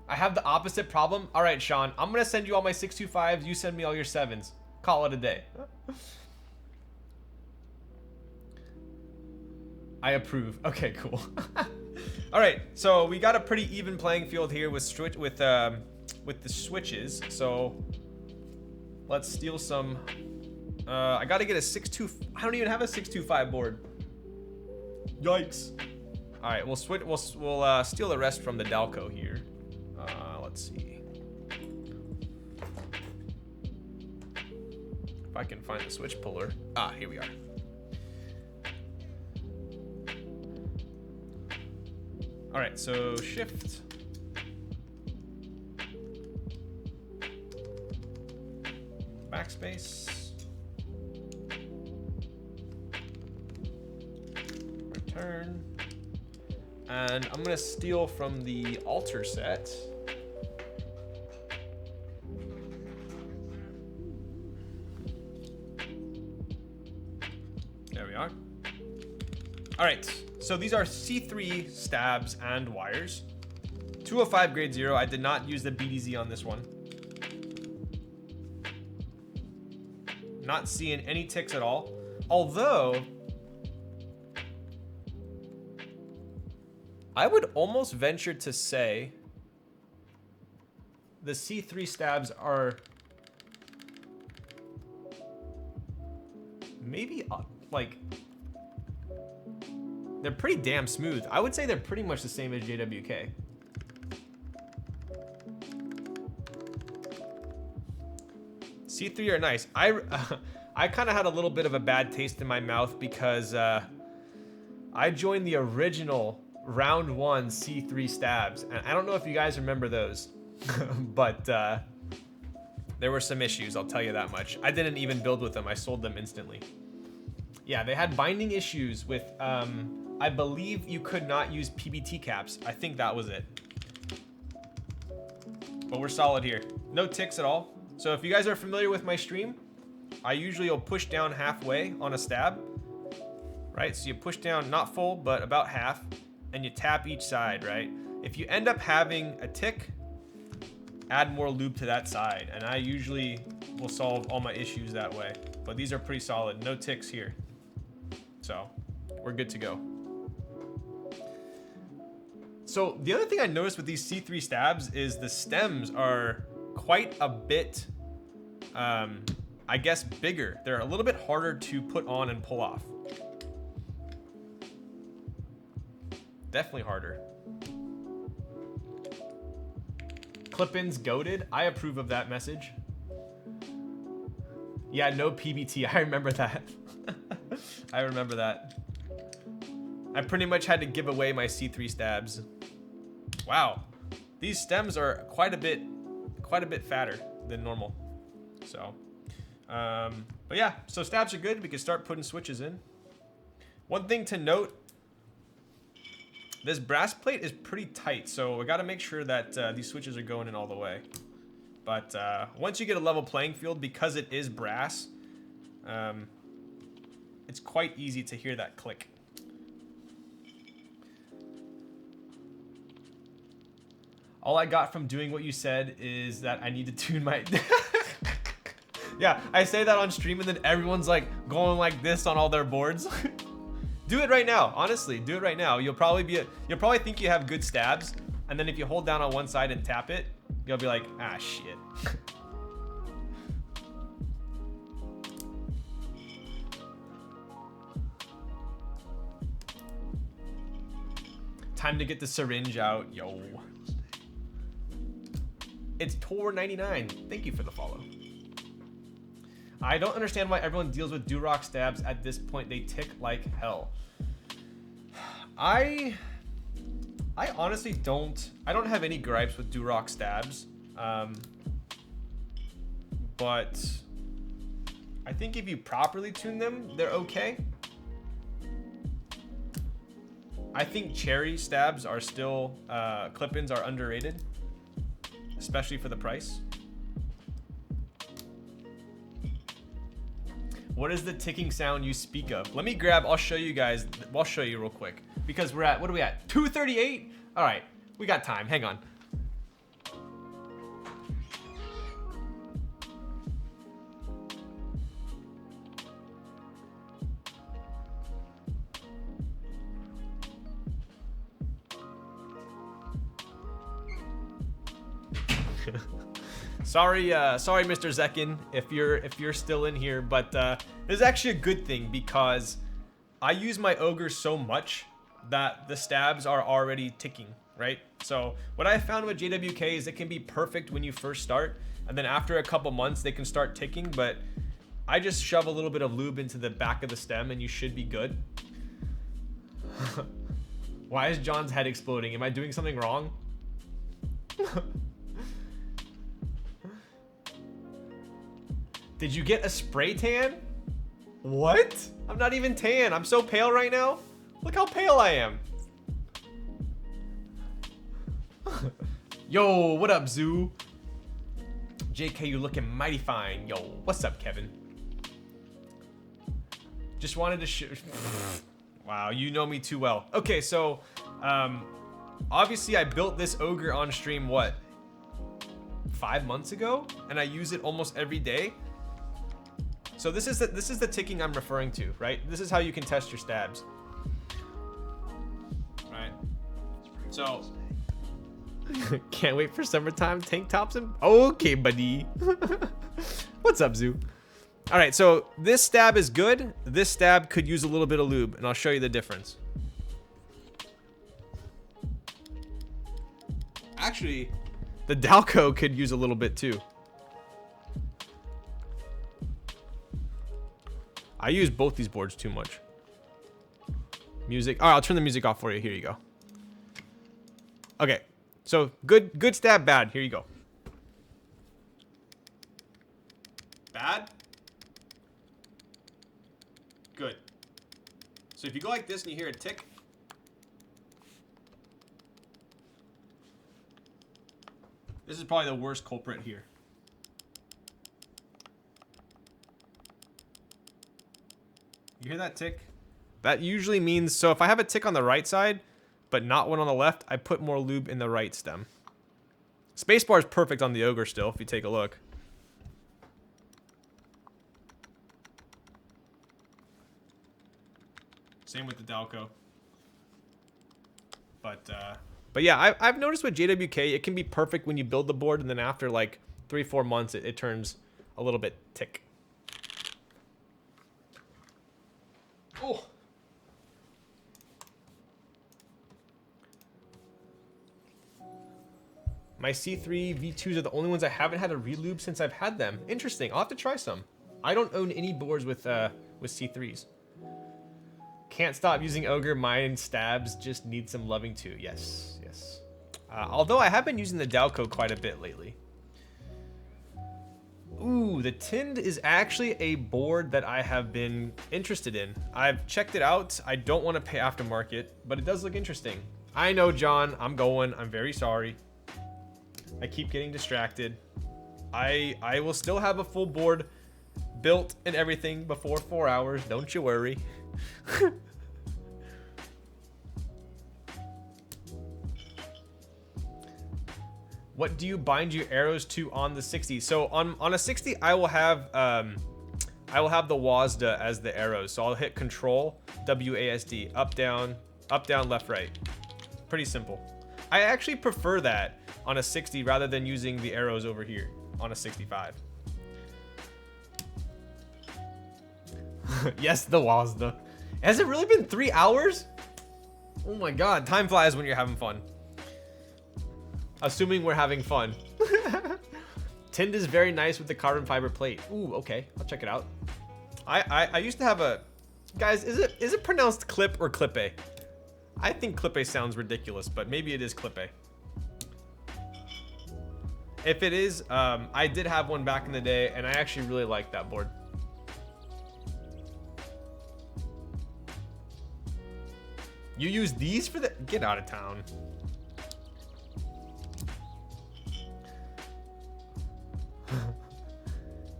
I have the opposite problem. All right, Sean, I'm gonna send you all my 625s. You send me all your 7s. Call it a day. I approve. Okay, cool. All right, so we got a pretty even playing field here with the switches. So let's steal some. I got to get a 625. I don't even have a 625 board. Yikes. All right, we'll switch. We'll steal the rest from the Dalco here. Let's see if I can find the switch puller. Ah, here we are. All right, so shift. Backspace. Return. And I'm gonna steal from the altar set. There we are. All right, so these are C3 stabs and wires. 205 grade 0. I did not use the BDZ on this one. Not seeing any ticks at all. Although, I would almost venture to say the C3 stabs are maybe like, they're pretty damn smooth. I would say they're pretty much the same as JWK. C3 are nice. I kind of had a little bit of a bad taste in my mouth because I joined the original round 1 C3 stabs, and I don't know if you guys remember those, but there were some issues, I'll tell you that much. I didn't even build with them. I sold them instantly. Yeah, they had binding issues with, I believe you could not use PBT caps. I think that was it. But we're solid here. No ticks at all. So if you guys are familiar with my stream, I usually will push down halfway on a stab, right? So you push down not full, but about half, and you tap each side, right? If you end up having a tick, add more lube to that side, and I usually will solve all my issues that way. But these are pretty solid, no ticks here. So we're good to go. So the other thing I noticed with these C3 stabs is the stems are quite a bit, I guess, bigger. They're a little bit harder to put on and pull off. Definitely harder. Clip-ins goated. I approve of that message. Yeah, no PBT. I remember that. I remember that. I pretty much had to give away my C3 stabs. Wow, these stems are quite a bit fatter than normal. So, but yeah, so stabs are good. We can start putting switches in. One thing to note, this brass plate is pretty tight, so we got to make sure that these switches are going in all the way. But once you get a level playing field, because it is brass, it's quite easy to hear that click. All I got from doing what you said is that I need to tune my... Yeah, I say that on stream and then everyone's like going like this on all their boards. Do it right now, honestly, do it right now. You'll probably think you have good stabs, and then if you hold down on one side and tap it, you'll be like, ah, shit. Time to get the syringe out, yo. It's Tor99. Thank you for the follow. I don't understand why everyone deals with Durock stabs at this point. They tick like hell. I honestly don't. I don't have any gripes with Durock stabs. But I think if you properly tune them, they're okay. I think cherry stabs are still, clip-ins are underrated, especially for the price. What is the ticking sound you speak of? Let me grab, I'll show you guys, I'll show you real quick. Because we're at, what are we at? 2:38? All right, we got time, hang on. Sorry, Mr. Zekin, if you're still in here, but this is actually a good thing because I use my ogre so much that the stabs are already ticking, right? So what I found with JWK is it can be perfect when you first start, and then after a couple months they can start ticking, but I just shove a little bit of lube into the back of the stem and you should be good. Why is John's head exploding? Am I doing something wrong? Did you get a spray tan? What? I'm not even tan. I'm so pale right now. Look how pale I am. Yo, what up, Zoo? JK, you looking mighty fine. Yo, what's up, Kevin? Just wanted to wow, you know me too well. Okay, so obviously I built this ogre on stream, what, 5 months ago? And I use it almost every day. So this is the ticking I'm referring to, right? This is how you can test your stabs. Right. So can't wait for summertime tank tops and okay, buddy. What's up, Zoo? All right, so this stab is good. This stab could use a little bit of lube, and I'll show you the difference. Actually, the Dalco could use a little bit too. I use both these boards too much. Music. All right, I'll turn the music off for you. Here you go. Okay, so good stab, bad. Here you go. Bad. Good. So if you go like this and you hear a tick, this is probably the worst culprit here. You hear that tick? That usually means, so if I have a tick on the right side, but not one on the left, I put more lube in the right stem. Spacebar is perfect on the ogre still, if you take a look. Same with the Dalco. But yeah, I've noticed with JWK, it can be perfect when you build the board, and then after like 3-4 months, it turns a little bit tick. Oh. My C3 V2s are the only ones I haven't had a relube since I've had them. Interesting. I'll have to try some. I don't own any boards with C3s. Can't stop using ogre. Mine stabs just need some loving too. Yes, yes. Although I have been using the Dalco quite a bit lately. Ooh, the Tinned is actually a board that I have been interested in. I've checked it out. I don't want to pay aftermarket, but it does look interesting. I know, John. I'm going. I'm very sorry. I keep getting distracted. I will still have a full board built and everything before 4 hours. Don't you worry. What do you bind your arrows to on the 60? So on a 60, I will have the WASD as the arrows. So I'll hit Control WASD, up down, left right. Pretty simple. I actually prefer that on a 60 rather than using the arrows over here on a 65. Yes, the WASD. Has it really been 3 hours? Oh my god, time flies when you're having fun. Assuming we're having fun. Tinned is very nice with the carbon fiber plate. Ooh, okay, I'll check it out. I used to have a, guys, is it pronounced clip or clippe? I think clippe sounds ridiculous, but maybe it is clippe. If it is, I did have one back in the day, and I actually really liked that board. You use these for the, get out of town.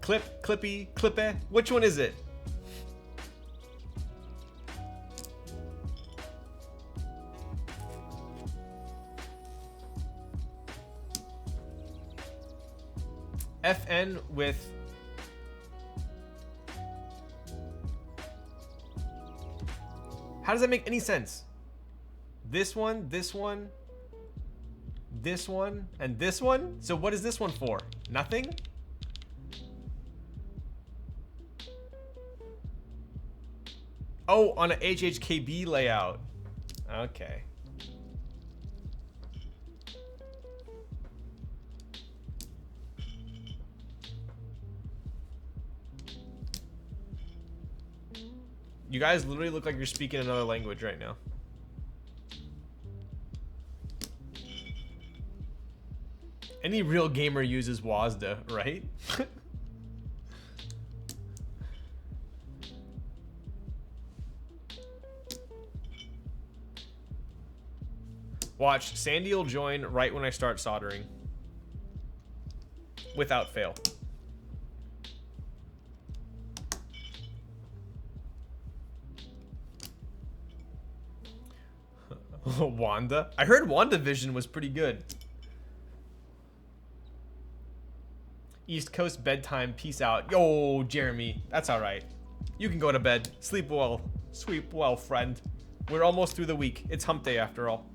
Clip, clippy, clippe. Which one is it? FN with how does that make any sense? This one, this one, this one, and this one? So what is this one for? Nothing? Oh, on an HHKB layout. Okay. You guys literally look like you're speaking another language right now. Any real gamer uses WASD, right? Watch, Sandy will join right when I start soldering. Without fail. Wanda? I heard WandaVision was pretty good. East Coast bedtime, peace out. Yo, Jeremy, that's alright. You can go to bed. Sleep well. Sleep well, friend. We're almost through the week. It's hump day after all.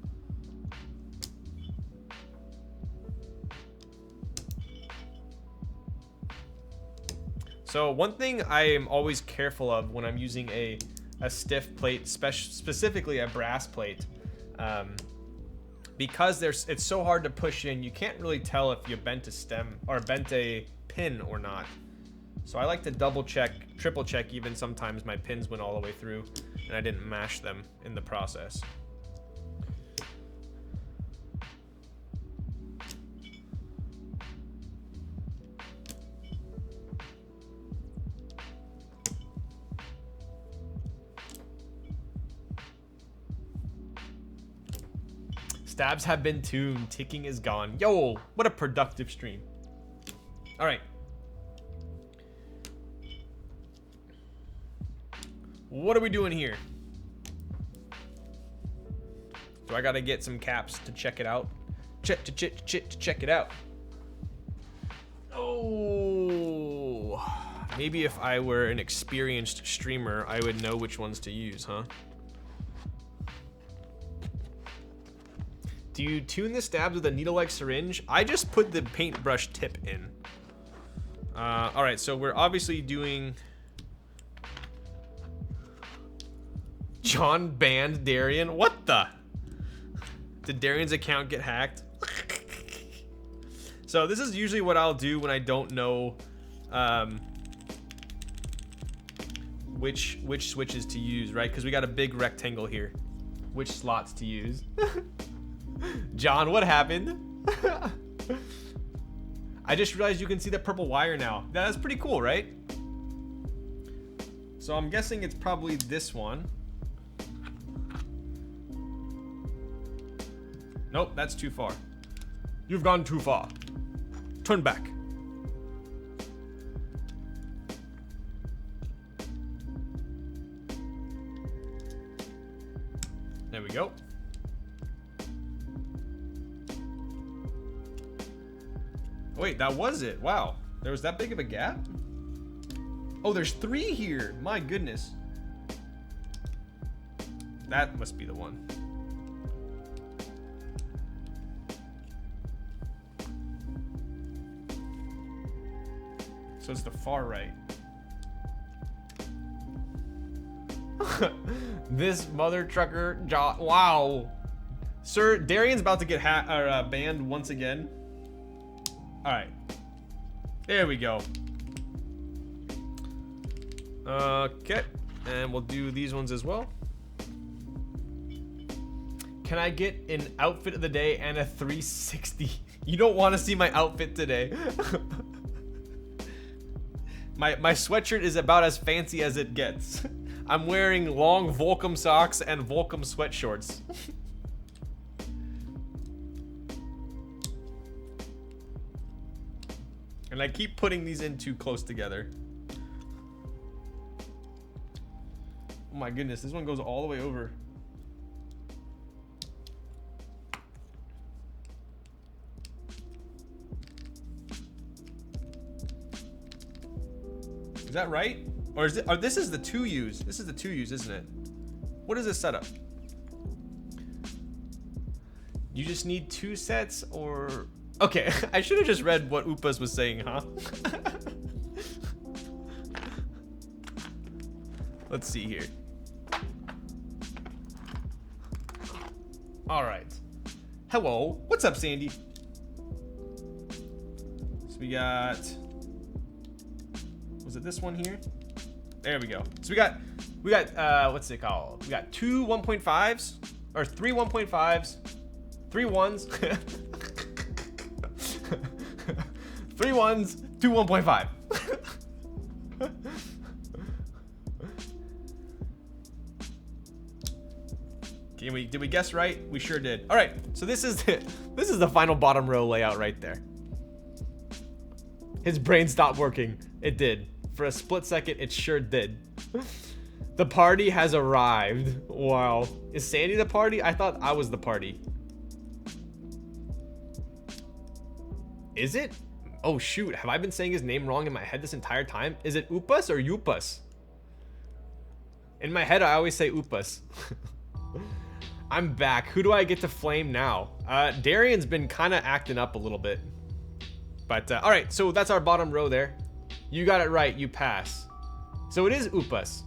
So one thing I am always careful of when I'm using a stiff plate, specifically a brass plate, because it's so hard to push in, you can't really tell if you bent a stem or bent a pin or not. So I like to double check, triple check even sometimes my pins went all the way through and I didn't mash them in the process. Stabs have been tuned. Ticking is gone. Yo, what a productive stream. All right. What are we doing here? Do I gotta get some caps to check it out? Check it out. Oh, maybe if I were an experienced streamer, I would know which ones to use, huh? Do you tune the stabs with a needle-like syringe? I just put the paintbrush tip in. All right, so we're obviously doing... John banned Darian? What the? Did Darian's account get hacked? So this is usually what I'll do when I don't know which switches to use, right? Because we got a big rectangle here. Which slots to use? John, what happened? I just realized you can see the purple wire now. That's pretty cool, right? So I'm guessing it's probably this one. Nope, that's too far. You've gone too far. Turn back. There we go. Wait, that was it. Wow. There was that big of a gap? Oh, there's 3 here. My goodness. That must be the one. So it's the far right. This mother trucker job. Wow. Sir, Darian's about to get banned once again. All right, there we go. Okay, and we'll do these ones as well. Can I get an outfit of the day and a 360? You don't want to see my outfit today. my sweatshirt is about as fancy as it gets. I'm wearing long Volcom socks and Volcom sweat shorts. And I keep putting these in too close together. Oh my goodness, this one goes all the way over. Is that right? Or is it, oh, this is the 2 use. This is the 2 use, isn't it? What is this setup? You just need 2 sets or... Okay, I should have just read what Upas was saying, huh? Let's see here. All right. Hello. What's up, Sandy? So we got... Was it this one here? There we go. So we got what's it called? We got 2 1.5s or 3 1.5s, 3 1s. 3 1s, 2 1.5. Did we guess right? We sure did. All right, so this is the final bottom row layout right there. His brain stopped working. It did. For a split second, it sure did. The party has arrived. Wow. Is Sandy the party? I thought I was the party. Is it? Oh shoot, have I been saying his name wrong in my head this entire time? Is it Upas or Upas? In my head, I always say Upas. I'm back. Who do I get to flame now? Darian's been kind of acting up a little bit. But, all right, so that's our bottom row there. You got it right, you pass. So it is Upas.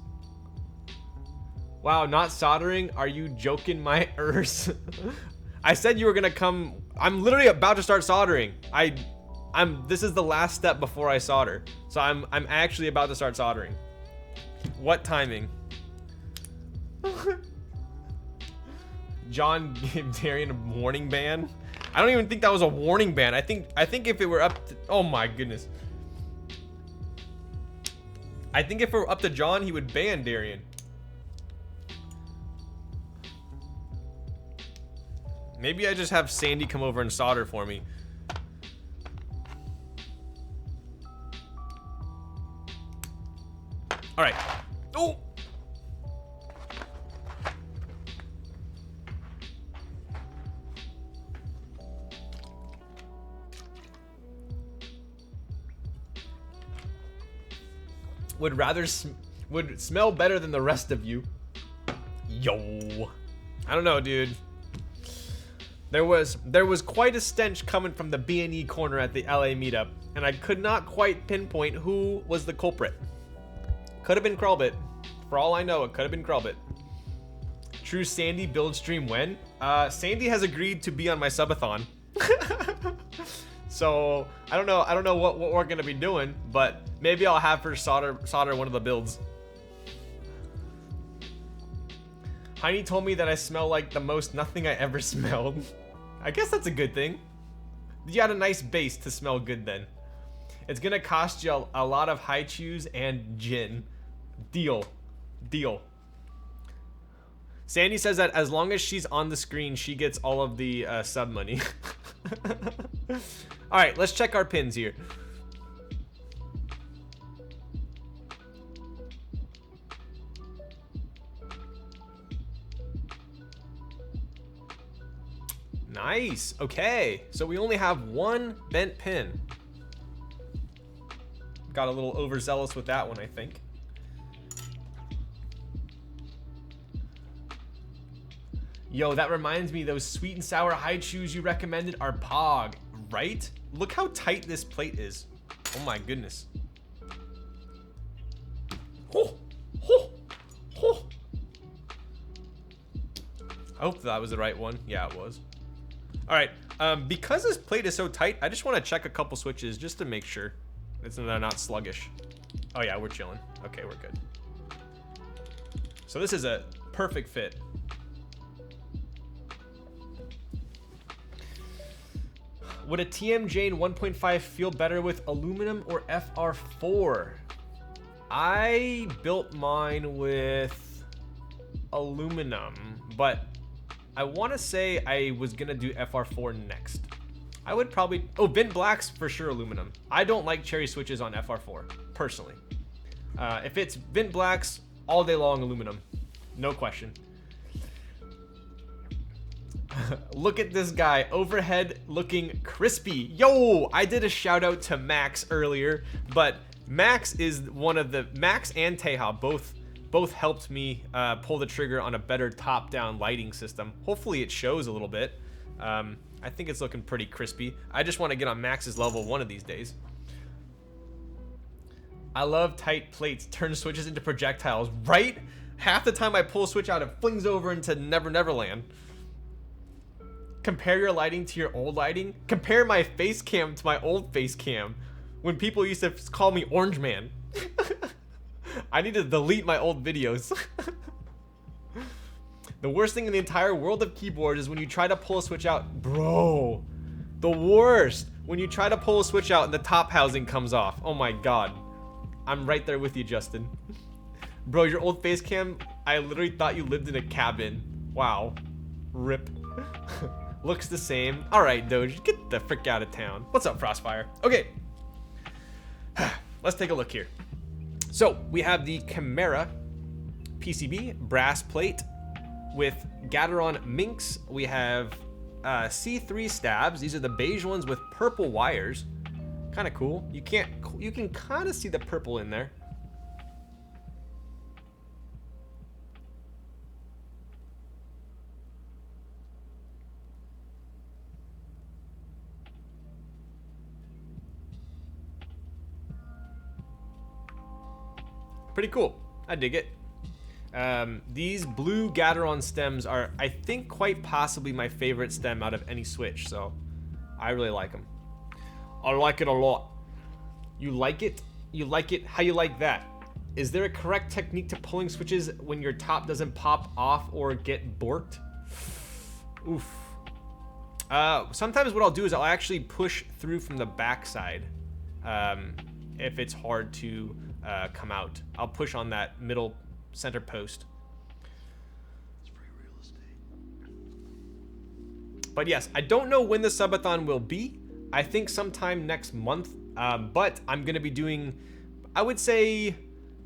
Wow, not soldering? Are you joking my ears? I said you were gonna come. I'm literally about to start soldering. This is the last step before I solder. So I'm actually about to start soldering. What timing? John gave Darian a warning ban. I don't even think that was a warning ban. I think if it were up to, oh my goodness. I think if it were up to John, he would ban Darian. Maybe I just have Sandy come over and solder for me. All right. Oh. Would smell better than the rest of you. Yo. I don't know, dude. There was quite a stench coming from the B&E corner at the LA meetup, and I could not quite pinpoint who was the culprit. Could have been Krulbit. For all I know, it could have been Krulbit. True Sandy build stream when? Sandy has agreed to be on my subathon. So I don't know what we're gonna be doing, but maybe I'll have her solder one of the builds. Heine told me that I smell like the most nothing I ever smelled. I guess that's a good thing. You had a nice base to smell good then. It's gonna cost you a lot of high chews and gin. Deal. Sandy says that as long as she's on the screen, she gets all of the sub money. All right, let's check our pins here. Nice. Okay, so we only have one bent pin. Got a little overzealous with that one, I think. Yo, that reminds me, those sweet and sour high chews you recommended are pog, right? Look how tight this plate is. Oh my goodness. Oh, oh, oh. I hope that was the right one. Yeah, it was. All right, because this plate is so tight, I just want to check a couple switches just to make sure they're not sluggish. Oh yeah, we're chilling. Okay, we're good. So this is a perfect fit. Would a TM Jane 1.5 feel better with aluminum or FR4? I built mine with aluminum, but I want to say I was gonna do FR4 next. I would probably, oh, Vent Black's for sure aluminum. I don't like cherry switches on FR4, personally. If it's Vent Black's, all day long aluminum, no question. Look at this guy, overhead looking crispy. Yo, I did a shout out to Max earlier, but Max is one of the, Max and Teja both helped me pull the trigger on a better top-down lighting system. Hopefully it shows a little bit. I think it's looking pretty crispy. I just want to get on Max's level one of these days. I love tight plates, turn switches into projectiles, right? Half the time I pull a switch out, it flings over into Never Never Land. Compare your lighting to your old lighting. Compare my face cam to my old face cam when people used to call me Orange Man. I need to delete my old videos. The worst thing in the entire world of keyboards is when you try to pull a switch out. Bro, the worst. When you try to pull a switch out and the top housing comes off. Oh my god. I'm right there with you, Justin. Bro, your old face cam, I literally thought you lived in a cabin. Wow. Rip. Looks the same. All right, Doge, get the frick out of town. What's up, Frostfire? Okay. Let's take a look here. So we have the Chimera PCB brass plate with Gateron Minks. We have C3 stabs. These are the beige ones with purple wires. Kind of cool. You can kind of see the purple in there. Pretty cool. I dig it. These blue Gateron stems are, I think, quite possibly my favorite stem out of any Switch, so I really like them. I like it a lot. You like it? You like it? How you like that? Is there a correct technique to pulling switches when your top doesn't pop off or get borked? Oof. Sometimes what I'll do is I'll actually push through from the backside if it's hard to come out. I'll push on that middle center post. It's free real estate. But yes, I don't know when the subathon will be. I think sometime next month, but I'm gonna be doing, I would say,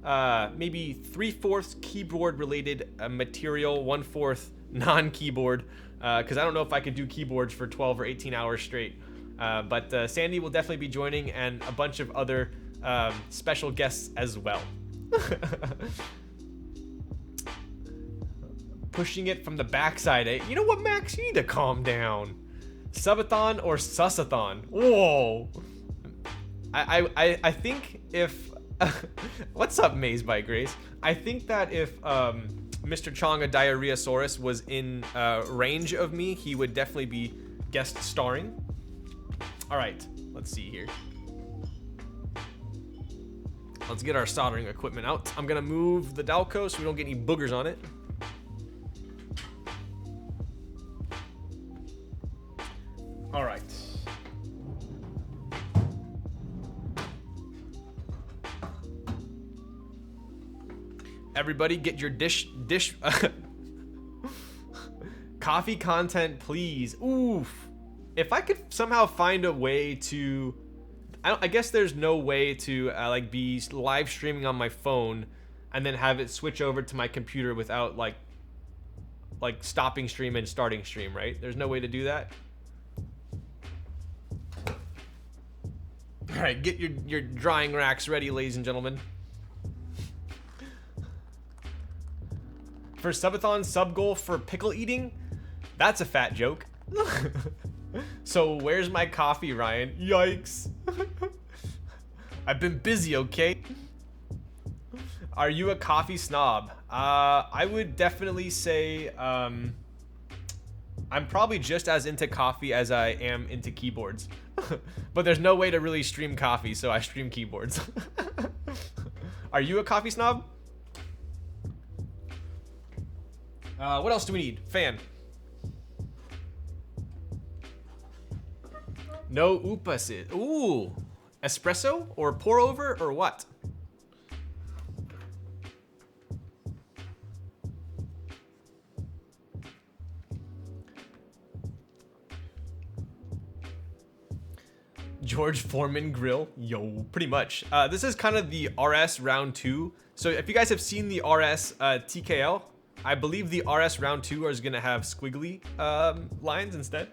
maybe 3/4 keyboard related material, 1/4 non-keyboard, because I don't know if I could do keyboards for 12 or 18 hours straight. But Sandy will definitely be joining, and a bunch of other special guests as well. Pushing it from the backside, eh? You know what, Max? You need to calm down. Subathon or susathon? Whoa. I think if... What's up, Maze by Grace? I think that if Mr. Chonga Diarrheasaurus was in range of me, he would definitely be guest starring. All right, let's see here. Let's get our soldering equipment out. I'm gonna move the Dalco so we don't get any boogers on it. All right. Everybody get your dish coffee content, please. Oof. If I could somehow find a way to, I guess there's no way to like be live streaming on my phone and then have it switch over to my computer without like stopping stream and starting stream, right? There's no way to do that. All right, get your drying racks ready, ladies and gentlemen. For subathon sub goal for pickle eating, that's a fat joke. So where's my coffee, Ryan? Yikes. I've been busy, okay? Are you a coffee snob? I would definitely say I'm probably just as into coffee as I am into keyboards. But there's no way to really stream coffee, so I stream keyboards. Are you a coffee snob? What else do we need? Fan. No upas. Ooh. Espresso or pour over or what? George Foreman grill. Yo, pretty much. This is kind of the RS round 2. So if you guys have seen the RS TKL, I believe the RS round 2 is going to have squiggly lines instead.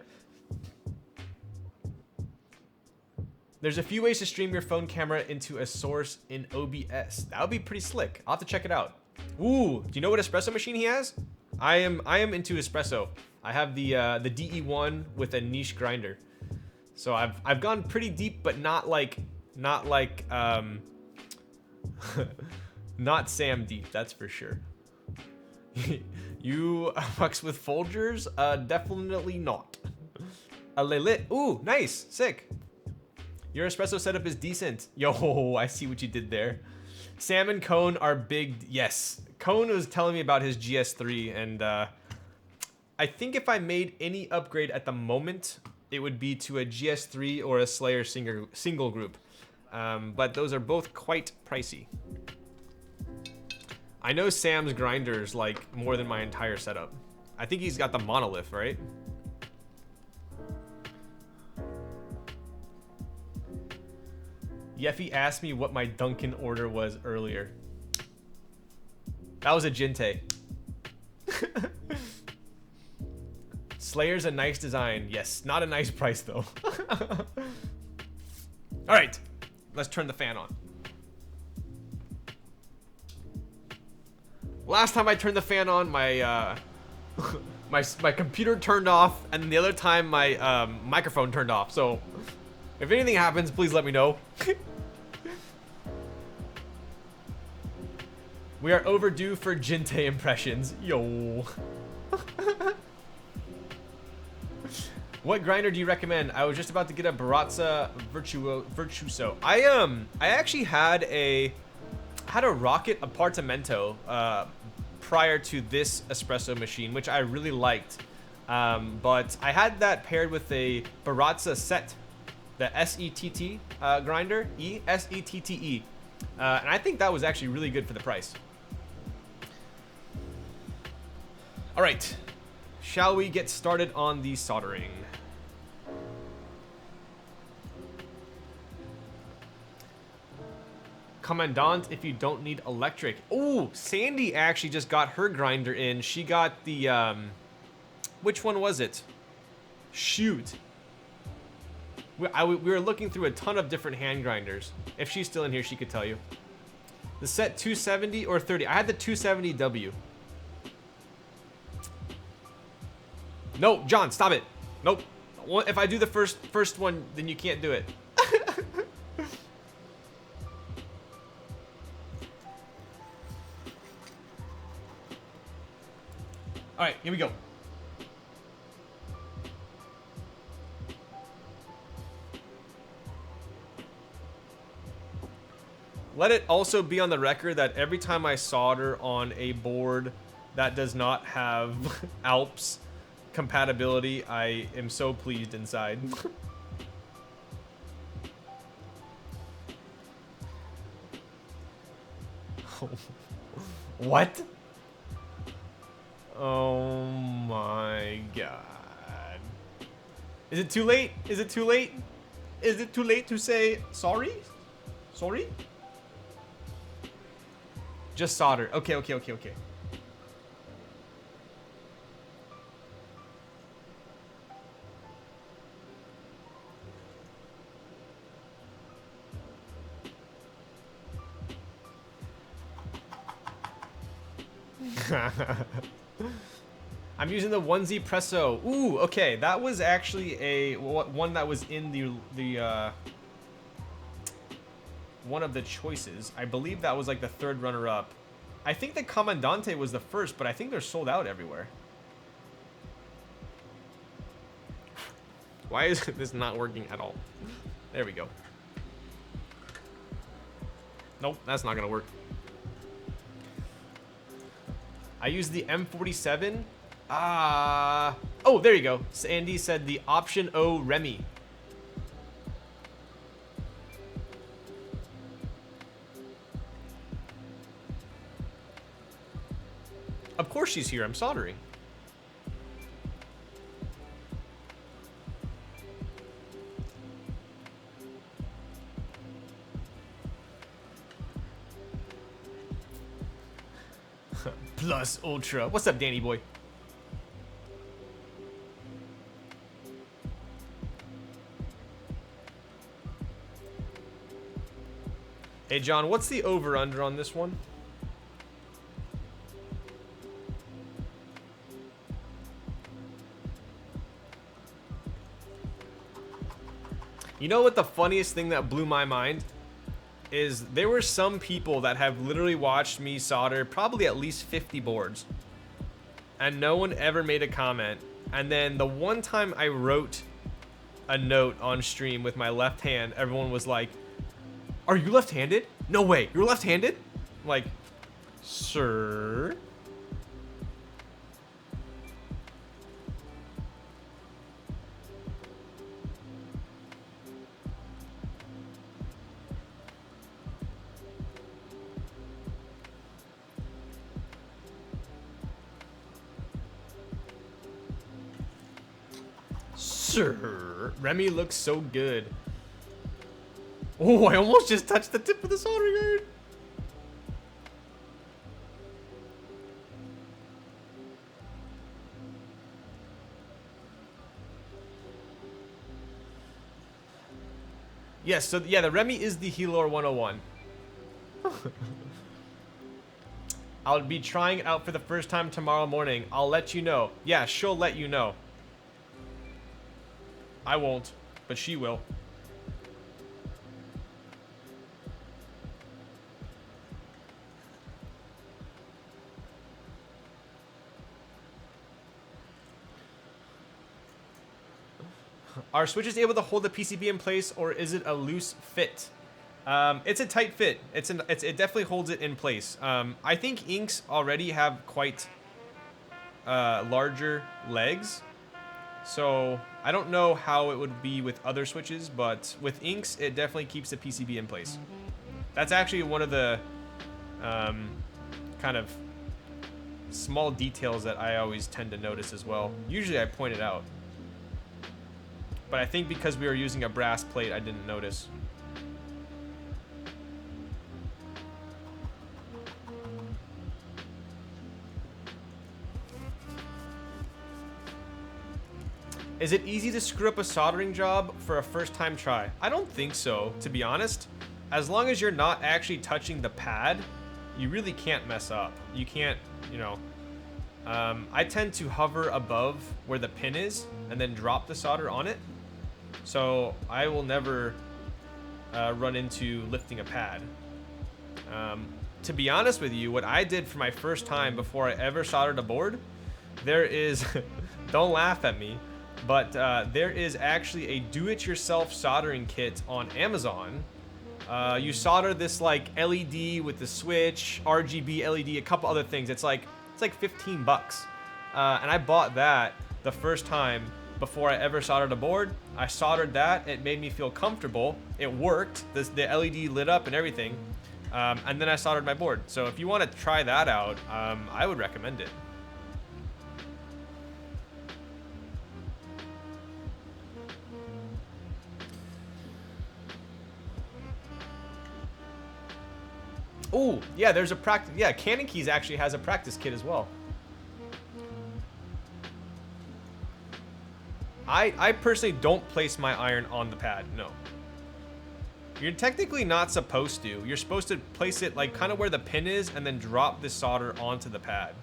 There's a few ways to stream your phone camera into a source in OBS. That would be pretty slick. I'll have to check it out. Ooh, do you know what espresso machine he has? I am into espresso. I have the DE1 with a niche grinder. So I've gone pretty deep, but not like not Sam deep, that's for sure. You fucks with Folgers? Definitely not. A Lelit. Ooh, nice, sick. Your espresso setup is decent. Yo, I see what you did there. Sam and Cone are big. Yes, Cone was telling me about his GS3, and I think if I made any upgrade at the moment, it would be to a GS3 or a Slayer single group. But those are both quite pricey. I know Sam's grinders like more than my entire setup. I think he's got the monolith, right? Yeffy asked me what my Dunkin' order was earlier. That was a Jinte. Slayer's a nice design. Yes, not a nice price though. Alright, let's turn the fan on. Last time I turned the fan on, my my computer turned off, and then the other time my microphone turned off. So if anything happens, please let me know. We are overdue for Jinte impressions. Yo. What grinder do you recommend? I was just about to get a Baratza Virtuoso. I actually had a Rocket Apartamento prior to this espresso machine, which I really liked. But I had that paired with a Baratza Set, the SETT grinder, SETTE. And I think that was actually really good for the price. All right, shall we get started on the soldering? Commandant, if you don't need electric. Oh, Sandy actually just got her grinder in. She got the, which one was it? Shoot. We were looking through a ton of different hand grinders. If she's still in here, she could tell you. The set 270 or 30. I had the 270W. No, John, stop it. Nope. If I do the first one, then you can't do it. All right, here we go. Let it also be on the record that every time I solder on a board that does not have Alps compatibility, I am so pleased inside. What? Oh my god. Is it too late? Is it too late? Is it too late to say sorry? Sorry? Just solder. Okay, okay, okay, okay. I'm using the 1Z Presso. Ooh, okay. That was actually a one that was in the one of the choices. I believe that was like the third runner-up. I think the Commandante was the first, but I think they're sold out everywhere. Why is this not working at all? There we go. Nope, that's not gonna work. I use the M47. Oh, there you go. Sandy said the Option O Remy. Of course she's here. I'm soldering. Plus Ultra. What's up, Danny boy? Hey, John, what's the over-under on this one? You know what the funniest thing that blew my mind is? There were some people that have literally watched me solder probably at least 50 boards, and no one ever made a comment. And then the one time I wrote a note on stream with my left hand, everyone was like, "Are you left-handed? No way, you're left-handed?" Like, sir? sir. Remy looks so good. Oh, I almost just touched the tip of the soldering iron. Yes, so yeah, the Remy is the Healor 101. I'll be trying it out for the first time tomorrow morning. I'll let you know. Yeah, she'll let you know. I won't, but she will. Are switches able to hold the PCB in place, or is it a loose fit? It's a tight fit. It definitely holds it in place. I think inks already have quite larger legs, so I don't know how it would be with other switches, but with inks, it definitely keeps the PCB in place. That's actually one of the kind of small details that I always tend to notice as well. Usually I point it out, but I think because we were using a brass plate, I didn't notice. Is it easy to screw up a soldering job for a first-time try? I don't think so, to be honest. As long as you're not actually touching the pad, you really can't mess up. You can't, you know... I tend to hover above where the pin is and then drop the solder on it. So I will never run into lifting a pad. To be honest with you, what I did for my first time before I ever soldered a board, there is... don't laugh at me. But there is actually a do-it-yourself soldering kit on Amazon. You solder this like LED with the switch, RGB LED, a couple other things. It's like 15 bucks. And I bought that the first time before I ever soldered a board. I soldered that. It made me feel comfortable. It worked. The LED lit up and everything. And then I soldered my board. So if you want to try that out, I would recommend it. Oh, yeah, there's a practice. Yeah, CannonKeys actually has a practice kit as well. I personally don't place my iron on the pad, no. You're technically not supposed to. You're supposed to place it like kind of where the pin is and then drop the solder onto the pad.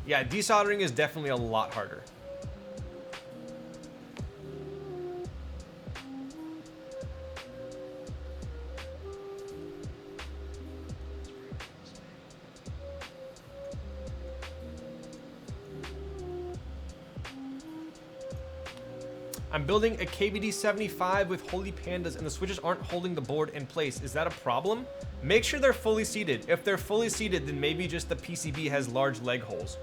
Yeah, desoldering is definitely a lot harder. I'm building a KBD75 with Holy Pandas and the switches aren't holding the board in place. Is that a problem? Make sure they're fully seated. If they're fully seated, then maybe just the PCB has large leg holes.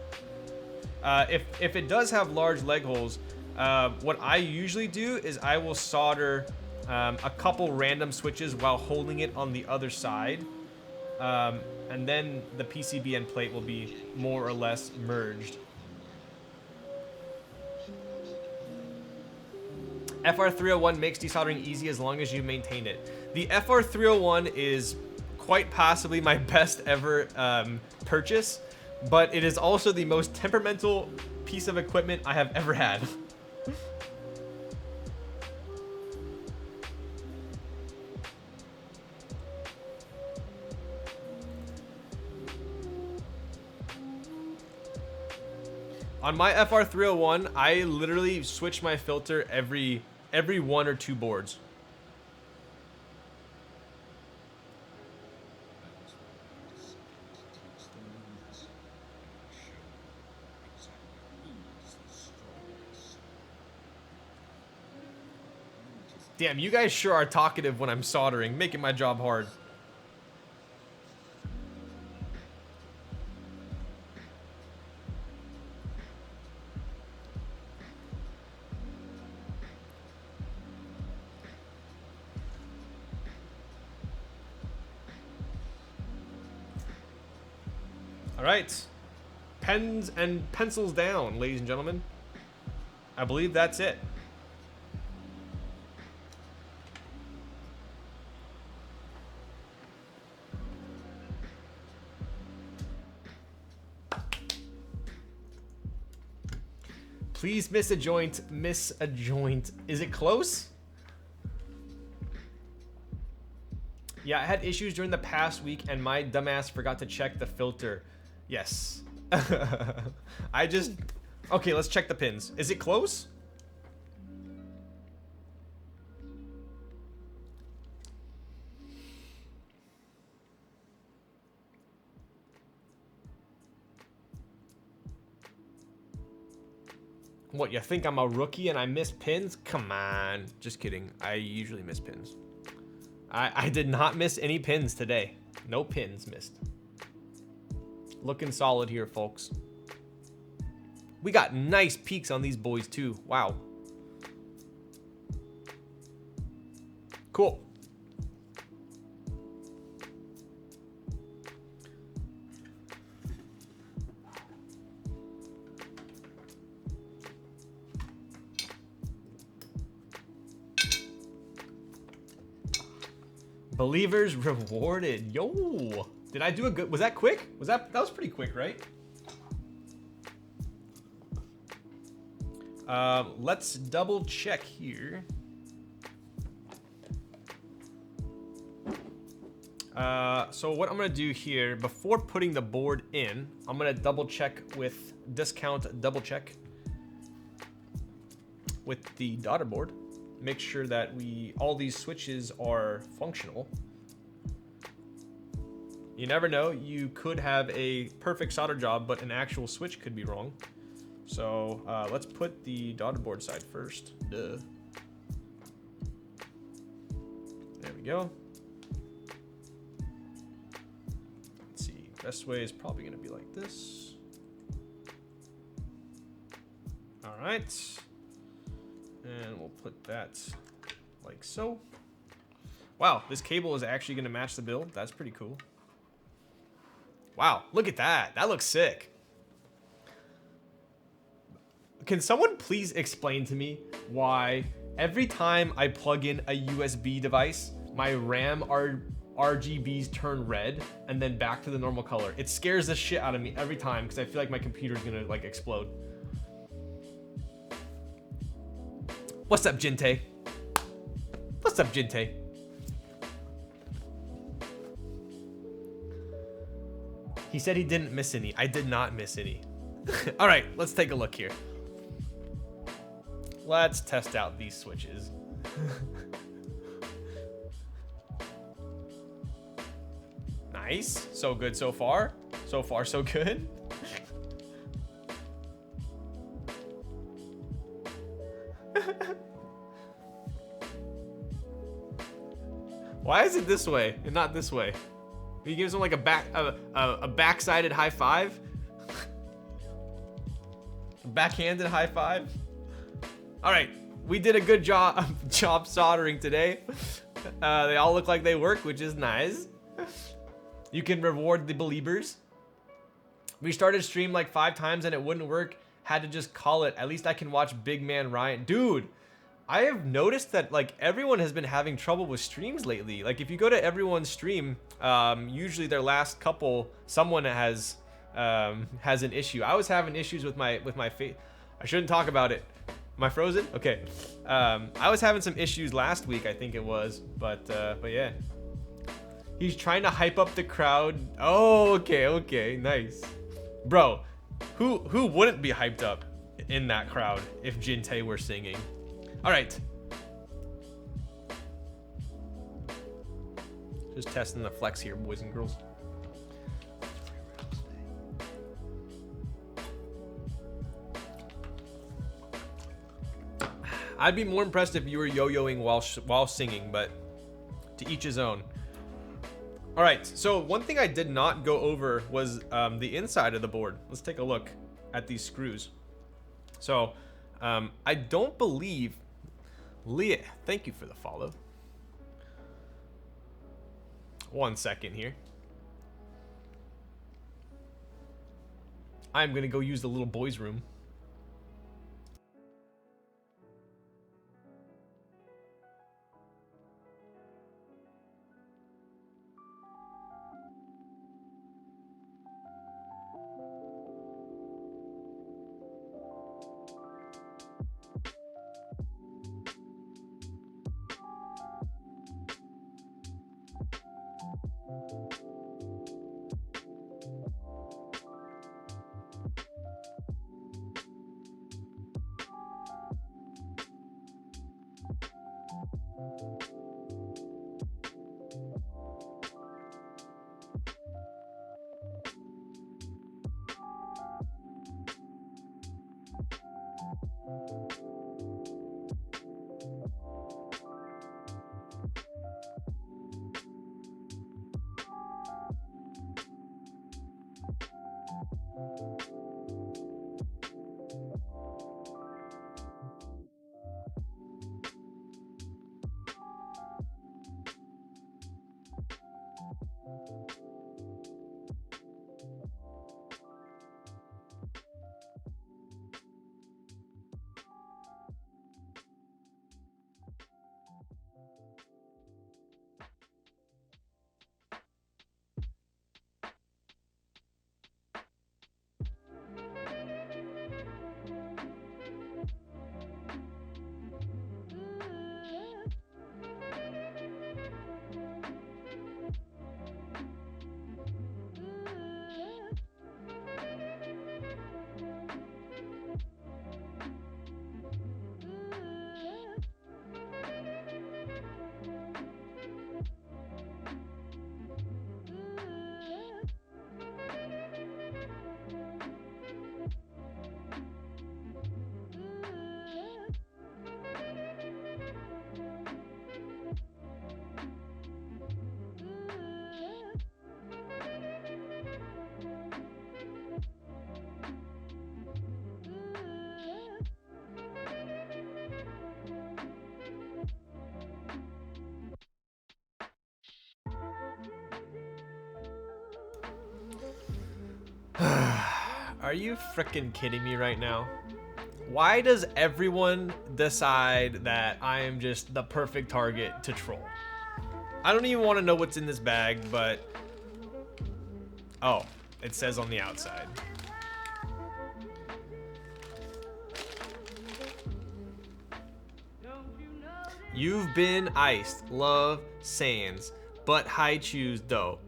If it does have large leg holes, what I usually do is I will solder a couple random switches while holding it on the other side. And then the PCB and plate will be more or less merged. FR301 makes desoldering easy as long as you maintain it. The FR301 is quite possibly my best ever purchase, but it is also the most temperamental piece of equipment I have ever had. On my FR301, I literally switch my filter every 1 or 2 boards. Damn, you guys sure are talkative when I'm soldering, making my job hard. All right. Pens and pencils down, ladies and gentlemen. I believe that's it. Please miss a joint. Miss a joint. Is it close? Yeah, I had issues during the past week and my dumbass forgot to check the filter. Yes. Okay, let's check the pins. Is it close? What, you think I'm a rookie and I miss pins? Come on. Just kidding. I usually miss pins. I did not miss any pins today. No pins missed. Looking solid here, folks. We got nice peaks on these boys too. Wow. Cool. Believers rewarded. Yo. Did I do a good? Was that quick? That was pretty quick, right? Let's double check here. So what I'm gonna do here, before putting the board in, I'm gonna double check with discount, double check with the daughter board. Make sure that all these switches are functional. You never know, you could have a perfect solder job, but an actual switch could be wrong. So let's put the daughter board side first. Duh. There we go. Let's see, best way is probably gonna be like this. All right. And we'll put that like so. Wow, this cable is actually gonna match the build. That's pretty cool. Wow, look at that. That looks sick. Can someone please explain to me why every time I plug in a USB device, my RAM RGBs turn red and then back to the normal color? It scares the shit out of me every time because I feel like my computer's gonna like explode. What's up, Jinte? What's up, Jinte? He said he didn't miss any. I did not miss any. All right, let's take a look here. Let's test out these switches. Nice. So good so far. So far, so good. Why is it this way and not this way? He gives him like a backsided high five. Backhanded high five. All right, we did a good job soldering today. They all look like they work, which is nice. You can reward the believers. We started stream like 5 times and it wouldn't work. Had to just call it. At least I can watch Big Man Ryan. Dude, I have noticed that like everyone has been having trouble with streams lately. Like if you go to everyone's stream, usually their last couple, someone has an issue. I was having issues with my face. I shouldn't talk about it. Am I frozen? Okay. I was having some issues last week, I think it was, but yeah. He's trying to hype up the crowd. Oh, okay, nice, bro. Who wouldn't be hyped up in that crowd if Jinte were singing? All right. Just testing the flex here, boys and girls. I'd be more impressed if you were yo-yoing while singing, but to each his own. All right, so one thing I did not go over was the inside of the board. Let's take a look at these screws. So I don't believe, Leah, thank you for the follow. 1 second here. I'm gonna go use the little boys' room. Are you freaking kidding me right now? Why does everyone decide that I am just the perfect target to troll? I don't even want to know what's in this bag, but... Oh, it says on the outside. You've been iced. Love, Sans. But high chews, though.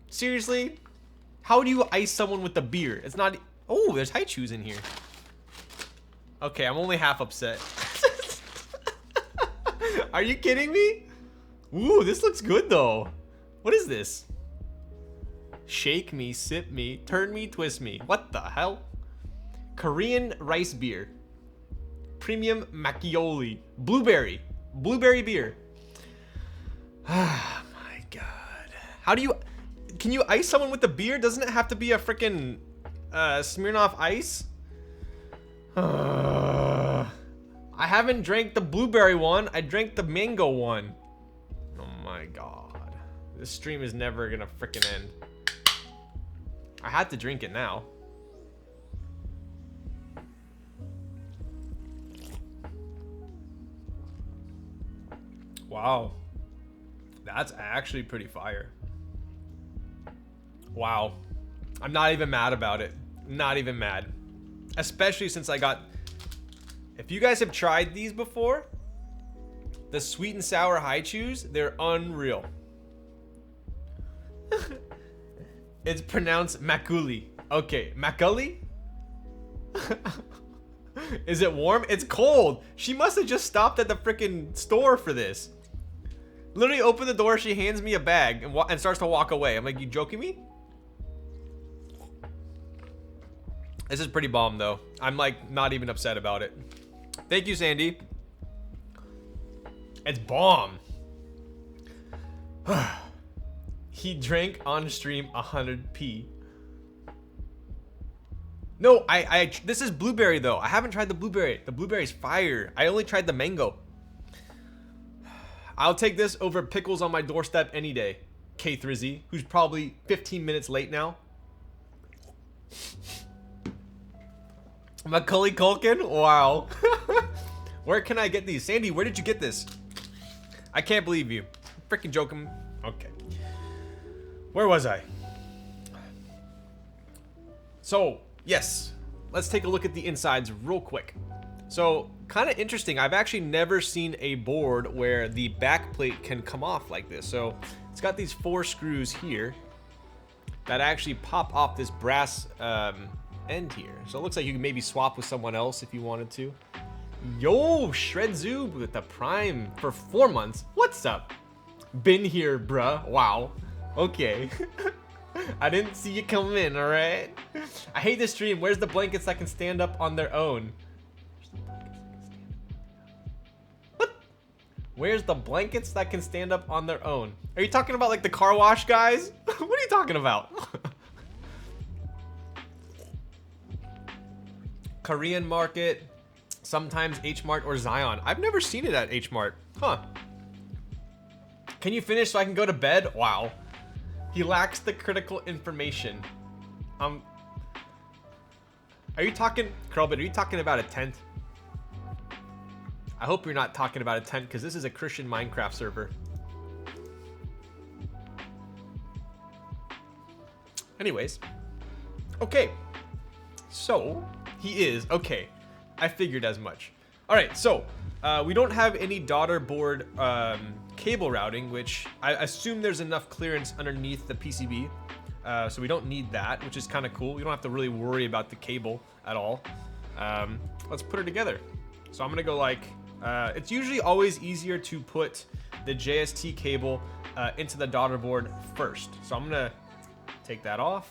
Seriously? How do you ice someone with a beer? It's not... Oh, there's high chews in here. Okay, I'm only half upset. Are you kidding me? Ooh, this looks good though. What is this? Shake me, sip me, turn me, twist me. What the hell? Korean rice beer. Premium macchioli. Blueberry. Blueberry beer. Oh my god. How do you... Can you ice someone with a beer? Doesn't it have to be a freaking Smirnoff Ice? I haven't drank the blueberry one. I drank the mango one. Oh my god. This stream is never gonna freaking end. I had to drink it now. Wow. That's actually pretty fire. Wow. I'm not even mad about it. Not even mad. Especially since I got... If you guys have tried these before, the sweet and sour high chews, they're unreal. It's pronounced Makuli. Okay, Makuli? Is it warm? It's cold. She must have just stopped at the freaking store for this. Literally opened the door, she hands me a bag and starts to walk away. I'm like, you joking me? This is pretty bomb though. I'm like not even upset about it. Thank you, Sandy. It's bomb. He drank on stream 100p. No, this is blueberry though. I haven't tried the blueberry. The blueberry's fire. I only tried the mango. I'll take this over pickles on my doorstep any day. K3Z, who's probably 15 minutes late now. Macaulay Culkin? Wow. Where can I get these? Sandy, where did you get this? I can't believe you. Freaking joking. Okay. Where was I? So, yes. Let's take a look at the insides real quick. So, kind of interesting. I've actually never seen a board where the back plate can come off like this. So, it's got these 4 screws here that actually pop off this brass end here. So, it looks like you can maybe swap with someone else if you wanted to. Yo, Shredzu with the Prime for 4 months. What's up? Been here, bruh. Wow. Okay. I didn't see you come in, alright? I hate this stream. Where's the blankets that can stand up on their own? What? Where's the blankets that can stand up on their own? Are you talking about like the car wash guys? What are you talking about? Korean market, sometimes H Mart or Zion. I've never seen it at H Mart. Huh. Can you finish so I can go to bed? Wow. He lacks the critical information. Are you talking, Curlbit, are you talking about a tent? I hope you're not talking about a tent because this is a Christian Minecraft server. Anyways. Okay. So, he is. Okay. I figured as much. Alright, so, we don't have any daughter board cable routing, which I assume there's enough clearance underneath the PCB. So we don't need that, which is kind of cool. We don't have to really worry about the cable at all. Let's put it together. So I'm gonna go like, it's usually always easier to put the JST cable into the daughter board first. So I'm gonna take that off.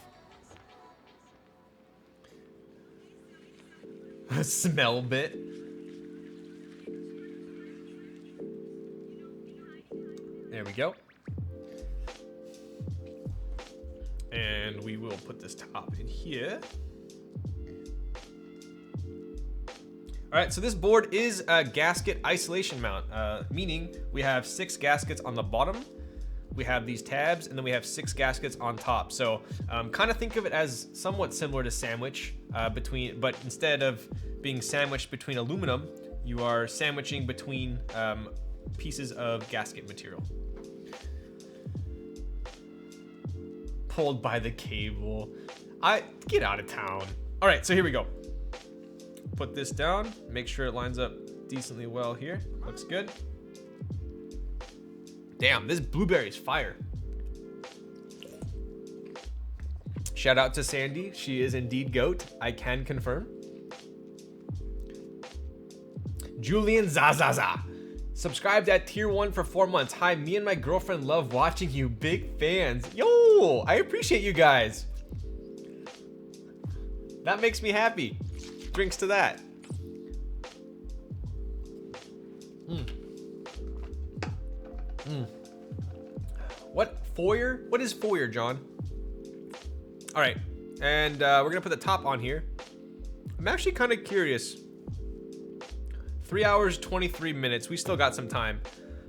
Smell bit. There we go. And we will put this top in here. All right, so this board is a gasket isolation mount, meaning we have 6 gaskets on the bottom, we have these tabs, and then we have 6 gaskets on top. So kind of think of it as somewhat similar to sandwich, but instead of being sandwiched between aluminum, you are sandwiching between pieces of gasket material. Pulled by the cable. Get out of town. All right, so here we go. Put this down, make sure it lines up decently well here. Looks good. Damn, this blueberry is fire. Shout out to Sandy. She is indeed GOAT. I can confirm. Julian Zazaza. Subscribed at tier 1 for 4 months. Hi, me and my girlfriend love watching you. Big fans. Yo, I appreciate you guys. That makes me happy. Drinks to that. What foyer? What is foyer, John? All right, and we're gonna put the top on here. I'm actually kind of curious. 3 hours, 23 minutes. We still got some time.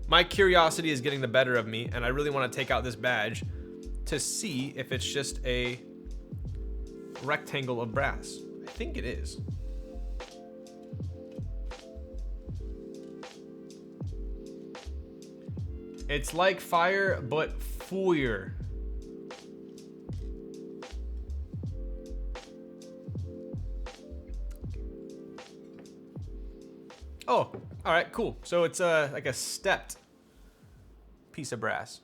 My curiosity is getting the better of me, and I really want to take out this badge to see if it's just a rectangle of brass. I think it is. It's like fire, but foyer. Oh, all right, cool. So it's like a stepped piece of brass.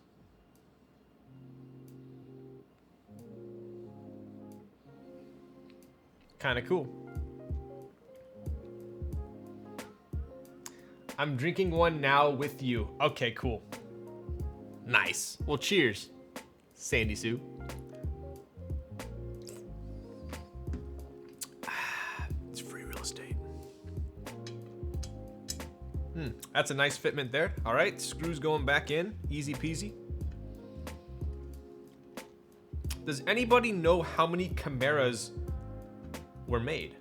Kind of cool. I'm drinking one now with you. Okay, cool. Nice. Well, cheers, Sandy Sue. It's free real estate. That's a nice fitment there. All right, screws going back in. Easy peasy. Does anybody know how many Chimeras were made?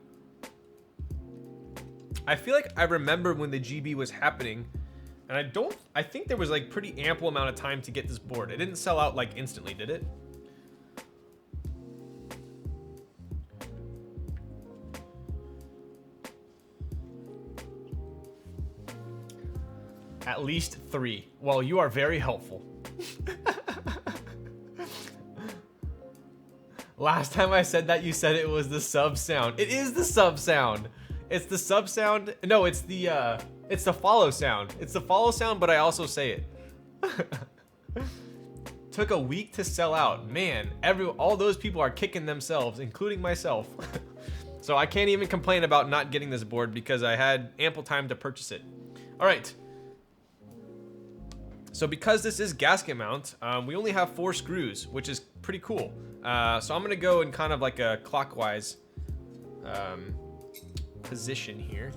I feel like I remember when the GB was happening, And I think there was like pretty ample amount of time to get this board. It didn't sell out like instantly, did it? At least 3. Well, you are very helpful. Last time I said that, you said it was the sub sound. It is the sub sound. It's the sub sound. No, it's the follow sound. It's the follow sound, but I also say it. Took a week to sell out. Man, all those people are kicking themselves, including myself. So I can't even complain about not getting this board because I had ample time to purchase it. All right. So because this is gasket mount, we only have 4 screws, which is pretty cool. So I'm gonna go in kind of like a clockwise position here.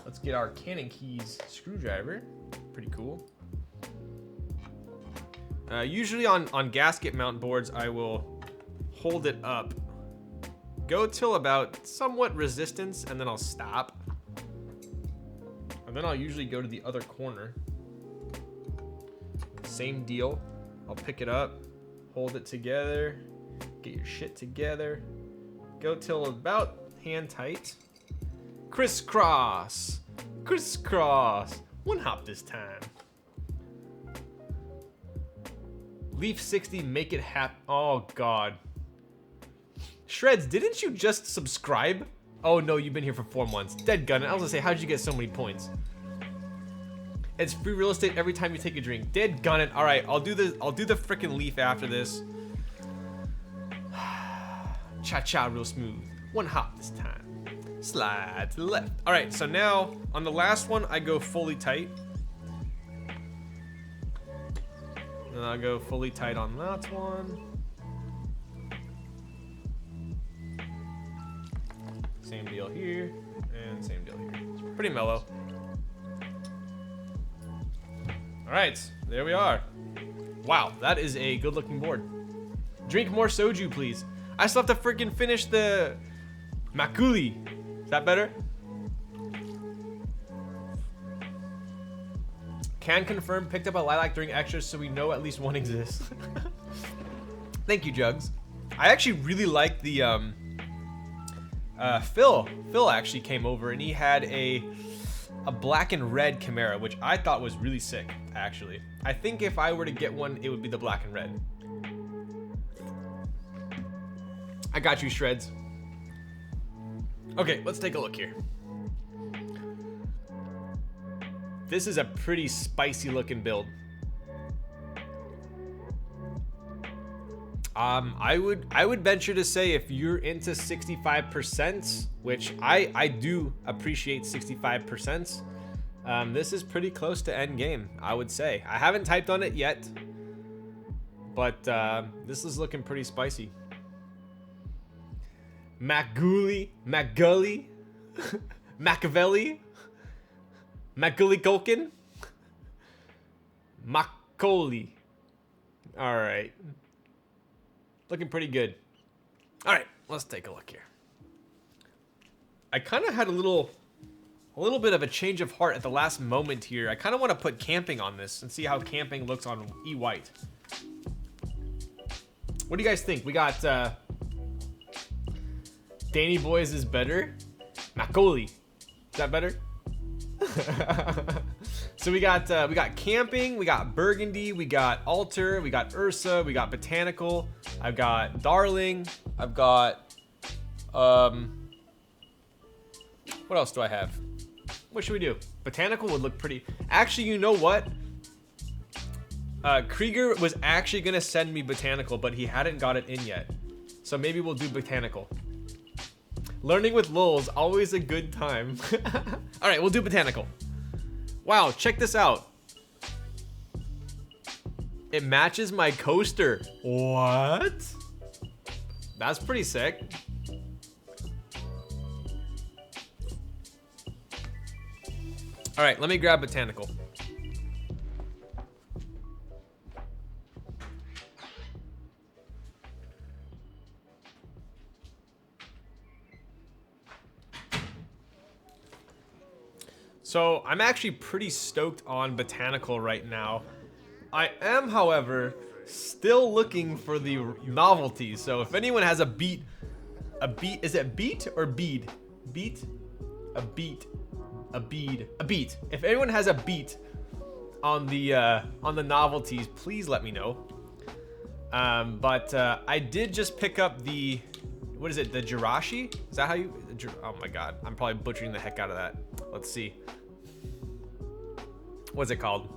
Let's get our CannonKeys screwdriver. Pretty cool. Usually on gasket mount boards, I will hold it up, go till about somewhat resistance, and then I'll stop. And then I'll usually go to the other corner. Same deal. I'll pick it up, hold it together, get your shit together, go till about hand tight. Crisscross, crisscross. One hop this time. Leaf 60, make it happen. Oh God. Shreds, didn't you just subscribe? Oh no, you've been here for 4 months. Dead gun. I was gonna say, how'd you get so many points? It's free real estate every time you take a drink. Dead gun it. All right, I'll do the freaking leaf after this. Cha-cha real smooth. One hop this time. Slide to the left. All right, so now on the last one, I go fully tight. Then I'll go fully tight on that one. Same deal here, and same deal here. It's pretty mellow. All right, there we are. Wow, that is a good looking board. Drink more soju, please. I still have to freaking finish the makuli. Is that better? Can confirm, picked up a lilac during extras, so we know at least one exists. Thank you, Jugs. I actually really like the Phil actually came over and he had a black and red Chimera, which I thought was really sick, actually. I think if I were to get one, it would be the black and red. I got you, Shreds. Okay, let's take a look here. This is a pretty spicy looking build. I would venture to say if you're into 65%, which I do appreciate 65%, this is pretty close to end game, I would say. I haven't typed on it yet, but this is looking pretty spicy. Macavelli, Machiavelli, Macaulay Culkin, Macaulay. All right. Looking pretty good. All right, let's take a look here. I kind of had a little bit of a change of heart at the last moment here. I kind of want to put camping on this and see how camping looks on E-White. What do you guys think? We got Danny Boys is better. Macaulay. Is that better? So we got camping, we got burgundy, we got altar, we got Ursa, we got botanical. I've got darling. I've got what else do I have? What should we do? Botanical would look pretty. Actually, you know what? Krieger was actually gonna send me botanical, but he hadn't got it in yet. So maybe we'll do botanical. Learning with lulz, always a good time. All right, we'll do botanical. Wow, check this out. It matches my coaster. What? That's pretty sick. All right, let me grab botanical. So I'm actually pretty stoked on Botanical right now. I am, however, still looking for the novelties. So if anyone has a beat, is it beat or bead? Beat? A beat. A bead. A beat. If anyone has a beat on the novelties, please let me know. But I did just pick up the, what is it? The Jirachi? Is that how you? Oh my god, I'm probably butchering the heck out of that. Let's see. What's it called?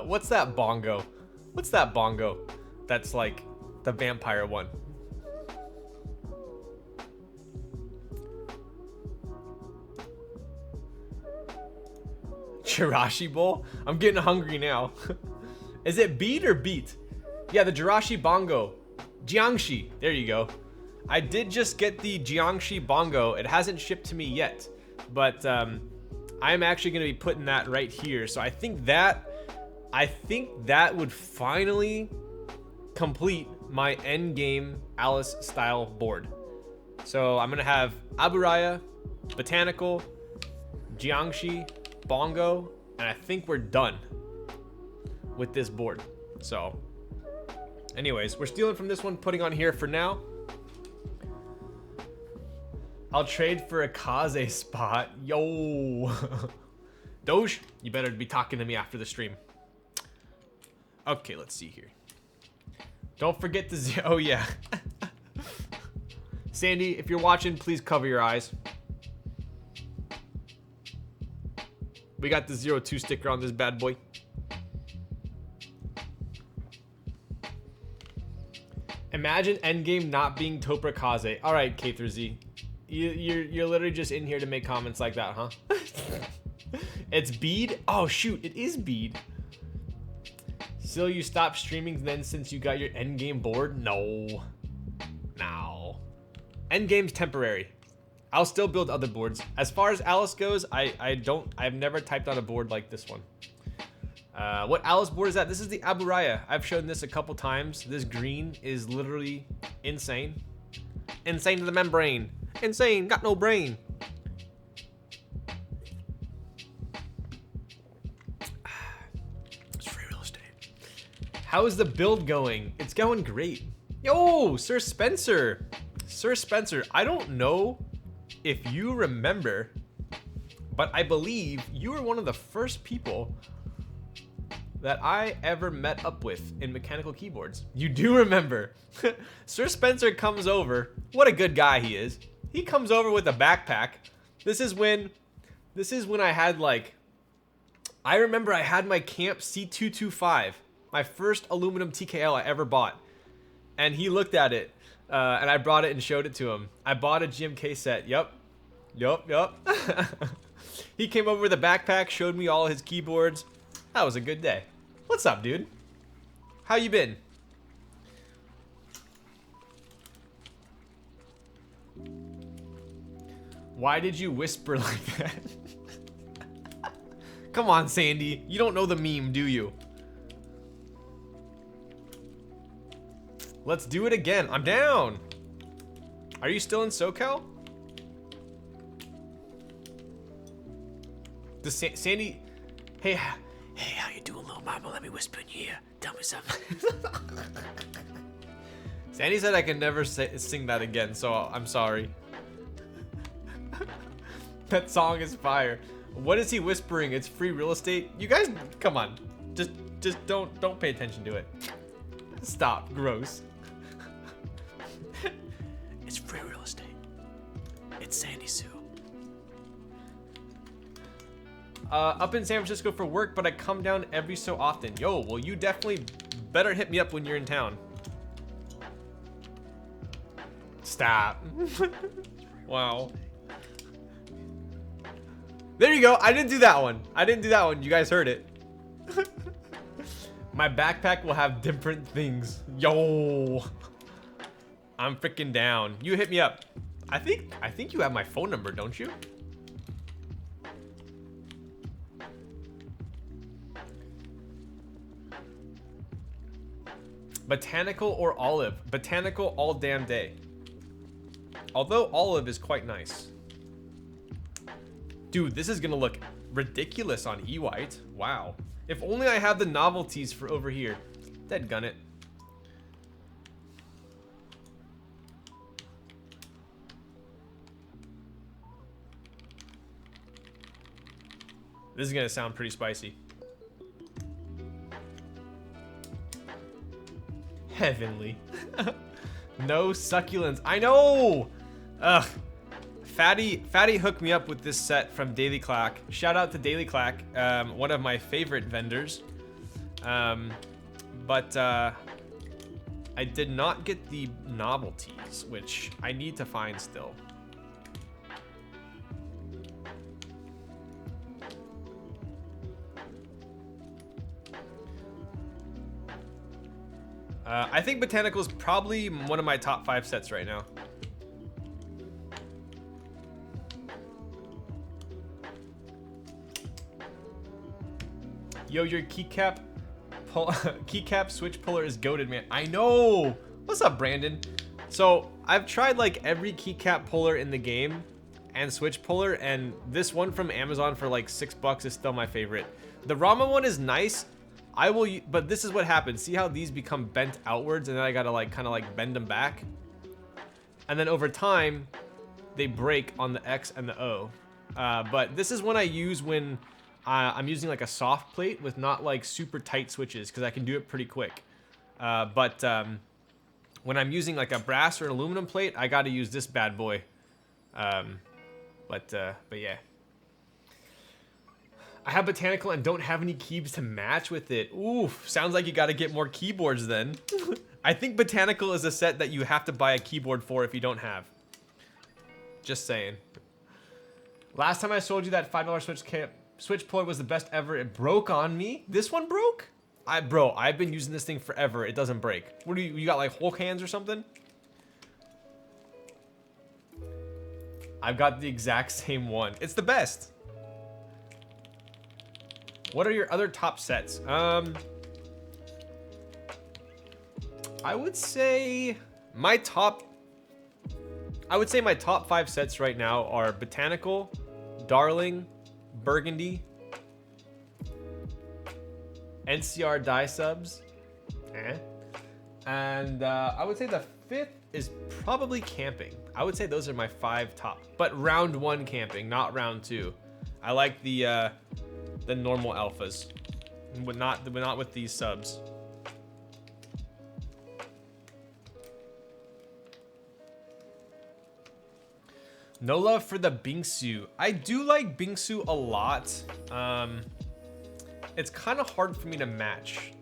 What's that bongo? What's that bongo? That's like the vampire one. Jirachi bowl? I'm getting hungry now. Is it beat or beat? Yeah, the Jirachi bongo. Jiangxi. There you go. I did just get the Jiangxi bongo. It hasn't shipped to me yet, but I'm actually going to be putting that right here. So I think that would finally complete my end game Alice style board. So I'm going to have Aburaya, Botanical, Jiangxi, bongo, and I think we're done with this board. So anyways, we're stealing from this one, putting on here for now. I'll trade for a Kaze spot. Yo. Doge, you better be talking to me after the stream. Okay, let's see here. Don't forget to oh yeah. Sandy, if you're watching, please cover your eyes. We got the 02 sticker on this bad boy. Imagine endgame not being Topra Kaze. All right, K through Z. You're literally just in here to make comments like that, huh? It's bead? Oh shoot, it is bead. Still, you stopped streaming then since you got your endgame board? No. No. Endgame's temporary. I'll still build other boards. As far as Alice goes, I've never typed on a board like this one. What Alice board is that? This is the Aburaya. I've shown this a couple times. This green is literally insane. Insane to the membrane. Insane, got no brain. It's free real estate. How is the build going? It's going great. Yo, Sir Spencer. Sir Spencer, I don't know if you remember, but I believe you were one of the first people that I ever met up with in mechanical keyboards. You do remember. Sir Spencer comes over. What a good guy he is. He comes over with a backpack. This is when I had like, I remember I had my Camp C225, my first aluminum TKL I ever bought. And he looked at it, and I brought it and showed it to him. I bought a GMK set, yup. He came over with a backpack, showed me all his keyboards. That was a good day. What's up, dude? How you been? Why did you whisper like that? Come on, Sandy. You don't know the meme, do you? Let's do it again. I'm down. Are you still in SoCal? Does Sandy... Hey, how you doing, little mama? Let me whisper in your ear. Tell me something. Sandy said I can never sing that again, so I'm sorry. That song is fire. What is he whispering? It's free real estate. You guys, come on. Just don't pay attention to it. Stop. Gross. It's free real estate. It's Sandy Sue. Up in San Francisco for work, but I come down every so often. Yo, well, you definitely better hit me up when you're in town. Stop. Wow. There you go. I didn't do that one. You guys heard it. My backpack will have different things. Yo. I'm freaking down. You hit me up. I think you have my phone number, don't you? Botanical or olive? Botanical all damn day. Although olive is quite nice. Dude, this is gonna look ridiculous on E-White. Wow. If only I had the novelties for over here. Dead gun it. This is gonna sound pretty spicy. Heavenly. No succulents. I know! Ugh. Fatty hooked me up with this set from Daily Clack. Shout out to Daily Clack, one of my favorite vendors. But I did not get the novelties, which I need to find still. I think Botanical is probably one of my top 5 sets right now. Yo, your keycap switch puller is goated, man. I know. What's up, Brandon? So I've tried like every keycap puller in the game and switch puller, and this one from Amazon for like $6 is still my favorite. The Rama one is nice. But this is what happens. See how these become bent outwards, and then I gotta like kind of like bend them back, and then over time they break on the X and the O. But this is one I use when I'm using like a soft plate with not like super tight switches, because I can do it pretty quick. But when I'm using like a brass or an aluminum plate, I gotta use this bad boy. But yeah. I have Botanical and don't have any keys to match with it. Oof, sounds like you gotta get more keyboards then. I think Botanical is a set that you have to buy a keyboard for if you don't have. Just saying. Last time I sold you that $5 switch puller was the best ever. It broke on me. This one broke? Bro, I've been using this thing forever. It doesn't break. What do you got like Hulk hands or something? I've got the exact same one. It's the best. What are your other top sets? I would say my top 5 sets right now are Botanical, Darling, Burgundy, NCR die subs, and I would say the 5th is probably Camping. I would say those are my 5 top, but round 1 Camping, not round 2. I like the normal alphas, but not with these subs. No love for the Bingsu. I do like Bingsu a lot. It's kind of hard for me to match.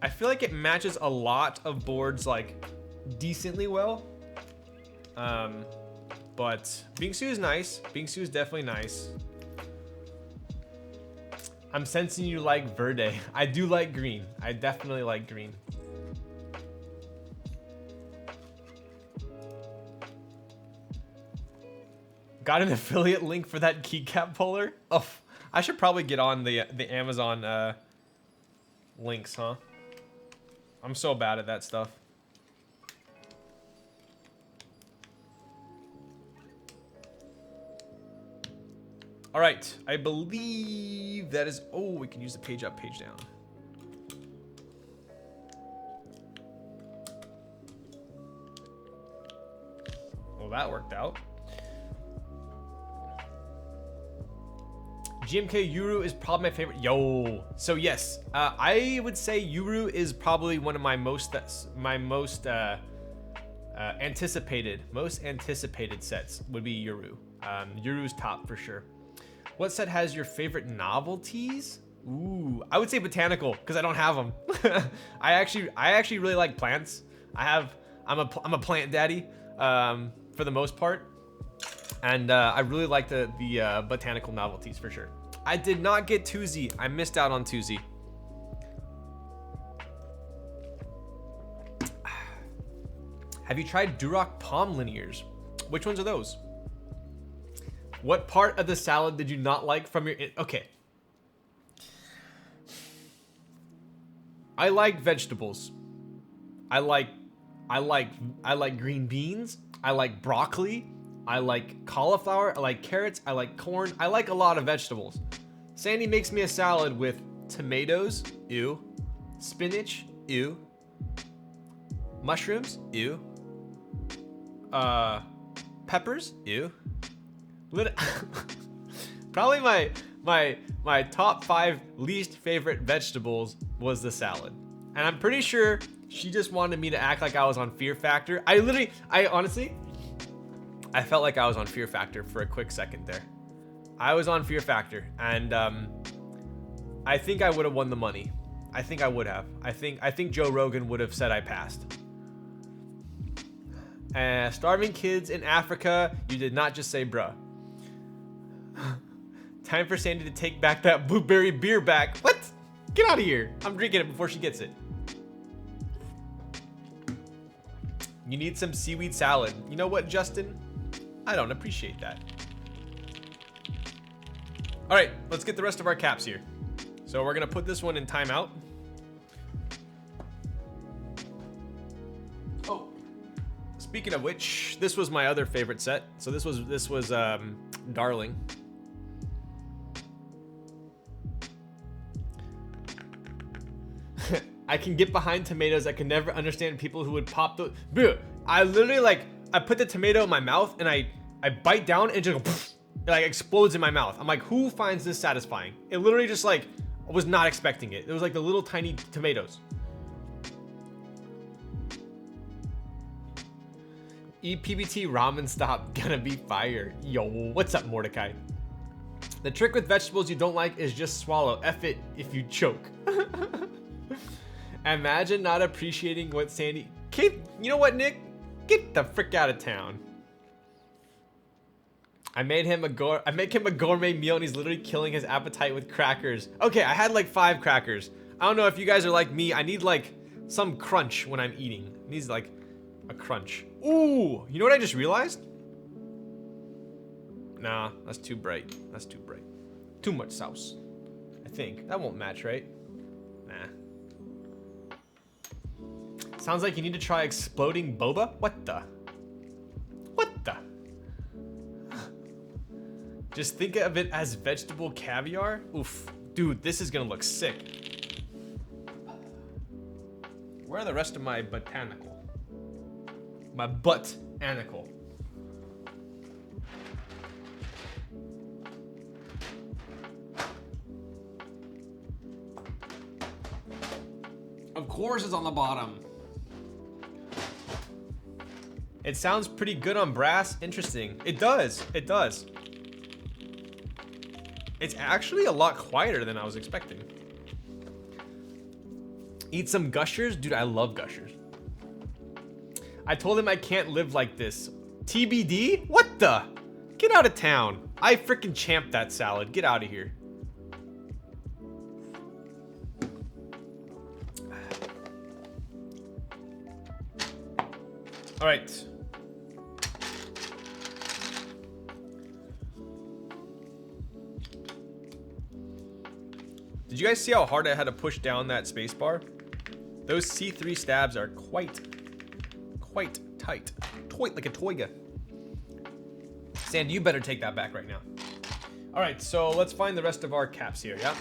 I feel like it matches a lot of boards like decently well. But Bingsu is nice. Bingsu is definitely nice. I'm sensing you like Verde. I do like green. I definitely like green. Got an affiliate link for that keycap puller? Oh, I should probably get on the Amazon links, huh? I'm so bad at that stuff. All right, I believe that is, oh, we can use the page up, page down. Well, that worked out. GMK Yuru is probably my favorite. Yo, so yes, I would say Yuru is probably one of my most anticipated sets would be Yuru. Yuru's top for sure. What set has your favorite novelties? Ooh, I would say Botanical because I don't have them. I actually really like plants. I'm a plant daddy for the most part, and I really like the Botanical novelties for sure. I did not get Tuzi. I missed out on Tuzi. Have you tried Durock palm linears? Which ones are those? What part of the salad did you not like from your... Okay. I like vegetables. I like green beans. I like broccoli. I like cauliflower. I like carrots. I like corn. I like a lot of vegetables. Sandy makes me a salad with tomatoes, ew. Spinach, ew. Mushrooms, ew. Peppers, ew. Probably my top 5 least favorite vegetables was the salad. And I'm pretty sure she just wanted me to act like I was on Fear Factor. I honestly, I felt like I was on Fear Factor for a quick second there. I was on Fear Factor, and I think I would have won the money. I think I would have. I think Joe Rogan would have said I passed. Starving kids in Africa, you did not just say bruh. Time for Sandy to take back that blueberry beer back. What? Get out of here. I'm drinking it before she gets it. You need some seaweed salad. You know what, Justin? I don't appreciate that. All right, let's get the rest of our caps here. So we're gonna put this one in timeout. Oh, speaking of which, this was my other favorite set. So this was Darling. I can get behind tomatoes. I can never understand people who would pop the. Bro, I literally I put the tomato in my mouth and I bite down and it just goes, it like explodes in my mouth. I'm like, who finds this satisfying? It literally just I was not expecting it. It was like the little tiny tomatoes. EPBT ramen stop gonna be fire. Yo, what's up, Mordecai? The trick with vegetables you don't like is just swallow. F it if you choke. Imagine not appreciating what Sandy. You know what, Nick? Get the frick out of town. I make him a gourmet meal and he's literally killing his appetite with crackers. Okay, I had like 5 crackers. I don't know if you guys are like me. I need like some crunch when I'm eating. It needs like a crunch. Ooh, you know what I just realized? Nah, that's too bright. That's too bright. Too much sauce. I think. That won't match, right? Nah. Sounds like you need to try exploding boba. What the? What the? Just think of it as vegetable caviar. Oof. Dude, this is gonna look sick. Where are the rest of my botanical? My botanical. Of course it's on the bottom. It sounds pretty good on brass. Interesting. It does. It does. It's actually a lot quieter than I was expecting. Eat some gushers? Dude, I love gushers. I told him I can't live like this. TBD? What the? Get out of town. I freaking champed that salad. Get out of here. All right. Did you guys see how hard I had to push down that space bar? Those C3 stabs are quite tight. Like a toiga. Sandy, you better take that back right now. All right, so let's find the rest of our caps here, yeah?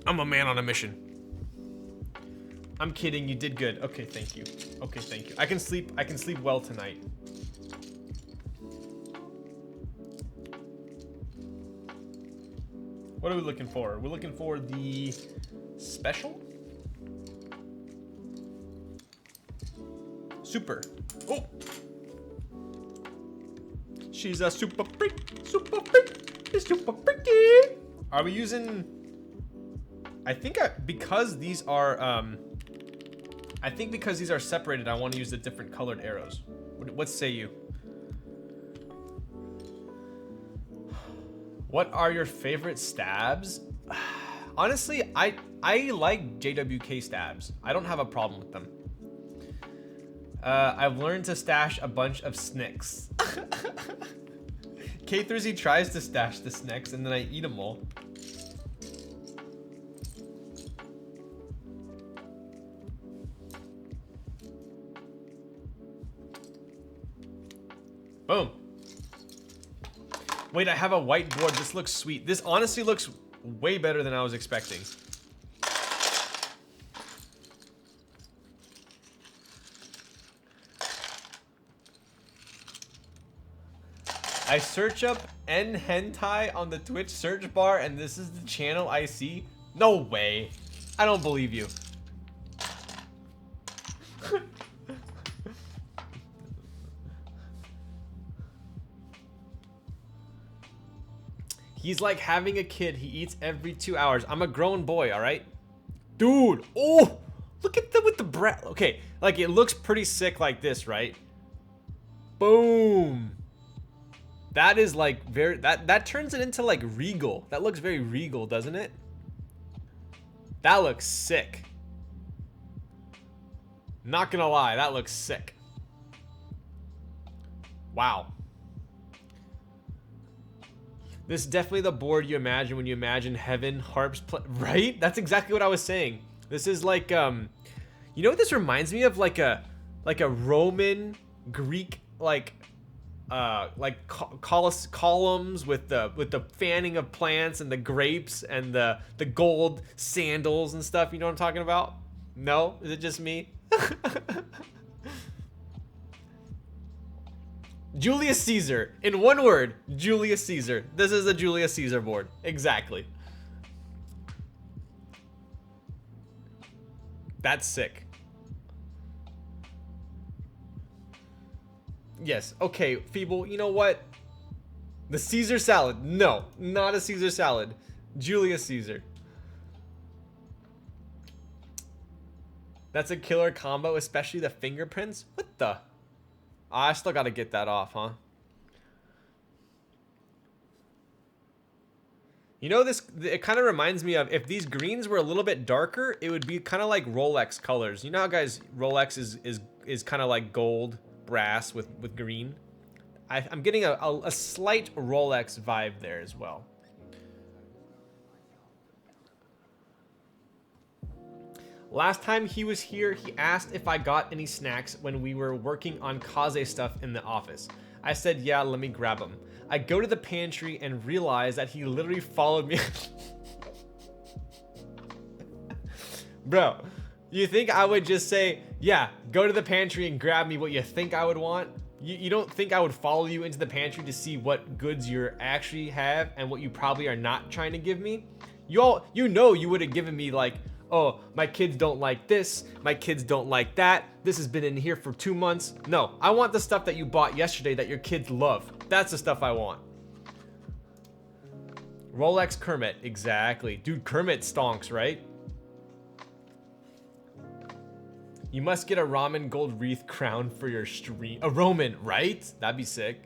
I'm a man on a mission. I'm kidding, you did good. Okay, thank you. Okay, thank you. I can sleep well tonight. What are we looking for? We're looking for the special? Super. Oh! She's a super freak. Super freak. It's super freaky. Are we using... I think because these are separated, I want to use the different colored arrows. What say you? What are your favorite stabs? Honestly, I like JWK stabs. I don't have a problem with them. I've learned to stash a bunch of snicks. K3Z tries to stash the snicks and then I eat them all. Wait, I have a white board. This looks sweet. This honestly looks way better than I was expecting. I search up N hentai on the Twitch search bar and this is the channel I see? No way. I don't believe you. He's like having a kid. He eats every 2 hours. I'm a grown boy, all right? Dude, oh, look at them with the breath. Okay, like it looks pretty sick like this, right? Boom. That is like very, that turns it into like regal. That looks very regal, doesn't it? That looks sick. Not gonna lie, that looks sick. Wow. This is definitely the board you imagine when you imagine heaven harps play, right? That's exactly what I was saying. This is like, you know what this reminds me of? Like a Roman Greek, columns with the fanning of plants and the grapes and the gold sandals and stuff. You know what I'm talking about? No? Is it just me? Julius Caesar. In one word, Julius Caesar. This is a Julius Caesar board. Exactly. That's sick. Yes. Okay, Feeble, you know what? The Caesar salad. No, not a Caesar salad. Julius Caesar. That's a killer combo, especially the fingerprints. What the? I still gotta get that off, huh? You know, this, it kind of reminds me of, if these greens were a little bit darker, it would be kind of like Rolex colors. You know how, guys, Rolex is kind of like gold, brass with green? I'm getting a slight Rolex vibe there as well. Last time he was here, he asked if I got any snacks when we were working on Kaze stuff in the office. I said, yeah, let me grab them. I go to the pantry and realize that he literally followed me. Bro, you think I would just say, yeah, go to the pantry and grab me what you think I would want? You don't think I would follow you into the pantry to see what goods you actually have and what you probably are not trying to give me? You know you would have given me like, oh, my kids don't like this, my kids don't like that, this has been in here for 2 months. No, I want the stuff that you bought yesterday that your kids love. That's the stuff I want. Rolex Kermit, exactly. Dude, Kermit stonks, right? You must get a ramen gold wreath crown for your stream. A Roman, right? That'd be sick.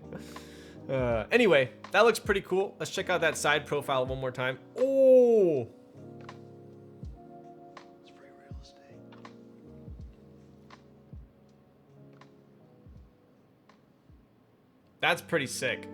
Anyway, that looks pretty cool. Let's check out that side profile one more time. Oh! That's pretty sick.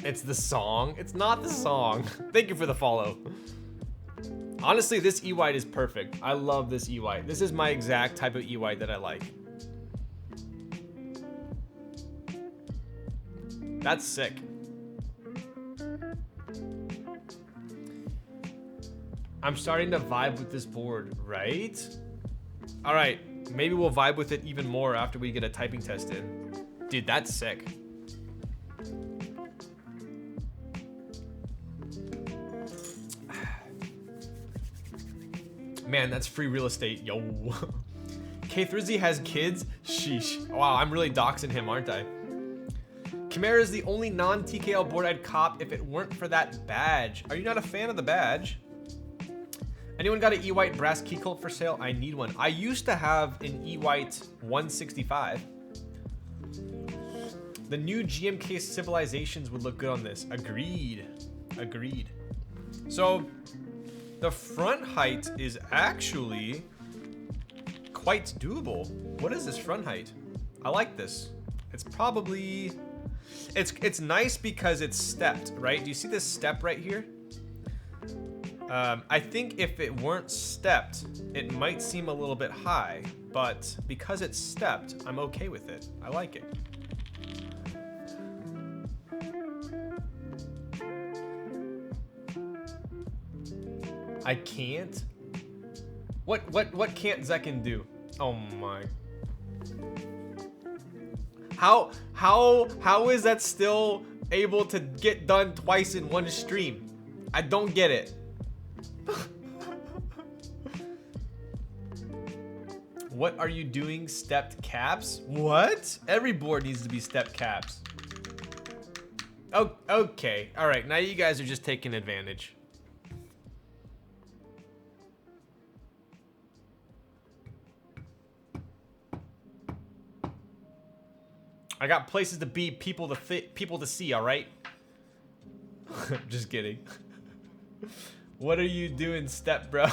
It's the song. It's not the song. Thank you for the follow. Honestly, this E-White is perfect. I love this E-White. This is my exact type of E-White that I like. That's sick. I'm starting to vibe with this board, right? All right, maybe we'll vibe with it even more after we get a typing test in. Dude, that's sick. Man, that's free real estate, yo. K3Z has kids? Sheesh. Wow, I'm really doxing him, aren't I? Chimera is the only non-TKL board I'd cop if it weren't for that badge. Are you not a fan of the badge? Anyone got an E-White brass key cult for sale? I need one. I used to have an E-White 165. The new GMK Civilizations would look good on this. Agreed. Agreed. So, the front height is actually quite doable. What is this front height? I like this. It's probably, it's nice because it's stepped, right? Do you see this step right here? I think if it weren't stepped, it might seem a little bit high, but because it's stepped, I'm okay with it. I like it. I can't? What can't Zekin do? Oh my. How is that still able to get done twice in one stream? I don't get it. What are you doing? Stepped caps? What? Every board needs to be stepped caps. Oh, okay. All right. Now you guys are just taking advantage. I got places to be, people to see. All right. Just kidding. What are you doing, step bro?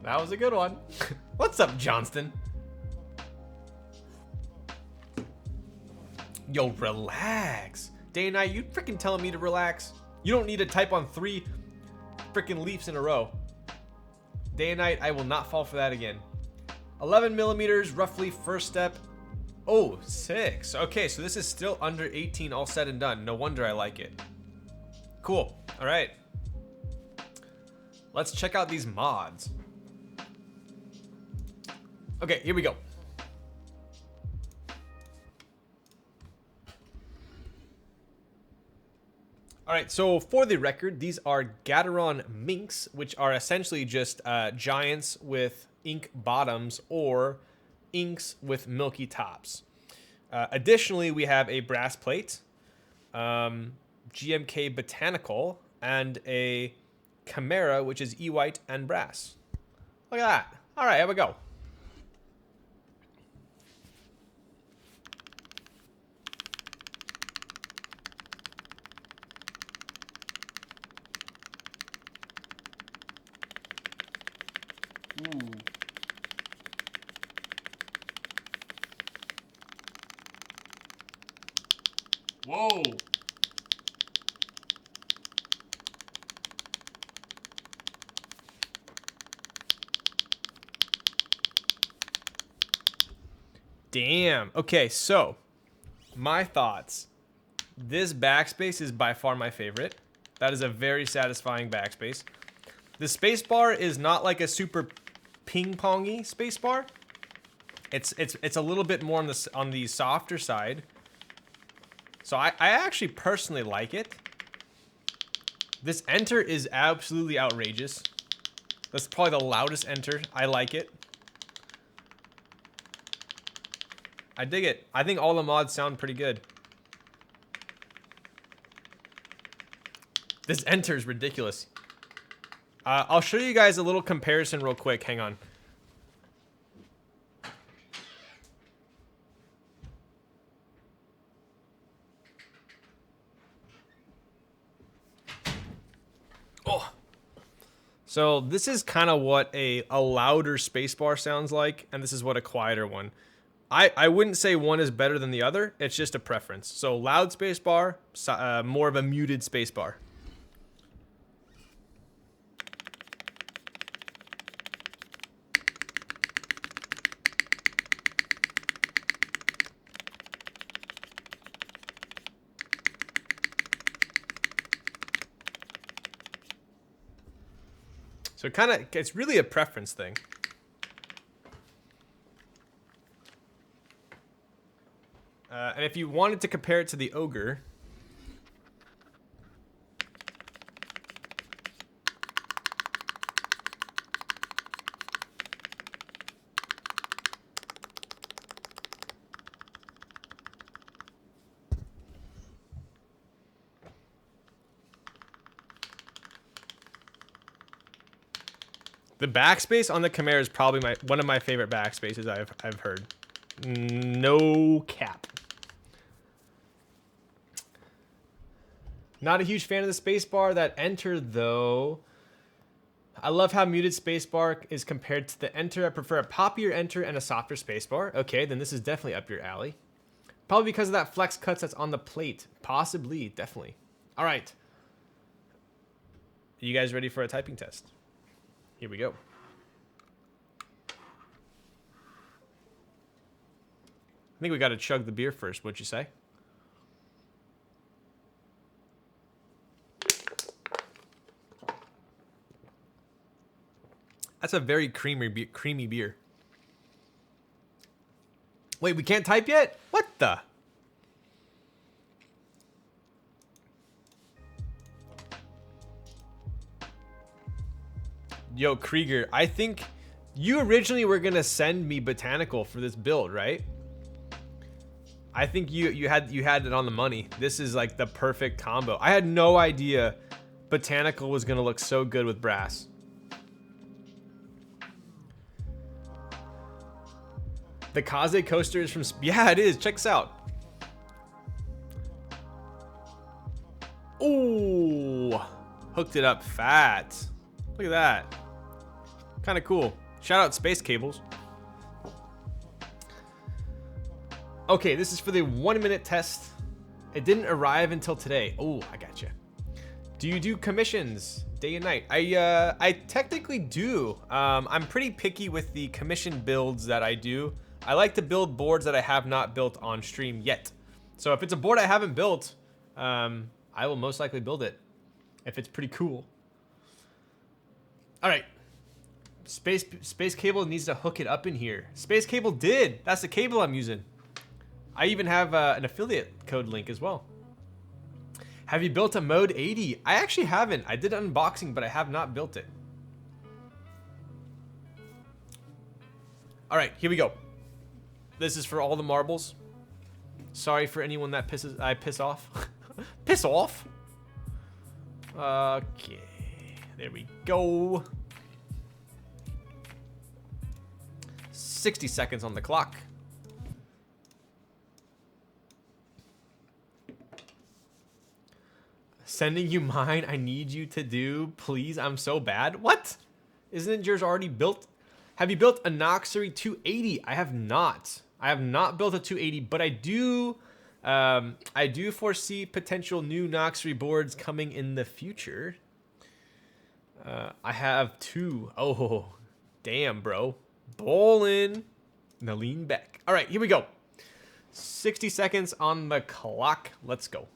That was a good one. What's up, Johnston? Yo, relax. Day and night, you freaking telling me to relax? You don't need to type on 3 freaking leaps in a row. Day and night, I will not fall for that again. 11 millimeters, roughly first step. Oh, 6. Okay, so this is still under 18 all said and done. No wonder I like it. Cool. All right. Let's check out these mods. Okay, here we go. All right, so for the record, these are Gateron Minks, which are essentially just giants with ink bottoms or inks with milky tops. Additionally, we have a brass plate, GMK Botanical, and a Chimera, which is E-white and brass. Look at that. All right, here we go. Whoa. Damn. Okay, so my thoughts. This backspace is by far my favorite. That is a very satisfying backspace. The spacebar is not like a super ping-pongy spacebar. It's a little bit more on the softer side. So I actually personally like it. This enter is absolutely outrageous. That's probably the loudest enter. I like it. I dig it. I think all the mods sound pretty good. This enter is ridiculous. I'll show you guys a little comparison real quick. Hang on. Oh. So this is kind of what a louder spacebar sounds like, and this is what a quieter one. I wouldn't say one is better than the other. It's just a preference. So loud spacebar, more of a muted spacebar. So it's really a preference thing. And if you wanted to compare it to the Ogre, the backspace on the Chimera is probably one of my favorite backspaces I've heard. No cap. Not a huge fan of the spacebar. That enter though, I love how muted spacebar is compared to the enter. I prefer a poppier enter and a softer spacebar. Okay, then this is definitely up your alley. Probably because of that flex cuts that's on the plate. Possibly, definitely. All right. You guys ready for a typing test? Here we go. I think we got to chug the beer first, what'd you say? That's a very creamy beer. Wait, we can't type yet? What the? Yo, Krieger, I think you originally were gonna send me Botanical for this build, right? I think you had it on the money. This is like the perfect combo. I had no idea Botanical was gonna look so good with brass. The Kaze coaster is from... Yeah, it is. Check this out. Ooh. Hooked it up fat. Look at that. Kind of cool. Shout out Space Cables. Okay, this is for the 1 minute test. It didn't arrive until today. Oh, I gotcha. Do you do commissions day and night? I technically do. I'm pretty picky with the commission builds that I do. I like to build boards that I have not built on stream yet. So if it's a board I haven't built, I will most likely build it if it's pretty cool. All right. Space Cable needs to hook it up in here. Space Cable did. That's the cable I'm using. I even have an affiliate code link as well. Have you built a mode 80? I actually haven't. I did an unboxing, but I have not built it. All right, here we go. This is for all the marbles. Sorry for anyone that I piss off. Piss off? Okay, there we go. 60 seconds on the clock. Sending you mine, I need you to do. Please, I'm so bad. What? Isn't yours already built? Have you built a Noxery 280? I have not. I have not built a 280, but I do foresee potential new Noxery boards coming in the future. I have two. Oh, damn, bro. Bowling. Now lean back. All right, here we go. 60 seconds on the clock. Let's go.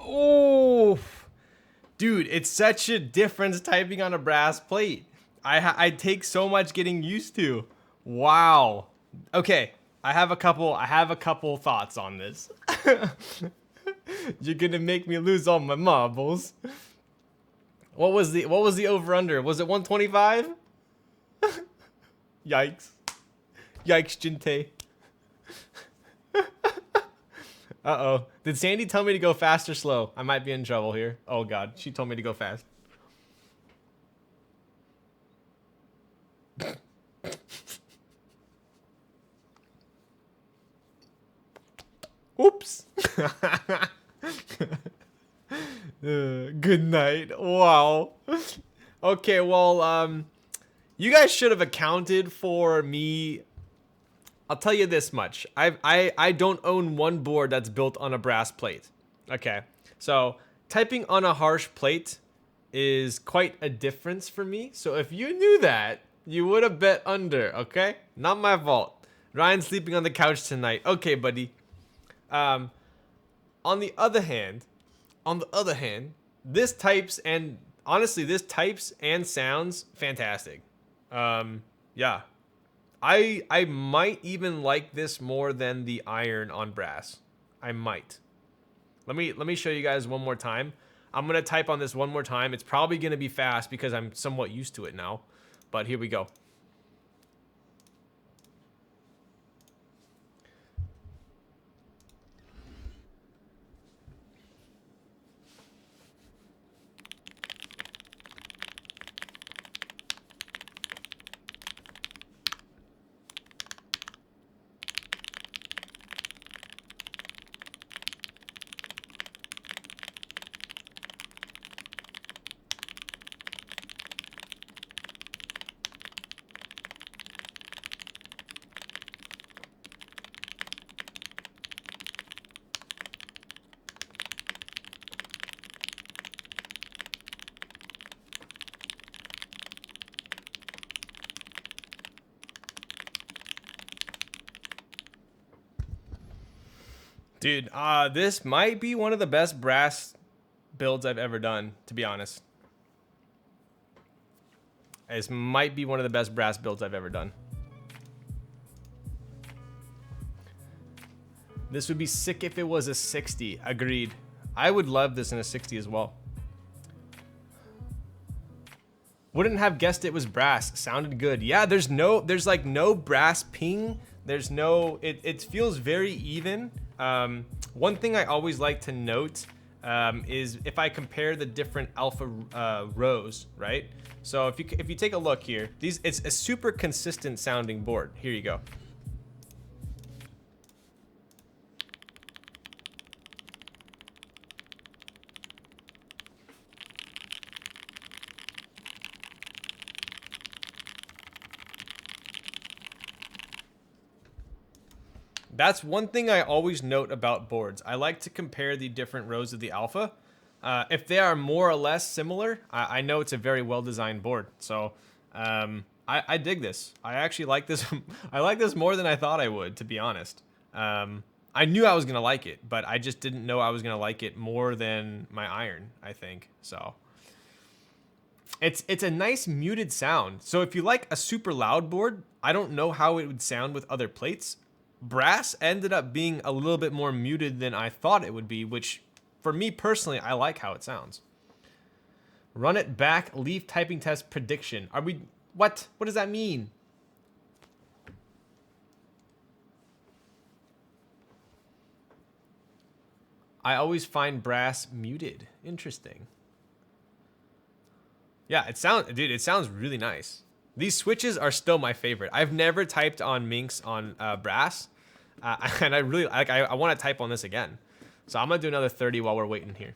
Oh, dude, it's such a difference typing on a brass plate. I take so much getting used to. Wow. Okay, I have a couple thoughts on this. You're gonna make me lose all my marbles. What was the over under? Was it 125? Yikes. Yikes, Jinte. Uh-oh. Did Sandy tell me to go fast or slow? I might be in trouble here. Oh, God. She told me to go fast. Oops. Good night. Wow. Okay, well, You guys should have accounted for me. I'll tell you this much. I don't own one board that's built on a brass plate. Okay. So typing on a harsh plate is quite a difference for me. So if you knew that, you would have bet under, okay? Not my fault. Ryan's sleeping on the couch tonight. Okay, buddy. On the other hand, this types and honestly, this types and sounds fantastic. Yeah. I might even like this more than the iron on brass. I might. Let me show you guys one more time. I'm gonna type on this one more time. It's probably gonna be fast because I'm somewhat used to it now. But here we go. Dude, this might be one of the best brass builds I've ever done, to be honest. This might be one of the best brass builds I've ever done. This would be sick if it was a 60. Agreed. I would love this in a 60 as well. Wouldn't have guessed it was brass. Sounded good. Yeah, there's like no brass ping. There's no, it feels very even. One thing I always like to note is if I compare the different alpha rows, right? So if you take a look here, it's a super consistent sounding board. Here you go. That's one thing I always note about boards. I like to compare the different rows of the alpha. If they are more or less similar, I know it's a very well-designed board. So I dig this. I actually like this. I like this more than I thought I would, to be honest. I knew I was going to like it, but I just didn't know I was going to like it more than my iron, I think. So it's a nice muted sound. So if you like a super loud board, I don't know how it would sound with other plates. Brass ended up being a little bit more muted than I thought it would be, which for me personally, I like how it sounds. Run it back, leaf typing test prediction. Are we, what does that mean? I always find brass muted. Interesting. Yeah, it sounds really nice. These switches are still my favorite. I've never typed on Minks on brass, and I really like. I want to type on this again, so I'm gonna do another 30 while we're waiting here.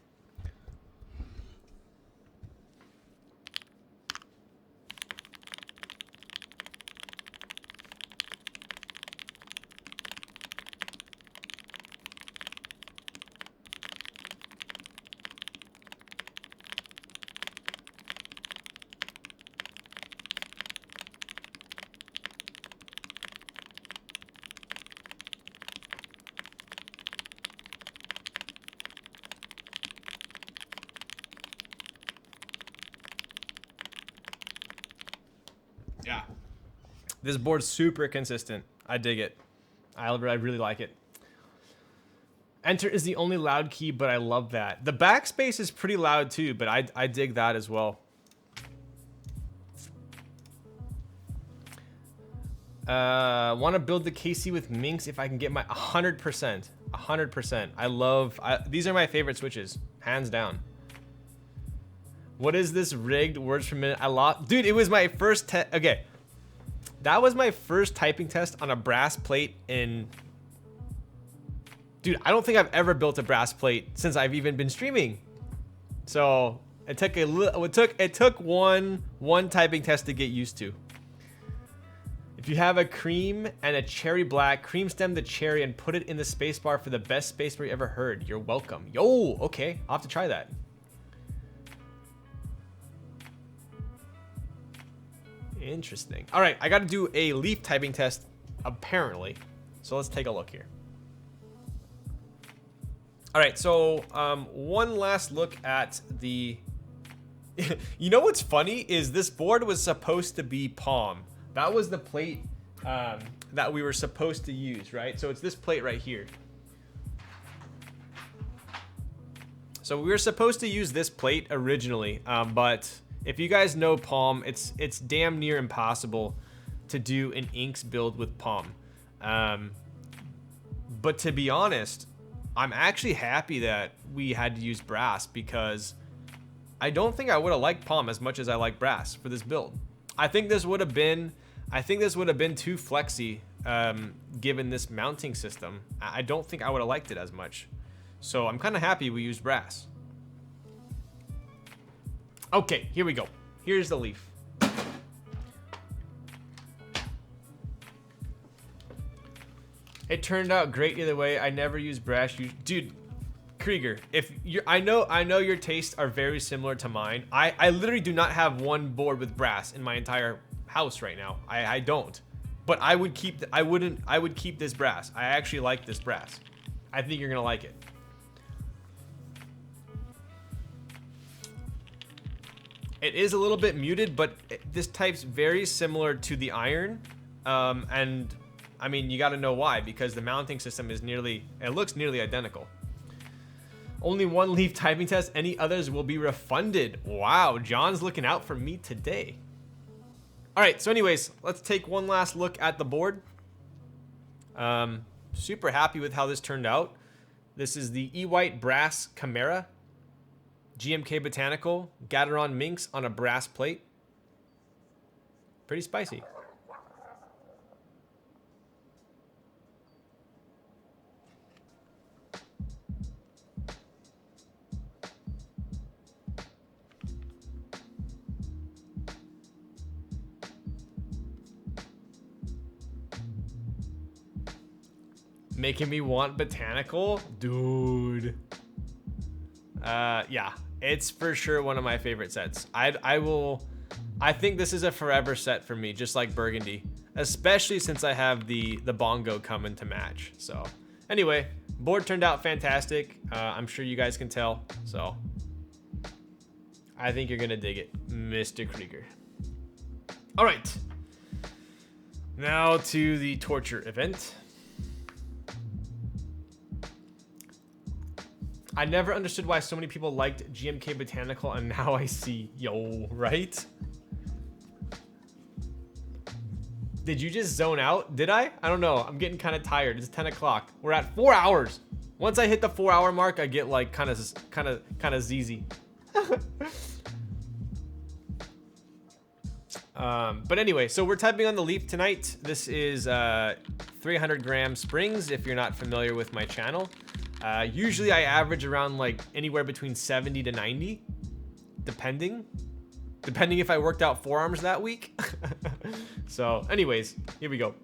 Yeah, this board's super consistent. I dig it. I really like it. Enter is the only loud key, but I love that. The backspace is pretty loud too, but I dig that as well. Want to build the KC with Minks if I can get my 100%. 100%. I love, these are my favorite switches, hands down. What is this rigged words per minute? I lost, dude, it was my first test. Okay. That was my first typing test on a brass plate in, dude, I don't think I've ever built a brass plate since I've even been streaming. So it took a little, it took one typing test to get used to. If you have a cream and a cherry black, cream stem the cherry and put it in the spacebar for the best spacebar you ever heard. You're welcome. Yo, okay. I'll have to try that. Interesting. All right, I got to do a leaf typing test, apparently. So let's take a look here. All right, so one last look at the... You know what's funny is this board was supposed to be palm. That was the plate that we were supposed to use, right? So it's this plate right here. So we were supposed to use this plate originally, but if you guys know palm, it's damn near impossible to do an inks build with palm. But to be honest, I'm actually happy that we had to use brass because I don't think I would have liked palm as much as I like brass for this build. I think this would have been too flexy given this mounting system. I don't think I would have liked it as much. So I'm kind of happy we used brass. Okay, here we go. Here's the leaf. It turned out great either way. I never used brass. Dude, Krieger, if you I know your tastes are very similar to mine. I literally do not have one board with brass in my entire house right now. I don't. But I would keep this brass. I actually like this brass. I think you're gonna like it. It is a little bit muted, but this type's very similar to the iron. And I mean, you got to know why, because the mounting system is it looks nearly identical. Only one leaf typing test. Any others will be refunded. Wow, John's looking out for me today. All right, so anyways, let's take one last look at the board. Super happy with how this turned out. This is the E-White Brass Chimera. GMK Botanical, Gateron Minks on a brass plate. Pretty spicy. Making me want Botanical? Dude. Yeah, it's for sure one of my favorite sets. I think this is a forever set for me, just like Burgundy, especially since I have the bongo coming to match. So anyway, board turned out fantastic. I'm sure you guys can tell. So I think you're gonna dig it, Mr. Krieger. All right, now to the torture event. I never understood why so many people liked GMK Botanical, and now I see, yo, right? Did you just zone out? Did I? I don't know. I'm getting kind of tired. It's 10 o'clock. We're at 4 hours. Once I hit the 4 hour mark, I get like kind of ZZ. But anyway, so we're typing on the leaf tonight. This is 300 gram springs, if you're not familiar with my channel. Usually I average around like anywhere between 70 to 90, depending if I worked out forearms that week. So anyways, here we go.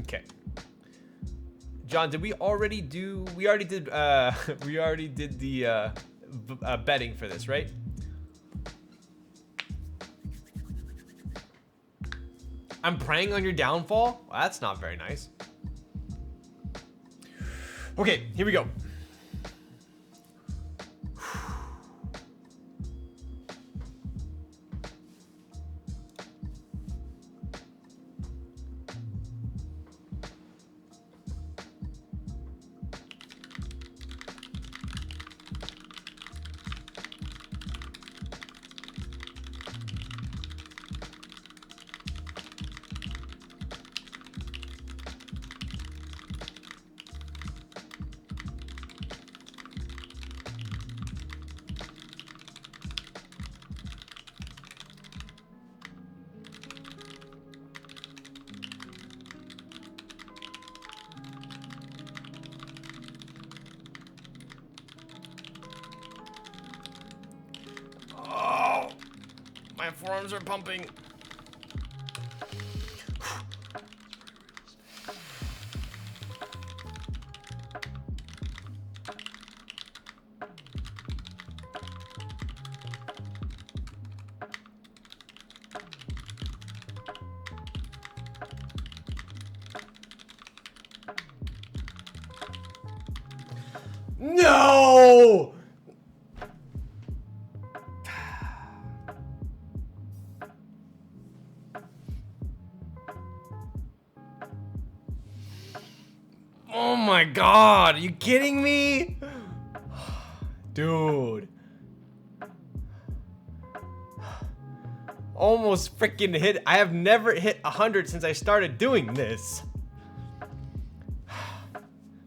Okay. John, did we already do? We already did the betting for this, right? I'm preying on your downfall? Well, that's not very nice. Okay, here we go. My forearms are pumping. No! Oh my god, are you kidding me? Dude. Almost freaking hit. I have never hit 100 since I started doing this.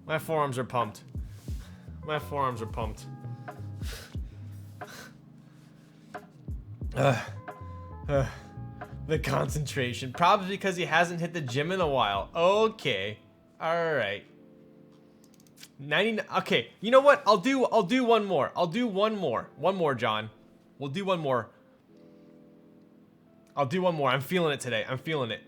My forearms are pumped. My forearms are pumped. The concentration. Probably because he hasn't hit the gym in a while. Okay. Alright. 99. Okay, you know what? I'll do one more. I'll do one more. One more, John. We'll do one more. I'll do one more. I'm feeling it today. I'm feeling it.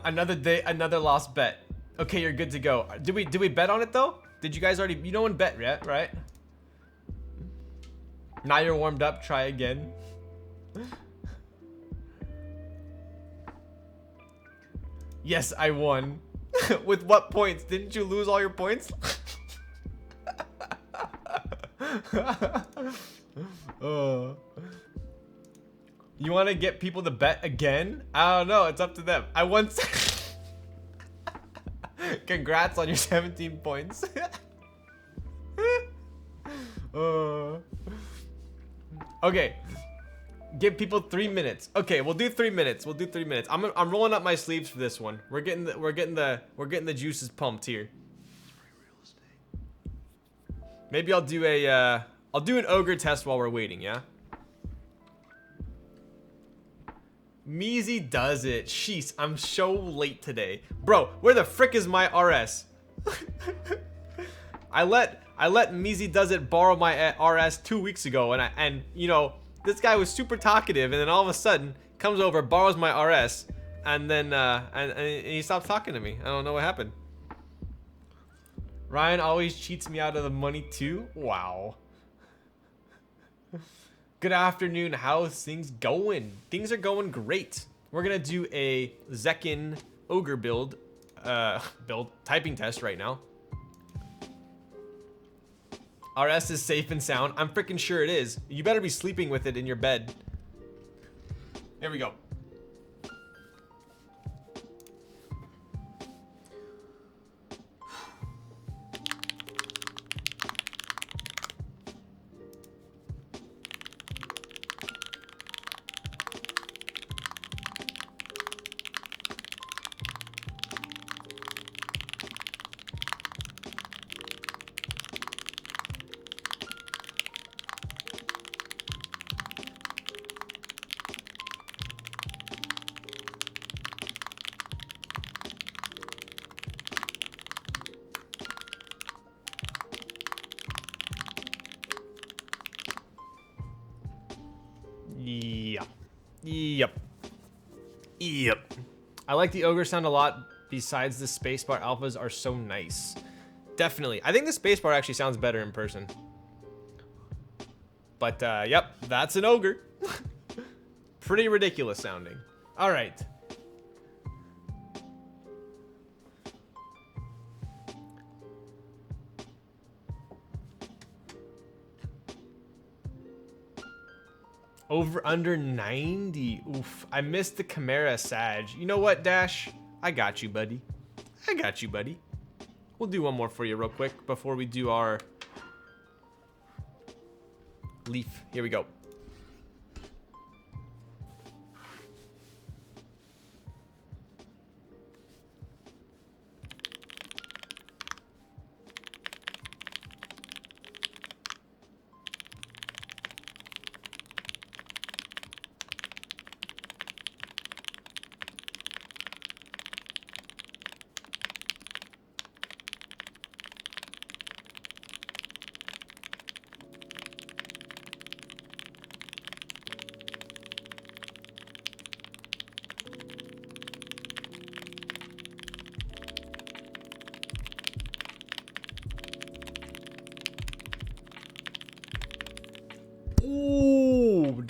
Another day, another lost bet. Okay, you're good to go. Did we bet on it though? Did you guys already? You know when bet yet, right? Now you're warmed up. Try again. Yes, I won. With what points? Didn't you lose all your points? You want to get people to bet again? I don't know. It's up to them. I won. Congrats on your 17 points. Okay. Give people 3 minutes. Okay, we'll do 3 minutes. We'll do 3 minutes. I'm rolling up my sleeves for this one. We're getting the juices pumped here. Maybe I'll do an ogre test while we're waiting, yeah? Measy does it. Sheesh, I'm so late today. Bro, where the frick is my RS? I let Measy does it borrow my RS 2 weeks ago, and you know, this guy was super talkative, and then all of a sudden comes over, borrows my RS, and then and he stops talking to me. I don't know what happened. Ryan always cheats me out of the money too. Wow. Good afternoon. How's things going? Things are going great. We're gonna do a Zekin ogre build typing test right now. RS is safe and sound. I'm freaking sure it is. You better be sleeping with it in your bed. Here we go. Yep. I like the ogre sound a lot. Besides, the spacebar alphas are so nice. Definitely. I think the spacebar actually sounds better in person. But, yep, that's an ogre. Pretty ridiculous sounding. All right. Over under 90. Oof. I missed the Chimera Sag. You know what, Dash? I got you, buddy. I got you, buddy. We'll do one more for you real quick before we do our leaf. Here we go.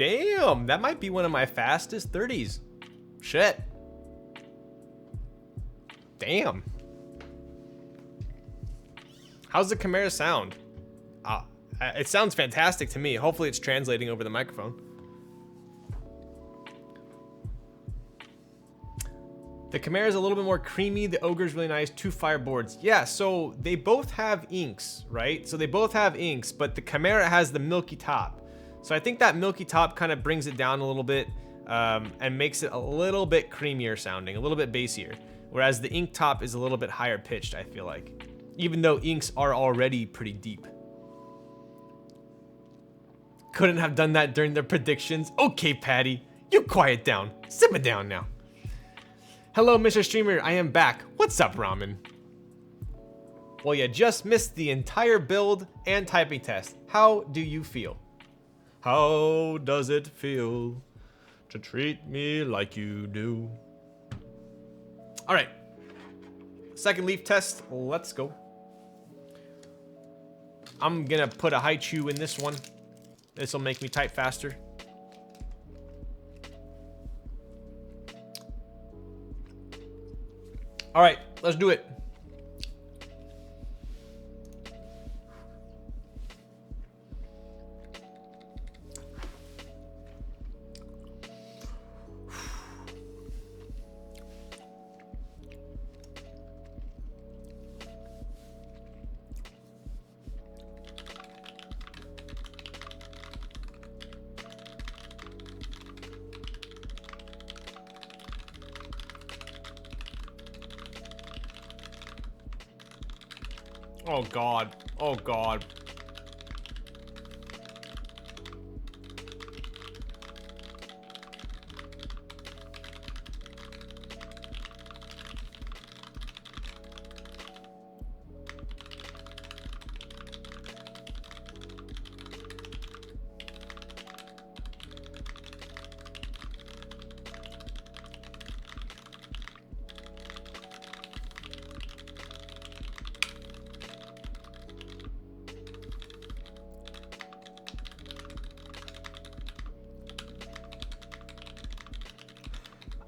damn. That might be one of my fastest 30s. Shit. Damn. How's the Chimera sound? It sounds fantastic to me. Hopefully it's translating over the microphone. The Chimera is a little bit more creamy. The Ogre is really nice. 2 fireboards. Yeah, so they both have inks, right? So they both have inks, but the Chimera has the milky top. So I think that milky top kind of brings it down a little bit and makes it a little bit creamier sounding, a little bit bassier. Whereas the ink top is a little bit higher pitched, I feel like. Even though inks are already pretty deep. Couldn't have done that during the predictions. Okay, Patty, you quiet down. Simmer down now. Hello, Mr. Streamer, I am back. What's up, Ramen? Well, you just missed the entire build and typing test. How do you feel? How does it feel to treat me like you do? All right, second leaf test, let's go. I'm gonna put a Haichu in this one. This will make me type faster. All right, let's do it. Oh God, oh God.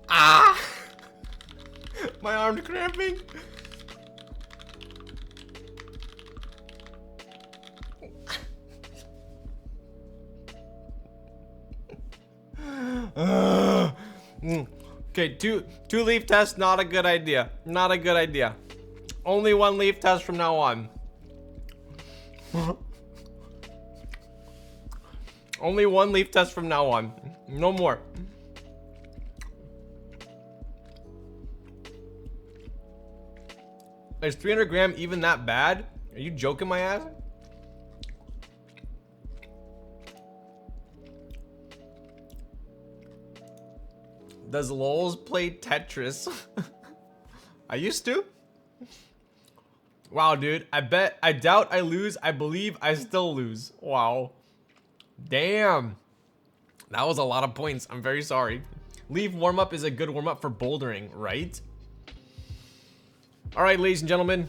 Ah! My arm's cramping. Okay, two leaf tests, not a good idea. Not a good idea. Only 1 leaf test from now on. Only 1 leaf test from now on. No more. Is 300 gram even that bad? Are you joking my ass? Does Lols play Tetris? I used to. Wow, dude. I doubt I lose. I believe I still lose. Wow. Damn. That was a lot of points. I'm very sorry. Leaf warm-up is a good warm-up for bouldering, right? All right, ladies and gentlemen,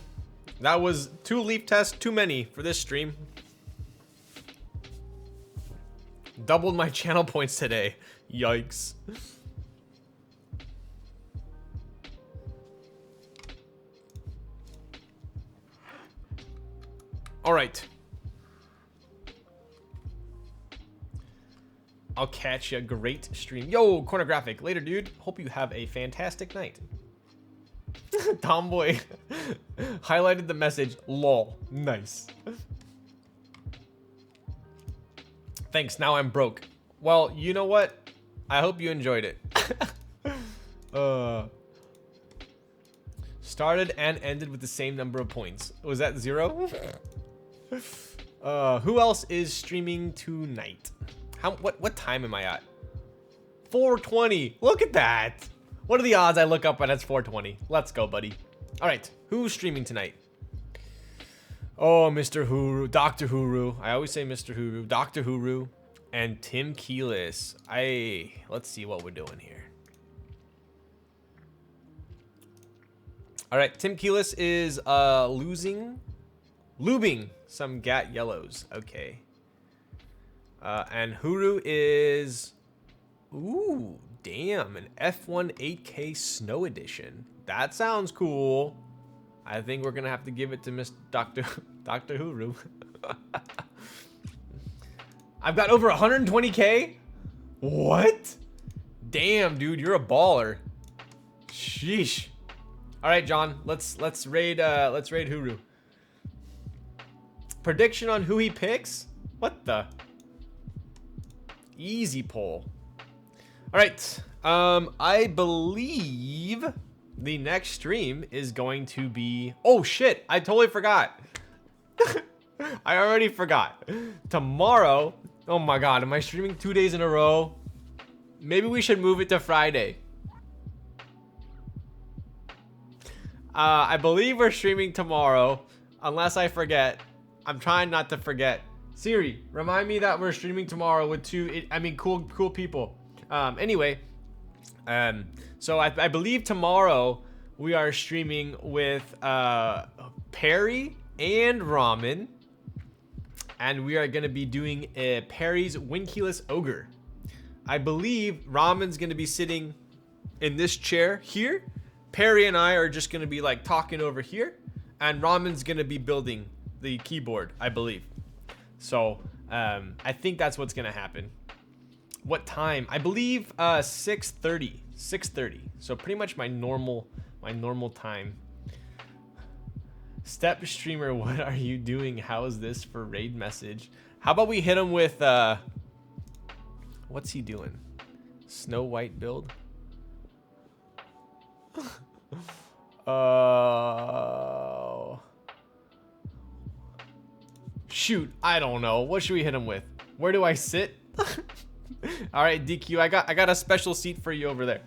that was 2 leaf tests too many for this stream. Doubled my channel points today. Yikes. All right. I'll catch you. Great stream. Yo, Cornographic. Later, dude. Hope you have a fantastic night. Tomboy highlighted the message. Lol. Nice. Thanks. Now I'm broke. Well, you know what? I hope you enjoyed it. Started and ended with the same number of points. Was that 0? Who else is streaming tonight? What time am I at? 4:20. Look at that. What are the odds I look up and it's 4:20? Let's go, buddy. All right, who's streaming tonight? Oh, Mr. Huru, Dr. Huru. I always say Mr. Huru, Dr. Huru, and Tim Keelis. Let's see what we're doing here. All right, Tim Keelis is lubing some Gat Yellows. Okay. And Huru is, ooh, damn, an F1 8K Snow Edition. That sounds cool. I think we're gonna have to give it to Miss Dr. Huru. I've got over 120K. What? Damn, dude, you're a baller. Sheesh. All right, John, let's raid Huru. Prediction on who he picks? What the? Easy poll. All right. I believe the next stream is going to be, oh shit, I totally forgot. I already forgot. Tomorrow, oh my god, am I streaming 2 days in a row? Maybe we should move it to Friday. I believe we're streaming tomorrow, unless I forget. I'm trying not to forget. Siri, remind me that we're streaming tomorrow with cool people. Anyway, so I believe tomorrow we are streaming with Perry and Ramen, and we are gonna be doing Perry's Winkeyless Ogre. I believe Ramen's gonna be sitting in this chair here. Perry and I are just gonna be like talking over here, and Ramen's gonna be building the keyboard, I believe. So I think that's what's gonna happen. What time? I believe 6:30. 6:30. So pretty much my normal time. Step streamer, what are you doing? How is this for raid message? How about we hit him with what's he doing? Snow White build? Shoot, I don't know. What should we hit him with? Where do I sit? All right, DQ, I got a special seat for you over there.